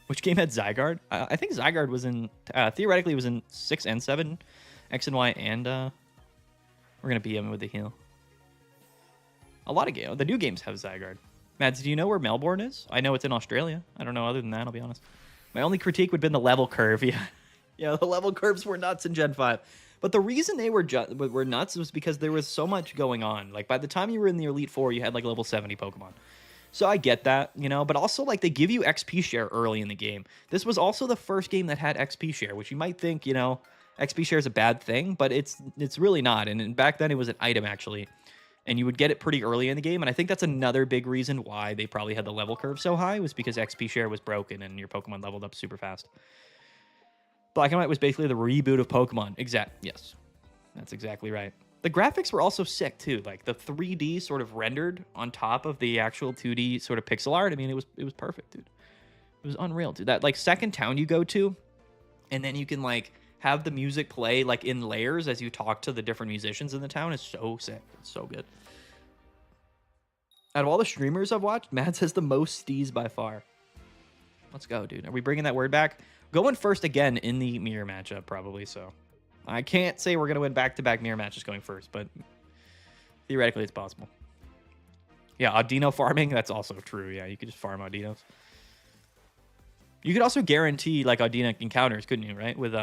Which game had Zygarde? I think Zygarde was in, theoretically was in 6 and 7, X and Y, and we're going to beat him with the heal. A lot of games, the new games have Zygarde. Mads, do you know where Melbourne is? I know it's in Australia. I don't know other than that, I'll be honest. My only critique would have been the level curve. Yeah, yeah, the level curves were nuts in Gen 5. But the reason they were nuts was because there was so much going on. Like, by the time you were in the Elite Four, you had, like, level 70 Pokemon. So I get that, you know, but also, like, they give you XP share early in the game. This was also the first game that had XP share, which you might think, you know, XP share is a bad thing, but it's really not. And back then, it was an item, actually. And you would get it pretty early in the game, and I think that's another big reason why they probably had the level curve so high, was because XP share was broken and your Pokemon leveled up super fast. Black and White was basically the reboot of Pokemon. Yes, that's exactly right. The graphics were also sick too, like the 3D sort of rendered on top of the actual 2D sort of pixel art. I mean, it was perfect, dude. It was unreal, dude. That like second town you go to, and then you can like have the music play like in layers as you talk to the different musicians in the town is so sick. It's so good. Out of all the streamers I've watched, Mads has the most steez by far. Let's go, dude. Are we bringing that word back? Going first again in the mirror matchup, probably, so. I can't say we're going to win back-to-back mirror matches going first, but theoretically it's possible. Yeah, Audino farming, that's also true. Yeah, you could just farm Audinos. You could also guarantee, like, Audino encounters, couldn't you, right? With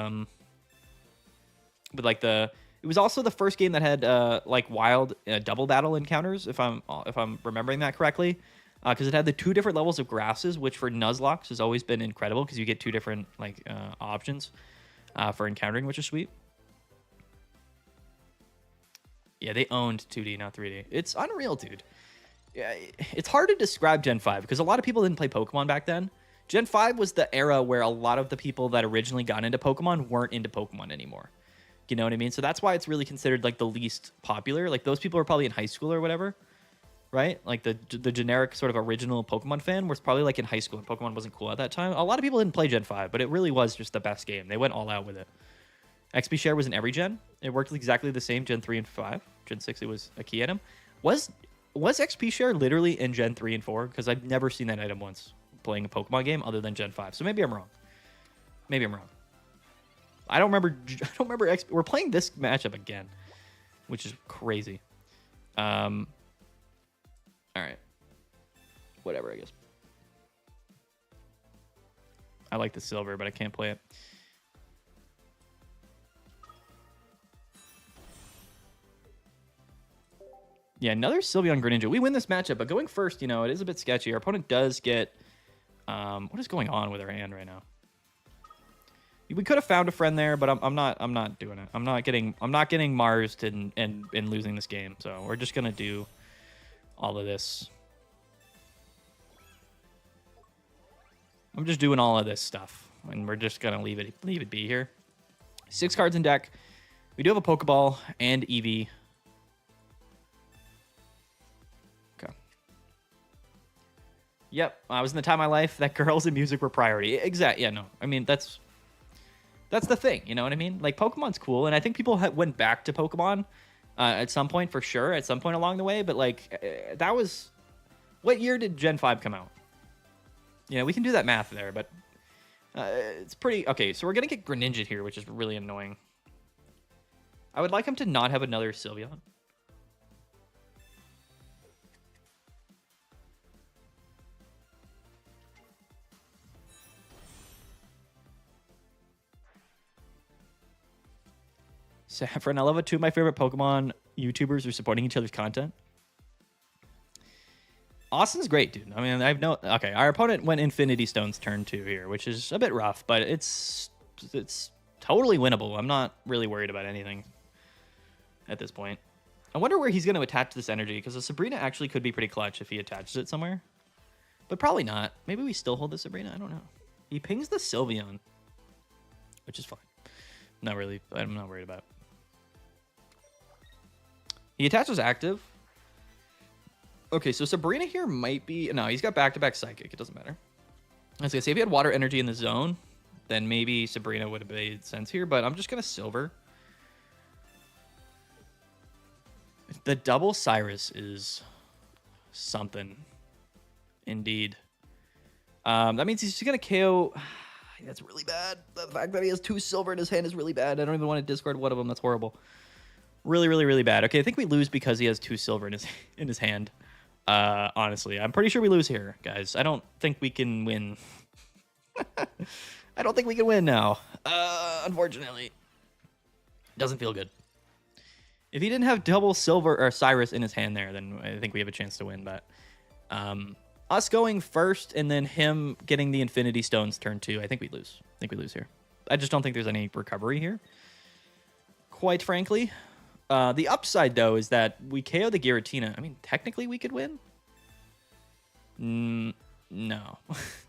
like the... It was also the first game that had like wild double battle encounters, if I'm remembering that correctly, because it had the 2 different levels of grasses, which for Nuzlocke has always been incredible because you get 2 different like options for encountering, which is sweet. Yeah, they owned 2D, not 3D. It's unreal, dude. Yeah, it's hard to describe Gen 5 because a lot of people didn't play Pokemon back then. Gen 5 was the era where a lot of the people that originally got into Pokemon weren't into Pokemon anymore. You know what I mean? So that's why it's really considered like the least popular. Like those people are probably in high school or whatever, right? Like the generic sort of original Pokemon fan was probably like in high school and Pokemon wasn't cool at that time. A lot of people didn't play Gen 5, but it really was just the best game. They went all out with it. XP share was in every gen. It worked exactly the same Gen 3 and 5. Gen 6, it was a key item. Was XP share literally in Gen 3 and 4? Because I've never seen that item once playing a Pokemon game other than Gen 5. So maybe I'm wrong. Maybe I'm wrong. I don't remember. We're playing this matchup again, which is crazy. All right. Whatever, I guess. I like the silver, but I can't play it. Yeah, another Sylveon Greninja. We win this matchup, but going first, you know, it is a bit sketchy. Our opponent does get... what is going on with our hand right now? We could have found a friend there, but I'm not doing it. I'm not getting Marsed and losing this game. So we're just gonna do all of this. I'm just doing all of this stuff, and we're just gonna leave it be here. 6 cards in deck. We do have a Pokeball and Eevee. Okay. Yep, I was in the time of my life that girls and music were priority. Exactly. Yeah, no. I mean, that's That's the thing, you know what I mean? Like, Pokemon's cool, and I think people went back to Pokemon at some point, for sure, at some point along the way, but, like, that was... What year did Gen 5 come out? You know, we can do that math there, but it's pretty... Okay, so we're going to get Greninja here, which is really annoying. I would like him to not have another Sylveon. Saffron, I love it. Two of my favorite Pokemon YouTubers are supporting each other's content. Austin's great, dude. I mean, I've no... Okay, our opponent went Infinity Stones turn 2 here, which is a bit rough, but it's totally winnable. I'm not really worried about anything at this point. I wonder where he's going to attach this energy, because the Sabrina actually could be pretty clutch if he attaches it somewhere. But probably not. Maybe we still hold the Sabrina? I don't know. He pings the Sylveon, which is fine. Not really. I'm not worried about it. He attaches active. Okay, so Sabrina here might be... No, he's got back-to-back Psychic. It doesn't matter. I was going to say, if he had Water Energy in the zone, then maybe Sabrina would have made sense here, but I'm just going to Silver. The double Cyrus is something. Indeed. That means he's just going to KO... That's really bad. The fact that he has 2 silver in his hand is really bad. I don't even want to discard one of them. That's horrible. Really, really, really bad. Okay, I think we lose because he has 2 silver in his hand. Honestly, I'm pretty sure we lose here, guys. I don't think we can win. I don't think we can win now. Unfortunately. Doesn't feel good. If he didn't have double silver or Cyrus in his hand there, then I think we have a chance to win. But us going first and then him getting the Infinity Stones turn 2, I think we lose. I think we lose here. I just don't think there's any recovery here, quite frankly. The upside, though, is that we KO the Giratina. I mean, technically we could win. No.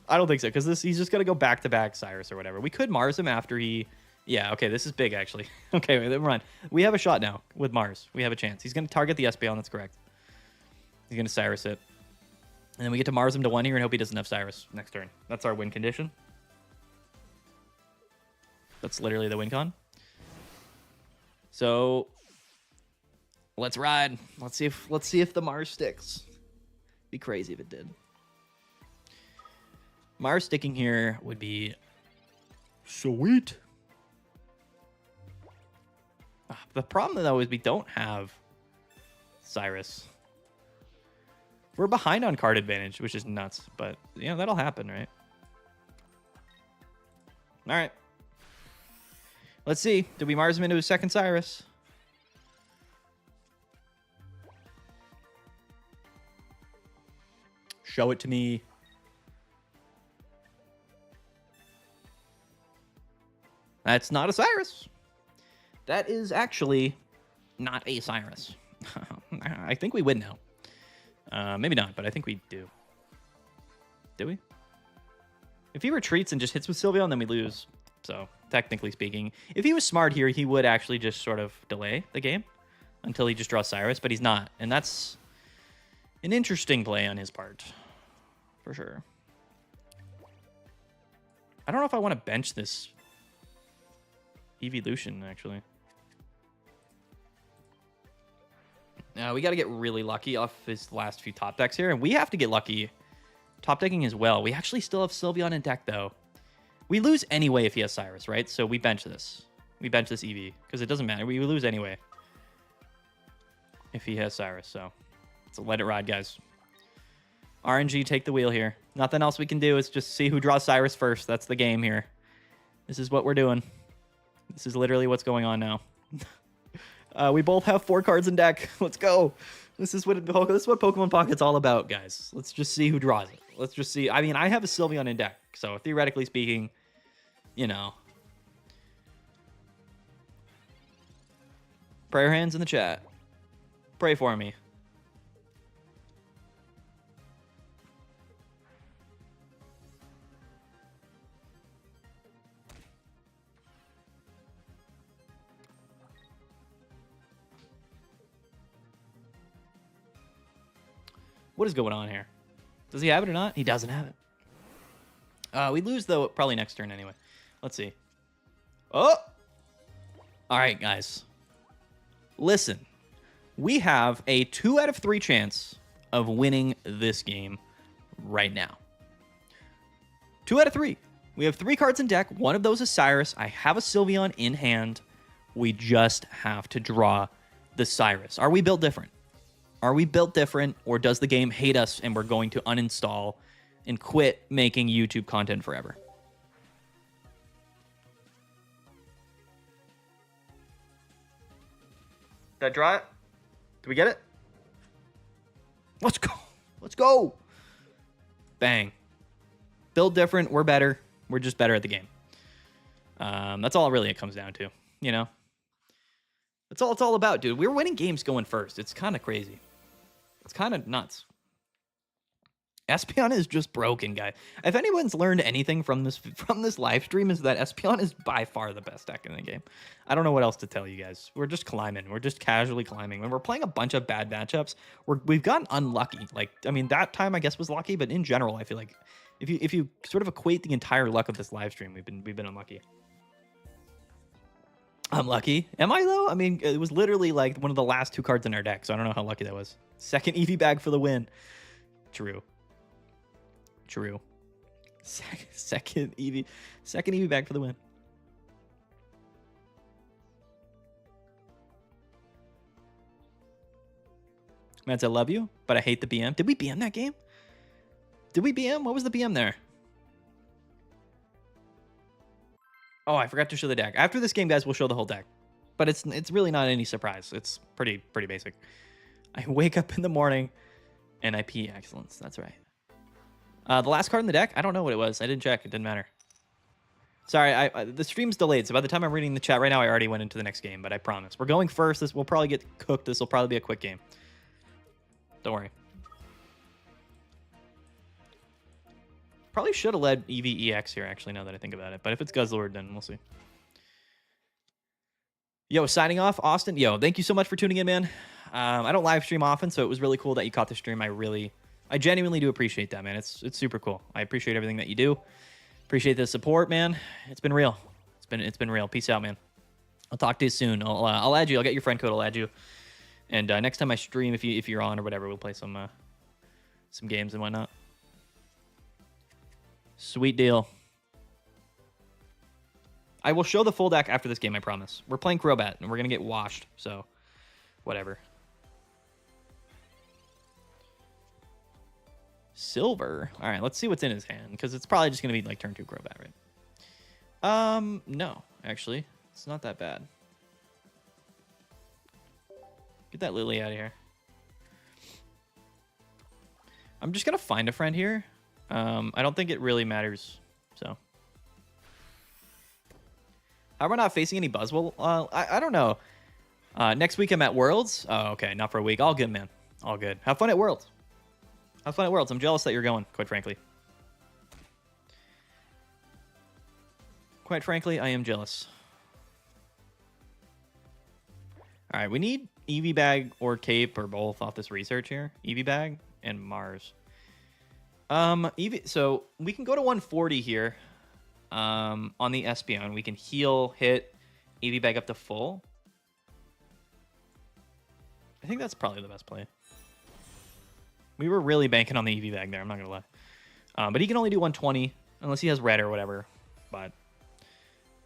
I don't think so, because he's just going to go back-to-back Cyrus or whatever. We could Mars him after he... Yeah, okay, this is big, actually. Okay, wait, never mind. We have a shot now with Mars. We have a chance. He's going to target the Espeon, that's correct. He's going to Cyrus it. And then we get to Mars him to 1 here and hope he doesn't have Cyrus next turn. That's our win condition. That's literally the win con. So... Let's ride. Let's see if the Mars sticks. Be crazy if it did. Mars sticking here would be sweet. The problem though is we don't have Cyrus. We're behind on card advantage, which is nuts, but you know that'll happen, right? All right. Let's see. Did we Mars him into his second Cyrus? Show it to me. That's not a Cyrus. That is actually not a Cyrus. I think we win now. Maybe not, but I think we do. Do we? If he retreats and just hits with Sylveon, then we lose. So, technically speaking. If he was smart here, he would actually just sort of delay the game until he just draws Cyrus, but he's not. And that's an interesting play on his part. For sure. I don't know if I want to bench this Evolution, actually. Now, we got to get really lucky off his last few top decks here, and we have to get lucky top decking as well. We actually still have Sylveon in deck, though. We lose anyway if he has Cyrus, right? So we bench this. We bench this EV, because it doesn't matter. We lose anyway if he has Cyrus, so let it ride, guys. RNG, take the wheel here. Nothing else we can do. Is just see who draws Cyrus first. That's the game here. This is what we're doing. This is literally what's going on now. We both have 4 cards in deck. Let's go. This is what Pokemon Pocket's all about, guys. Let's just see who draws it. Let's just see. I mean, I have a Sylveon in deck, so theoretically speaking, you know. Prayer hands in the chat. Pray for me. What is going on here? Does he have it or not? He doesn't have it. We lose, though, probably next turn anyway. Let's see. Oh! All right, guys. Listen. We have a 2 out of 3 chance of winning this game right now. 2 out of 3. We have 3 cards in deck. One of those is Cyrus. I have a Sylveon in hand. We just have to draw the Cyrus. Are we built different? Are we built different, or does the game hate us and we're going to uninstall and quit making YouTube content forever? Did I draw it? Did we get it? Let's go. Let's go. Bang. Build different. We're better. We're just better at the game. That's all really it comes down to, you know? That's all it's all about, dude. We're winning games going first. It's kind of crazy. It's kind of nuts. Espeon is just broken, guy. If anyone's learned anything from this live stream, is that Espeon is by far the best deck in the game. I don't know what else to tell you guys. We're just climbing. We're just casually climbing. When we're playing a bunch of bad matchups, we've gotten unlucky. Like, I mean, that time I guess was lucky, but in general, I feel like if you sort of equate the entire luck of this live stream, we've been unlucky. I'm lucky. Am I, though? I mean, it was literally like one of the last 2 cards in our deck, so I don't know how lucky that was. Second EV bag for the win. True. Second EV bag for the win. Mans, I love you, but I hate the BM. Did we BM that game? Did we BM? What was the BM there? Oh, I forgot to show the deck. After this game, guys, we'll show the whole deck. But it's really not any surprise. It's pretty basic. I wake up in the morning and I pee excellence. That's right. The last card in the deck, I don't know what it was. I didn't check. It didn't matter. Sorry, the stream's delayed, so by the time I'm reading the chat right now, I already went into the next game, but I promise. We're going first. This will probably get cooked. This will probably be a quick game. Don't worry. Probably should have led EVEX here, actually, now that I think about it. But if it's Guzzlord, then we'll see. Yo, signing off, Austin. Yo, thank you so much for tuning in, man. I don't live stream often, so it was really cool that you caught the stream. I genuinely do appreciate that, man. It's super cool. I appreciate everything that you do. Appreciate the support, man. It's been real. It's been real. Peace out, man. I'll talk to you soon. I'll add you. I'll get your friend code. I'll add you. And next time I stream, if you're on or whatever, we'll play some games and whatnot. Sweet deal. I will show the full deck after this game, I promise. We're playing Crobat, and we're going to get washed, so whatever. Silver. All right, let's see what's in his hand, because it's probably just going to be like turn 2 Crobat, right? No, actually. It's not that bad. Get that Lily out of here. I'm just going to find a friend here. I don't think it really matters, so. How am I not facing any Buzzwole? I don't know. Next week I'm at Worlds. Oh, okay, not for a week. All good, man. All good. Have fun at Worlds. Have fun at Worlds. I'm jealous that you're going, quite frankly. Quite frankly, I am jealous. All right, we need EV Bag or Cape or both off this research here. EV Bag and Mars. So we can go to 140 here on the Espeon. We can heal, hit, EV Bag up to full. I think that's probably the best play. We were really banking on the EV Bag there, I'm not going to lie. But he can only do 120 unless he has red or whatever. But,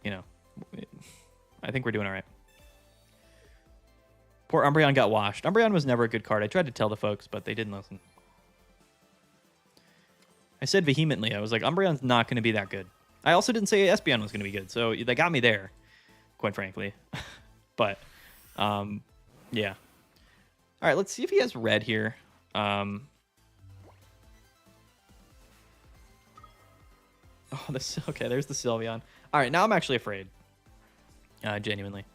you know, I think we're doing all right. Poor Umbreon got washed. Umbreon was never a good card. I tried to tell the folks, but they didn't listen. I said vehemently, I was like, Umbreon's not going to be that good. I also didn't say Espeon was going to be good, so they got me there, quite frankly. But, yeah. All right, let's see if he has red here. Oh, okay, there's the Sylveon. All right, now I'm actually afraid. Genuinely.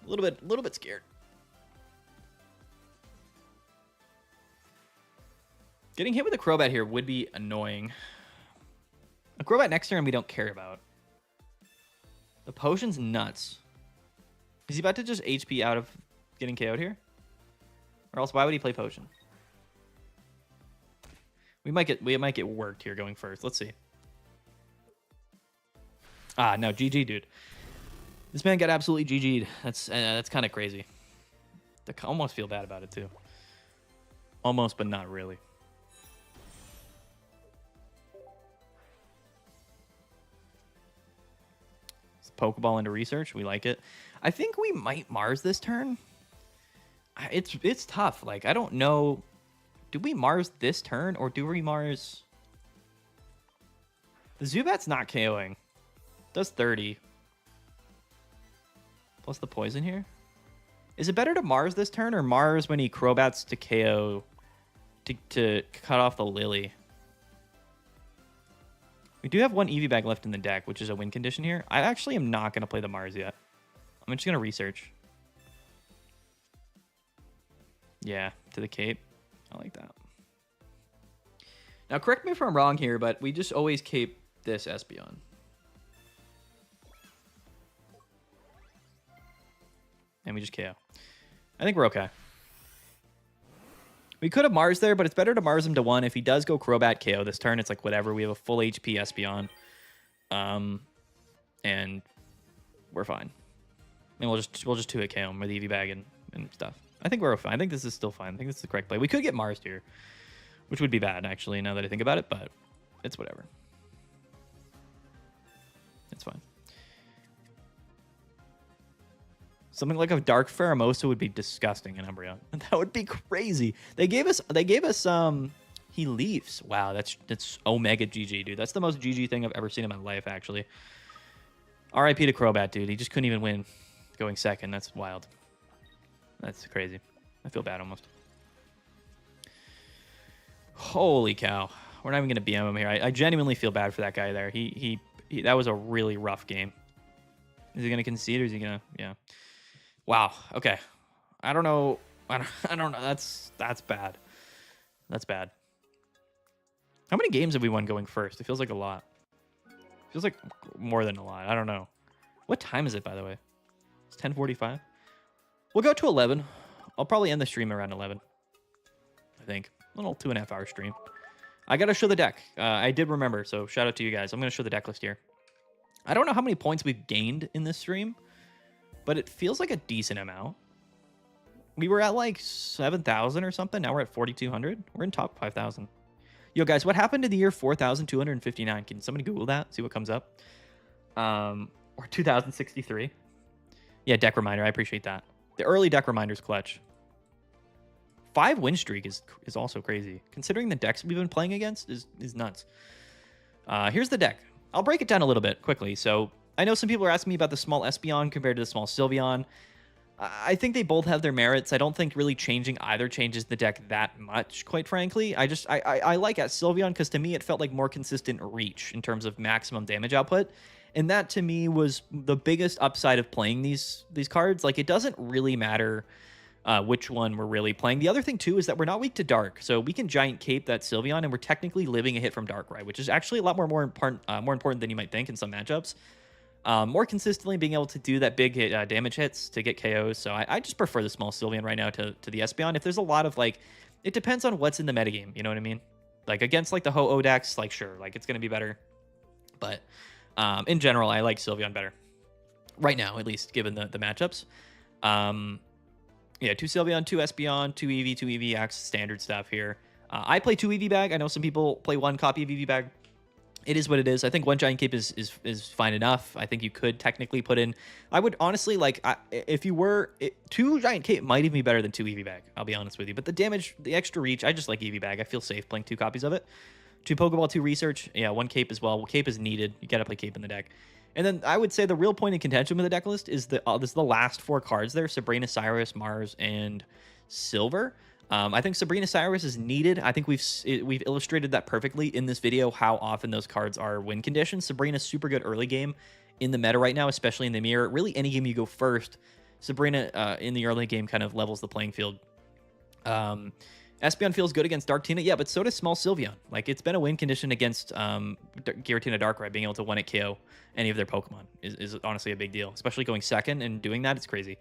A little bit scared. Getting hit with a Crobat here would be annoying. A Crobat next turn we don't care about. The potion's nuts. Is he about to just HP out of getting KO'd here? Or else why would he play potion? We might get worked here going first. Let's see. Ah, no, GG, dude. This man got absolutely GG'd. That's kind of crazy. I almost feel bad about it, too. Almost, but not really. Pokeball into research. We like it. I think we might Mars this turn. It's tough. Like, I don't know. Do we Mars this turn or do we Mars? The Zubat's not KOing. Does 30. Plus the poison here. Is it better to Mars this turn or Mars when he Crobats to KO to cut off the Lily? We do have one EV bag left in the deck, which is a win condition here. I actually am not going to play the Mars yet. I'm just going to research. Yeah, to the Cape. I like that. Now, correct me if I'm wrong here, but we just always Cape this Espeon. And we just KO. I think we're okay. We could have Mars there, but it's better to Mars him to 1. If he does go Crobat KO this turn, it's like whatever. We have a full HP Espeon. And we're fine. And we'll just 2-hit KO him with EV bag and stuff. I think we're fine. I think this is still fine. I think this is the correct play. We could get Mars here, which would be bad, actually, now that I think about it, but it's whatever. It's fine. Something like a Dark Pheromosa would be disgusting in Umbreon. That would be crazy. They gave us he leaves. Wow, that's Omega GG, dude. That's the most GG thing I've ever seen in my life, actually. RIP to Crobat, dude. He just couldn't even win going second. That's wild. That's crazy. I feel bad almost. Holy cow. We're not even going to BM him here. I genuinely feel bad for that guy there. He that was a really rough game. Is he going to concede or is he going to... Yeah. Wow. Okay. I don't know. I don't know. That's bad. That's bad. How many games have we won going first? It feels like a lot. It feels like more than a lot. I don't know. What time is it, by the way? It's 10:45. We'll go to 11. I'll probably end the stream around 11. I think. A little 2.5-hour stream. I got to show the deck. I did remember, so shout out to you guys. I'm going to show the deck list here. I don't know how many points we've gained in this stream, but it feels like a decent amount. We were at like 7,000 or something. Now we're at 4,200. We're in top 5,000. Yo, guys, what happened to the year 4,259? Can somebody Google that? See what comes up? Or 2,063. Yeah, deck reminder. I appreciate that. The early deck reminder's clutch. 5 win streak is also crazy. Considering the decks we've been playing against is nuts. Here's the deck. I'll break it down a little bit quickly. So I know some people are asking me about the small Espeon compared to the small Sylveon. I think they both have their merits. I don't think really changing either changes the deck that much, quite frankly. I like at Sylveon because to me it felt like more consistent reach in terms of maximum damage output. And that to me was the biggest upside of playing these cards. Like, it doesn't really matter which one we're really playing. The other thing too is that we're not weak to Dark. So we can Giant Cape that Sylveon and we're technically living a hit from Dark, right? Which is actually a lot more important than you might think in some matchups. More consistently being able to do that big hit, damage hits to get KOs. So I just prefer the small Sylveon right now to the Espeon. If there's a lot of like, it depends on what's in the metagame. You know what I mean? Like against like the Ho-Oh decks, like sure, like it's going to be better. But in general, I like Sylveon better right now, at least given the matchups. Yeah, 2 Sylveon, 2 Espeon, 2 EV, 2 EVX, standard stuff here. I play 2 EV bag. I know some people play 1 copy of EV bag. It is what it is. I think 1 Giant Cape is fine enough. I think you could technically put in... I would honestly, like, if you were... 2 Giant Cape might even be better than 2 EV bag, I'll be honest with you. But the damage, the extra reach, I just like EV bag. I feel safe playing 2 copies of it. 2 Pokeball, 2 Research. Yeah, 1 Cape as well. Well, Cape is needed. You gotta play Cape in the deck. And then I would say the real point in contention with the deck list is this is the last 4 cards there: Sabrina, Cyrus, Mars, and Silver. I think Sabrina, Cyrus is needed. I think we've illustrated that perfectly in this video, how often those cards are win conditions. Sabrina's super good early game in the meta right now, especially in the mirror. Really, any game you go first, Sabrina in the early game kind of levels the playing field. Espeon feels good against Darktina, yeah, but so does small Sylveon. Like, it's been a win condition against Giratina Darkrai. Being able to 1-hit KO any of their Pokemon is honestly a big deal, especially going second and doing that. It's crazy.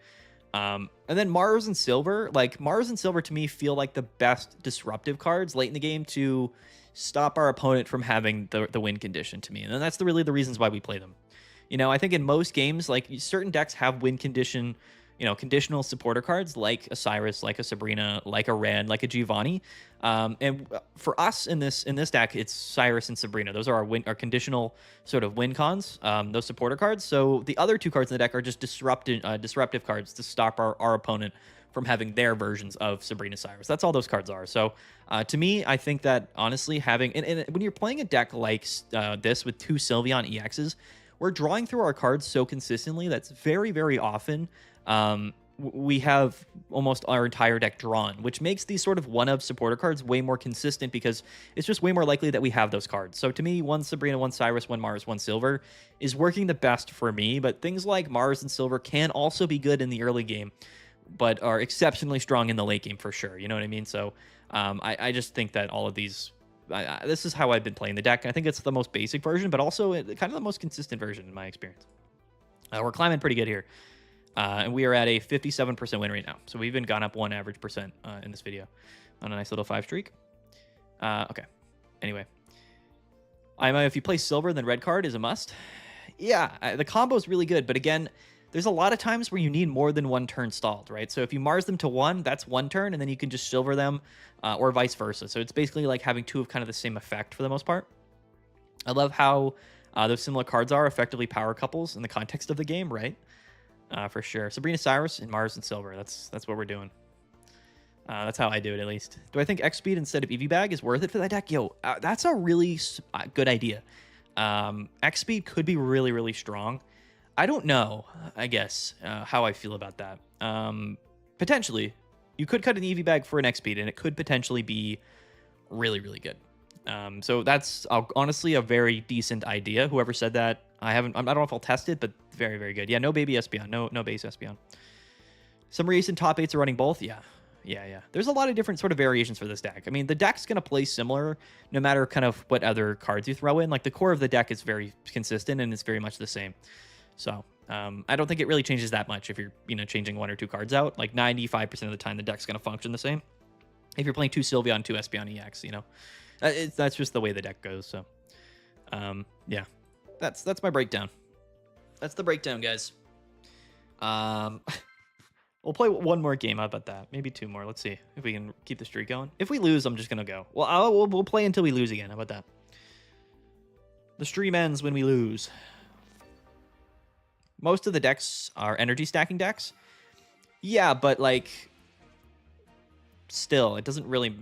And then Mars and Silver, like Mars and Silver to me feel like the best disruptive cards late in the game to stop our opponent from having the win condition to me. And then that's really the reasons why we play them. You know, I think in most games, like certain decks have win condition, conditional supporter cards like a Cyrus, like a Sabrina, like a Red, like a Giovanni. For us in this deck, it's Cyrus and Sabrina. Those are our conditional sort of win cons, those supporter cards. So the other two cards in the deck are just disruptive cards to stop our opponent from having their versions of Sabrina Cyrus. That's all those cards are. So to me, I think that honestly having and when you're playing a deck like this with two Sylveon EXs, we're drawing through our cards so consistently that's very, very often we have almost our entire deck drawn, which makes these sort of one-of supporter cards way more consistent because it's just way more likely that we have those cards. So to me, one Sabrina, one Cyrus, one Mars, one Silver is working the best for me, but things like Mars and Silver can also be good in the early game, but are exceptionally strong in the late game for sure. You know what I mean? So I just think that all of these, this is how I've been playing the deck. I think it's the most basic version, but also kind of the most consistent version in my experience. We're climbing pretty good here. And we are at a 57% win rate now. So we've even gone up 1 average percent in this video on a nice little 5 streak. Okay. Anyway. If you play silver, then red card is a must. Yeah, the combo is really good. But again, there's a lot of times where you need more than one turn stalled, right? So if you Mars them to 1, that's 1 turn, and then you can just silver them or vice versa. So it's basically like having 2 of kind of the same effect for the most part. I love how those similar cards are effectively power couples in the context of the game, right? For sure. Sabrina Cyrus and Mars and Silver. That's what we're doing. That's how I do it, at least. Do I think X Speed instead of EV Bag is worth it for that deck? Yo, that's a really good idea. X Speed could be really, really strong. I don't know, I guess, how I feel about that. Potentially, you could cut an EV Bag for an X Speed, and it could potentially be really, really good. So that's honestly a very decent idea. Whoever said that, I don't know if I'll test it, but very, very good. Yeah, no baby Espeon, no base Espeon. Some recent top 8s are running both. Yeah. There's a lot of different sort of variations for this deck. I mean, the deck's going to play similar no matter kind of what other cards you throw in. Like the core of the deck is very consistent and it's very much the same. So I don't think it really changes that much if you're, changing 1 or 2 cards out. Like 95% of the time, the deck's going to function the same. If you're playing 2 Sylveon, 2 Espeon EX, that's just the way the deck goes. So yeah, that's my breakdown. That's the breakdown, guys. We'll play 1 more game. How about that? Maybe 2 more. Let's see if we can keep the streak going. If we lose, I'm just gonna go. Well, we'll play until we lose again. How about that? The stream ends when we lose. Most of the decks are energy stacking decks. Yeah, but like, still, it doesn't really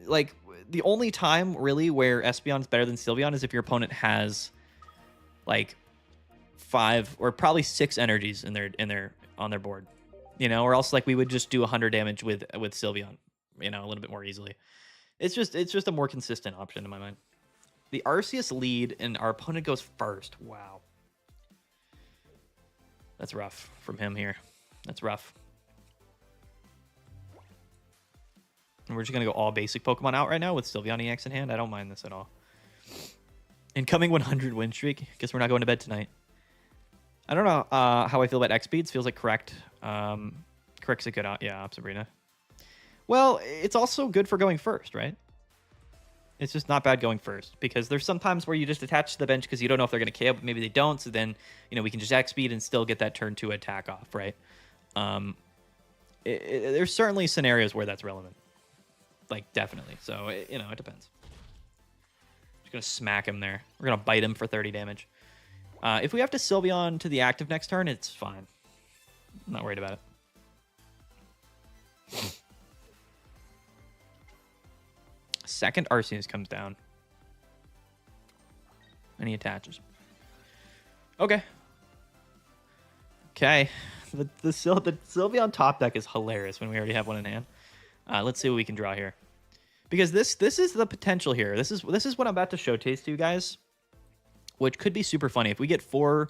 like. The only time really where Espeon's better than Sylveon is if your opponent has like 5 or probably 6 energies on their board, or else like we would just do 100 damage with Sylveon, a little bit more easily. It's just a more consistent option in my mind. The Arceus lead and our opponent goes first. Wow, that's rough from him here. That's rough. And we're just going to go all basic Pokemon out right now with Sylveon EX in hand. I don't mind this at all. Incoming 100 win streak. Guess we're not going to bed tonight. I don't know how I feel about X speeds. Feels like correct. Correct's a good out. Yeah, Sabrina. Well, it's also good for going first, right? It's just not bad going first because there's sometimes where you just attach to the bench because you don't know if they're going to KO, but maybe they don't. So then, we can just X speed and still get that turn 2 attack off, right? There's certainly scenarios where that's relevant. Like, definitely. So, it depends. Just going to smack him there. We're going to bite him for 30 damage. If we have to Sylveon to the active next turn, it's fine. I'm not worried about it. Second Arceus comes down. And he attaches. Okay. Okay. The Sylveon top deck is hilarious when we already have one in hand. Let's see what we can draw here. Because this is the potential here. This is what I'm about to showcase to you guys, which could be super funny. If we get 4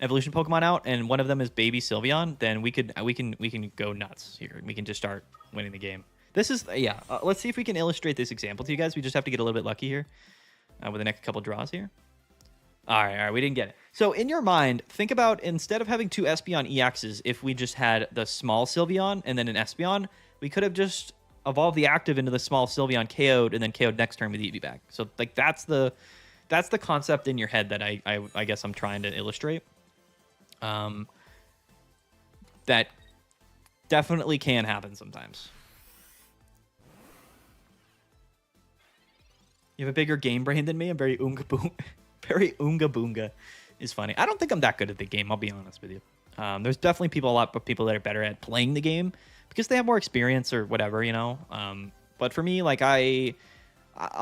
evolution Pokemon out and one of them is baby Sylveon, then we can go nuts here. We can just start winning the game. This is let's see if we can illustrate this example to you guys. We just have to get a little bit lucky here with the next couple draws here. All right, we didn't get it. So in your mind, think about instead of having 2 Espeon EXs, if we just had the small Sylveon and then an Espeon, we could have just evolved the active into the small Sylveon, KO'd, and then KO'd next turn with the EV Bag. So like that's the concept in your head that I guess I'm trying to illustrate. Um, that definitely can happen sometimes. You have a bigger game brain than me. I'm very oonga boonga. Very oonga boonga is funny. I don't think I'm that good at the game. I'll be honest with you. There's definitely a lot of people that are better at playing the game because they have more experience or whatever, you know. But for me, like a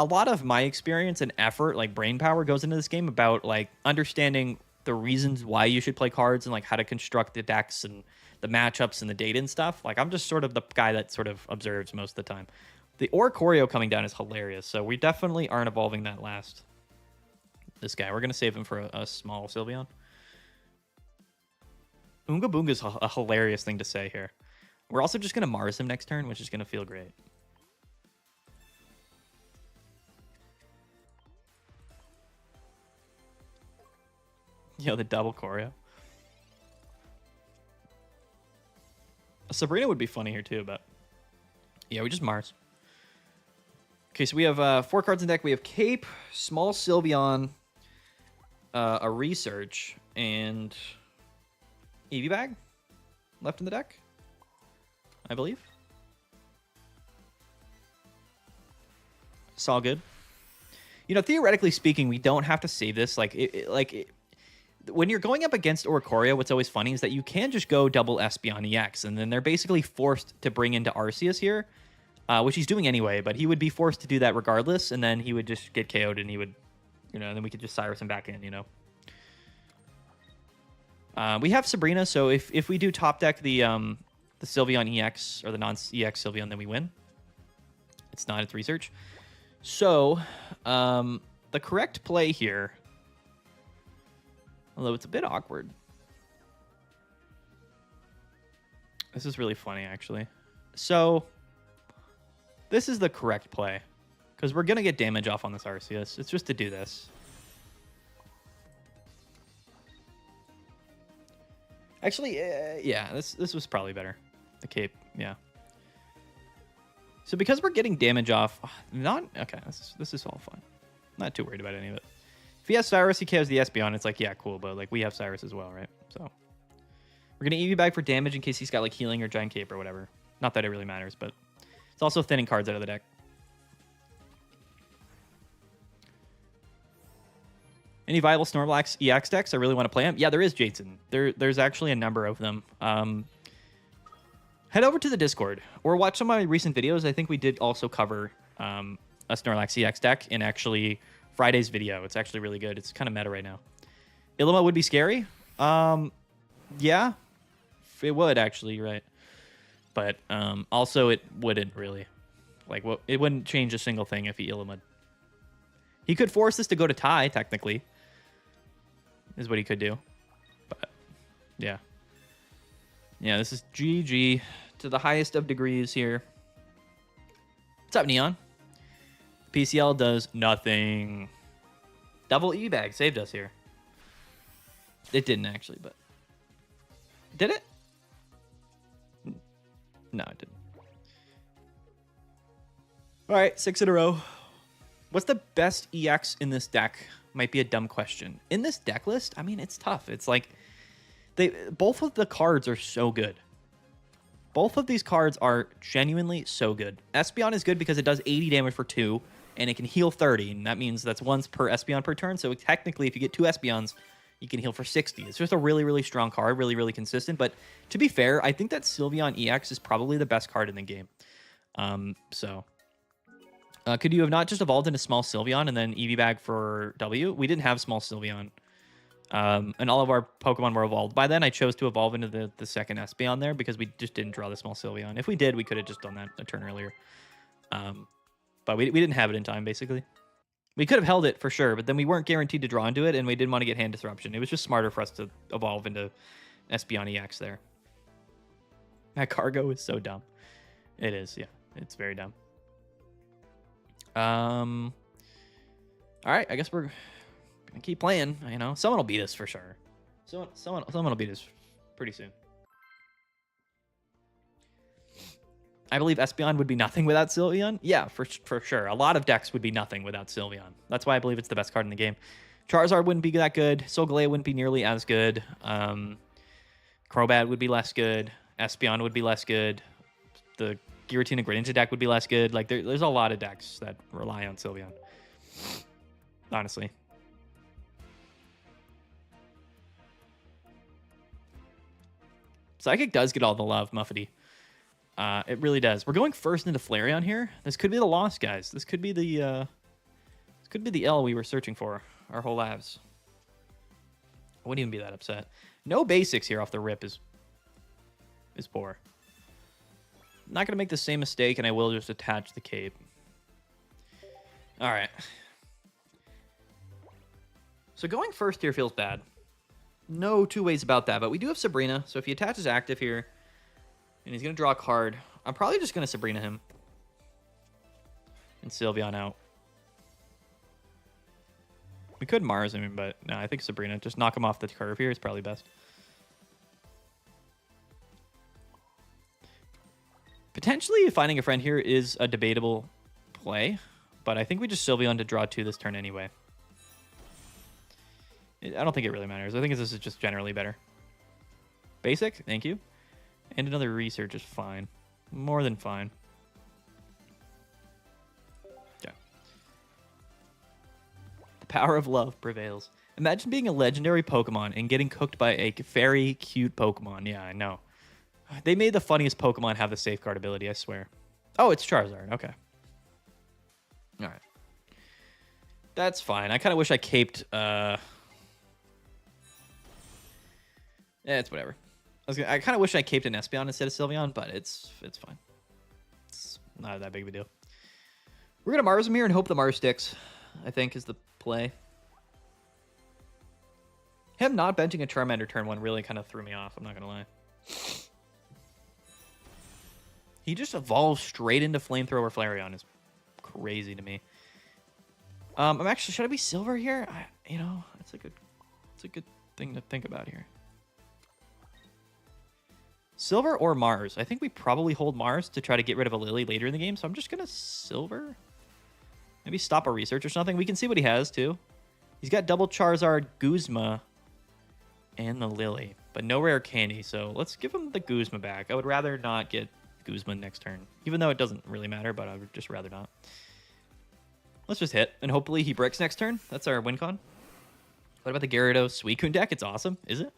lot of my experience and effort, like brain power, goes into this game about like understanding the reasons why you should play cards and like how to construct the decks and the matchups and the data and stuff. Like I'm just sort of the guy that sort of observes most of the time. The Oricorio coming down is hilarious, so we definitely aren't evolving that last. This guy, we're gonna save him for a small Sylveon. Oonga Boonga is a hilarious thing to say here. We're also just gonna Mars him next turn, which is gonna feel great. Yo, the double choreo. A Sabrina would be funny here too, but yeah, we just Mars. Okay, so we have 4 cards in deck. We have Cape, Small Sylveon, a Research, and Eevee Bag left in the deck, I believe. It's all good. You know, theoretically speaking, we don't have to save this. When you're going up against Oricorio, what's always funny is that you can just go double Espeon EX, and then they're basically forced to bring into Arceus here. Which he's doing anyway, but he would be forced to do that regardless, and then he would just get KO'd, and he would, you know, and then we could just Cyrus him back in, you know. We have Sabrina, so if we do top deck the Sylveon EX, or the non-EX Sylveon, then we win. It's not, it's Research. So, the correct play here, although it's a bit awkward. This is really funny, actually. So this is the correct play, because we're going to get damage off on this Arceus. It's just to do this. Actually, yeah, this was probably better. The Cape, yeah. So because we're getting damage off, okay, this is all fine. Not too worried about any of it. If he has Cyrus, he KOs the Espeon, it's like, yeah, cool, but like we have Cyrus as well, right? So we're going to Eevee Bag for damage in case he's got like Healing or Giant Cape or whatever. Not that it really matters, but it's also thinning cards out of the deck. Any viable Snorlax EX decks? I really want to play them. Yeah, there is, Jason. There's actually a number of them. Head over to the Discord or watch some of my recent videos. I think we did also cover a Snorlax EX deck in actually Friday's video. It's actually really good. It's kind of meta right now. Ilima would be scary. Yeah, it would actually. You're right. But also, it wouldn't really. Like, it wouldn't change a single thing if he Illimed. He could force this to go to tie, technically. Is what he could do. But, yeah. Yeah, this is GG to the highest of degrees here. What's up, Neon? PCL does nothing. Double E-Bag saved us here. It didn't, actually, but... Did it? No, it didn't. All right, 6 in a row. What's the best EX in this deck? Might be a dumb question. In this deck list, I mean, it's tough. It's like both of the cards are so good. Both of these cards are genuinely so good. Espeon is good because it does 80 damage for 2, and it can heal 30, and that means that's once per Espeon per turn. So technically, if you get 2 Espeons, you can heal for 60. It's just a really, really strong card, really, really consistent. But to be fair, I think that Sylveon EX is probably the best card in the game. Could you have not just evolved into Small Sylveon and then Eevee Bag for W? We didn't have Small Sylveon. And all of our Pokemon were evolved. By then, I chose to evolve into the second Espeon there because we just didn't draw the Small Sylveon. If we did, we could have just done that a turn earlier. But we didn't have it in time, basically. We could have held it for sure, but then we weren't guaranteed to draw into it, and we didn't want to get hand disruption. It was just smarter for us to evolve into Espeon EX there. That cargo is so dumb. It is, yeah. It's very dumb. All right, I guess we're gonna keep playing. You know, someone will beat us for sure. Someone will beat us pretty soon. I believe Espeon would be nothing without Sylveon. Yeah, for sure. A lot of decks would be nothing without Sylveon. That's why I believe it's the best card in the game. Charizard wouldn't be that good. Solgaleo wouldn't be nearly as good. Crobat would be less good. Espeon would be less good. The Giratina Greninja deck would be less good. Like, there's a lot of decks that rely on Sylveon. Honestly. Psychic does get all the love, Muffety. It really does. We're going first into Flareon here. This could be the loss, guys. This could be the L we were searching for our whole lives. I wouldn't even be that upset. No basics here off the rip is poor. I'm not going to make the same mistake, and I will just attach the cape. All right. So going first here feels bad. No two ways about that, but we do have Sabrina. So if he attaches active here, and he's going to draw a card, I'm probably just going to Sabrina him. And Sylveon out. We could Mars him, but no, I think Sabrina. Just knock him off the curve here is probably best. Potentially finding a friend here is a debatable play, but I think we just Sylveon to draw 2 this turn anyway. I don't think it really matters. I think this is just generally better. Basic, thank you. And another research is fine. More than fine. Okay. The power of love prevails. Imagine being a legendary Pokemon and getting cooked by a very cute Pokemon. Yeah, I know. They made the funniest Pokemon have the safeguard ability, I swear. Oh, it's Charizard. Okay. All right. That's fine. I kind of wish I caped... Yeah, it's whatever. I kind of wish I caped an Espeon instead of Sylveon, but it's fine. It's not that big of a deal. We're going to Mars him here and hope the Mars sticks, I think, is the play. Him not benching a Charmander turn 1 really kind of threw me off, I'm not going to lie. He just evolves straight into Flamethrower Flareon is crazy to me. I'm actually, should I be Silver here? You know, it's a good thing to think about here. Silver or Mars? I think we probably hold Mars to try to get rid of a Lily later in the game, so I'm just going to Silver. Maybe stop a research or something. We can see what he has, too. He's got double Charizard, Guzma, and the Lily, but no rare candy, so let's give him the Guzma back. I would rather not get Guzma next turn, even though it doesn't really matter, but I would just rather not. Let's just hit, and hopefully he bricks next turn. That's our win con. What about the Gyarados Suicune deck? It's awesome, is it?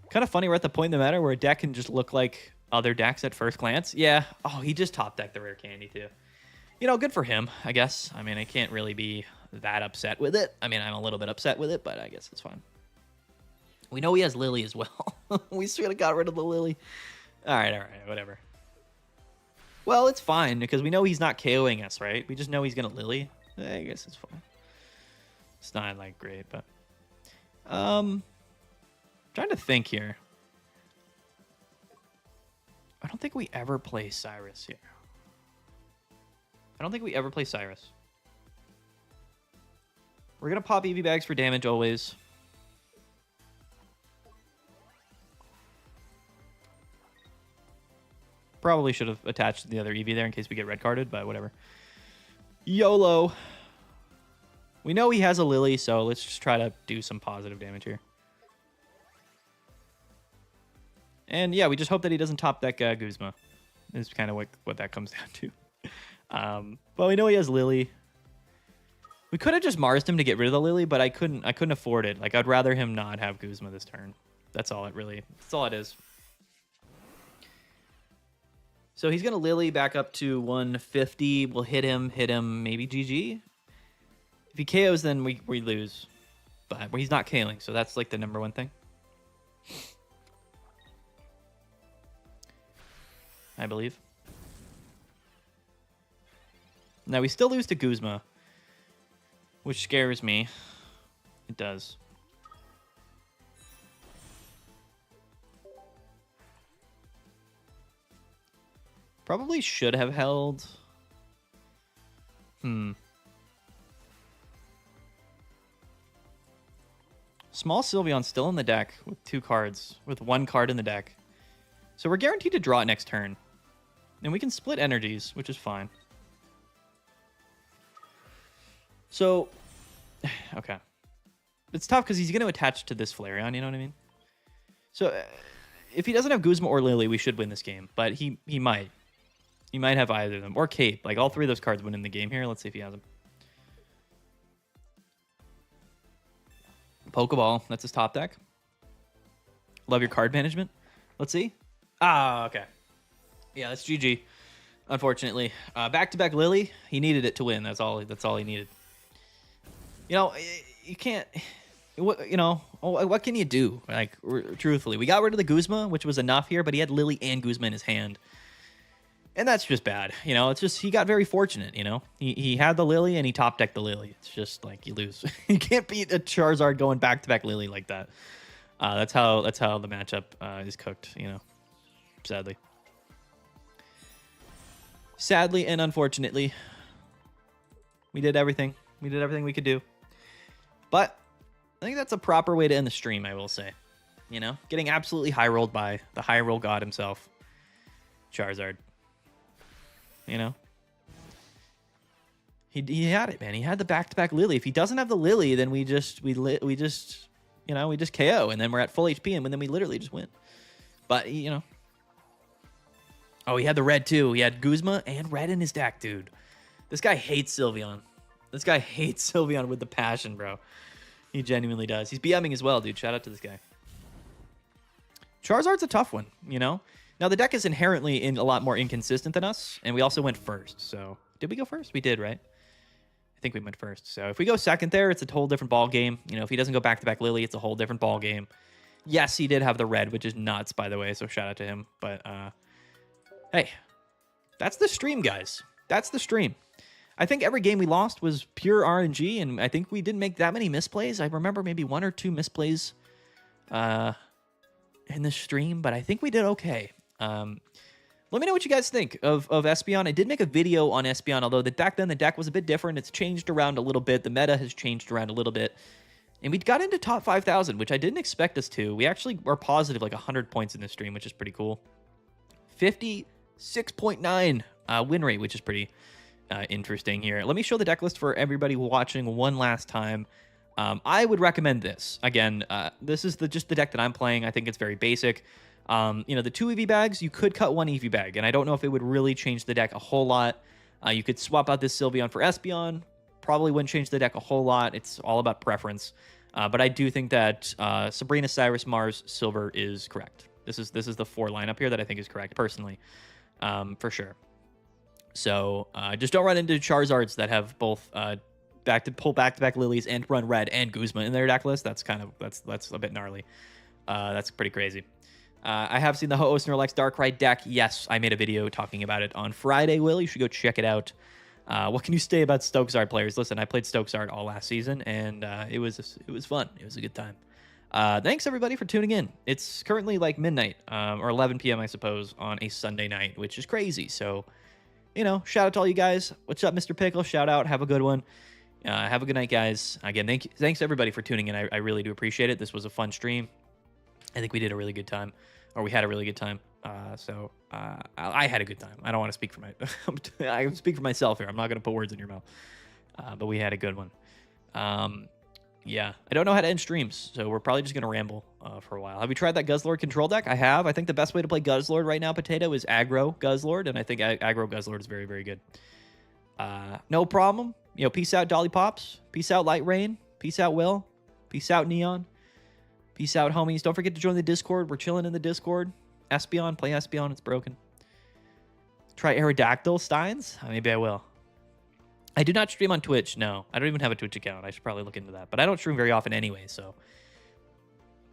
Kind of funny we're at the point in the matter where a deck can just look like other decks at first glance. Yeah. Oh, he just top decked the rare candy too. You know, good for him, I guess. I mean, I can't really be that upset with it. I mean, I'm a little bit upset with it, but I guess it's fine. We know he has Lily as well. We should have got rid of the Lily. All right, whatever. Well, it's fine because we know he's not KOing us, right? We just know he's going to Lily. I guess it's fine. It's not like great, but... Trying to think here. I don't think we ever play Cyrus here. I don't think we ever play Cyrus. We're going to pop EV bags for damage always. Probably should have attached the other EV there in case we get red carded, but whatever. YOLO. We know he has a Lily, so let's just try to do some positive damage here. And yeah, we just hope that he doesn't top deck Guzma. Is kind of what that comes down to. But we know he has Lily. We could have just Marsed him to get rid of the Lily, but I couldn't afford it. Like, I'd rather him not have Guzma this turn. That's all it is. So he's going to Lily back up to 150. We'll hit him, maybe GG. If he KOs, then we lose. But he's not KOing, so that's like the number one thing. I believe. Now, we still lose to Guzma, which scares me. It does. Probably should have held. Small Sylveon still in the deck with 2 cards, with 1 card in the deck. So we're guaranteed to draw it next turn. And we can split energies, which is fine. So, okay. It's tough because he's going to attach to this Flareon, you know what I mean? So if he doesn't have Guzma or Lily, we should win this game. But he might. He might have either of them. Or Cape. Like, all three of those cards win in the game here. Let's see if he has them. Pokeball. That's his top deck. Love your card management. Let's see. Ah, okay. Yeah, that's GG. Unfortunately. Back-to-back Lily. He needed it to win. That's all he needed. You know, you can't... what can you do? Like, truthfully. We got rid of the Guzma, which was enough here, but he had Lily and Guzma in his hand. And that's just bad. You know, it's just, he got very fortunate, you know? He had the Lily and he top decked the Lily. It's just like, you lose. You can't beat a Charizard going back-to-back Lily like that. That's how the matchup is cooked, you know? Sadly. Sadly and unfortunately, we did everything. We did everything we could do. But I think that's a proper way to end the stream, I will say. You know? Getting absolutely high-rolled by the high-roll god himself, Charizard. You know, he had it, man. He had the back-to-back Lily. If he doesn't have the Lily, then we just KO, and then we're at full HP, and then we literally just win. But you know, oh, he had the red too. He had Guzma and red in his deck, dude. This guy hates Sylveon. This guy hates Sylveon with the passion, bro. He genuinely does. He's BMing as well, dude. Shout out to this guy. Charizard's a tough one, you know. Now, the deck is inherently a lot more inconsistent than us, and we also went first. So, did we go first? We did, right? I think we went first. So, if we go second there, it's a whole different ball game. You know, if he doesn't go back-to-back Lily, it's a whole different ball game. Yes, he did have the red, which is nuts, by the way, so shout out to him. But, hey, that's the stream, guys. That's the stream. I think every game we lost was pure RNG, and I think we didn't make that many misplays. I remember maybe 1 or 2 misplays in the stream, but I think we did okay. Let me know what you guys think of Espeon. I did make a video on Espeon, although back then the deck was a bit different. It's changed around a little bit. The meta has changed around a little bit. And we got into top 5,000, which I didn't expect us to. We actually are positive like 100 points in this stream, which is pretty cool. 56.9 win rate, which is pretty interesting here. Let me show the deck list for everybody watching one last time. I would recommend this. Again, this is just the deck that I'm playing. I think it's very basic. You know, the 2 EV bags, you could cut 1 EV bag, and I don't know if it would really change the deck a whole lot. You could swap out this Sylveon for Espeon. Probably wouldn't change the deck a whole lot. It's all about preference. But I do think that Sabrina, Cyrus, Mars, Silver is correct. This is the 4 lineup here that I think is correct, personally, for sure. So just don't run into Charizards that have both back-to-back Lilies and run red and Guzma in their deck list. That's a bit gnarly. That's pretty crazy. I have seen the Ho-Oh Snorlax Darkrai deck. Yes, I made a video talking about it on Friday, Will. You should go check it out. What can you say about Stokesard players? Listen, I played Stokesard all last season, and it was fun. It was a good time. Thanks, everybody, for tuning in. It's currently like midnight, or 11 p.m., I suppose, on a Sunday night, which is crazy. So, you know, shout out to all you guys. What's up, Mr. Pickle? Shout out. Have a good one. Have a good night, guys. Again, thanks, everybody, for tuning in. I really do appreciate it. This was a fun stream. I think we did a really good time. Or we had a really good time. I had a good time. I don't want to speak for I speak for myself here. I'm not going to put words in your mouth. But we had a good one. Yeah. I don't know how to end streams, so we're probably just going to ramble for a while. Have you tried that Guzzlord control deck? I have. I think the best way to play Guzzlord right now, Potato, is aggro Guzzlord, and I think aggro Guzzlord is very, very good. No problem. You know, peace out, Dolly Pops. Peace out, Light Rain. Peace out, Will. Peace out, Neon. Peace out, homies. Don't forget to join the Discord. We're chilling in the Discord. Espeon. Play Espeon. It's broken. Try Aerodactyl Steins? Maybe I will. I do not stream on Twitch. No. I don't even have a Twitch account. I should probably look into that. But I don't stream very often anyway, so.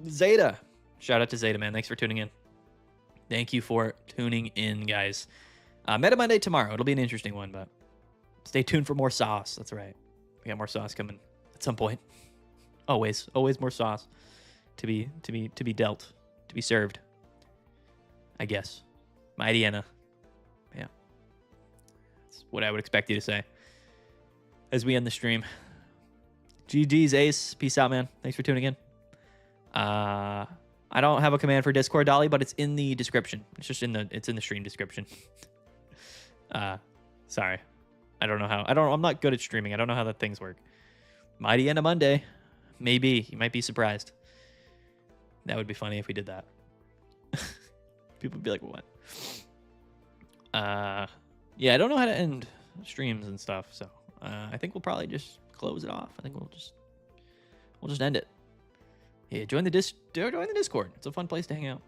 Zeta. Shout out to Zeta, man. Thanks for tuning in. Thank you for tuning in, guys. Meta Monday tomorrow. It'll be an interesting one, but stay tuned for more sauce. That's right. We got more sauce coming at some point. Always more sauce to be dealt, to be served. I guess. Mighty Anna. Yeah. That's what I would expect you to say as we end the stream. GG's, Ace. Peace out, man. Thanks for tuning in. I don't have a command for Discord, Dolly, but it's in the description. It's in the stream description. Sorry. I don't know how. I'm not good at streaming. I don't know how that things work. Mighty Anna Monday. Maybe. You might be surprised. That would be funny if we did that. People would be like, what? Yeah, I don't know how to end streams and stuff, so I think we'll probably just close it off. I think we'll just end it. Yeah, join the Discord. It's a fun place to hang out.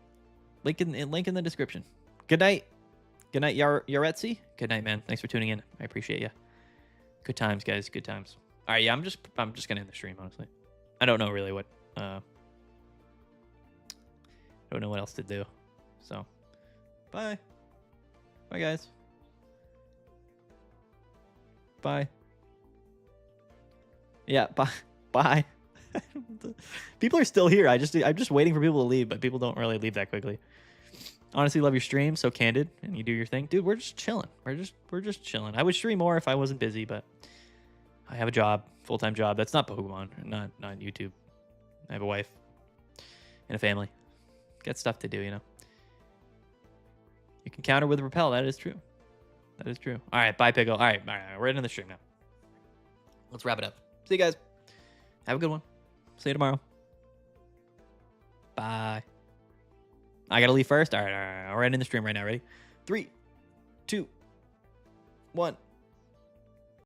Link in the description. Good night. Good night, Yaretsi. Good night, man. Thanks for tuning in. I appreciate you. Good times, guys. Good times. All right, yeah, I'm just gonna end the stream, honestly. I don't know really what I don't know what else to do. So, bye. Bye, guys. Bye. Yeah, bye. Bye. People are still here. I'm just waiting for people to leave, but people don't really leave that quickly. Honestly, love your stream. So candid, and you do your thing, dude. We're just chilling. We're just chilling. I would stream more if I wasn't busy, but I have a job, full-time job. That's not Pokemon, not YouTube. I have a wife and a family. Got stuff to do, you know. You can counter with repel. That is true. That is true. All right, bye, Pickle. All right. We're ending the stream now. Let's wrap it up. See you guys. Have a good one. See you tomorrow. Bye. I gotta leave first. All right. We're ending the stream right now. Ready? 3, 2, 1.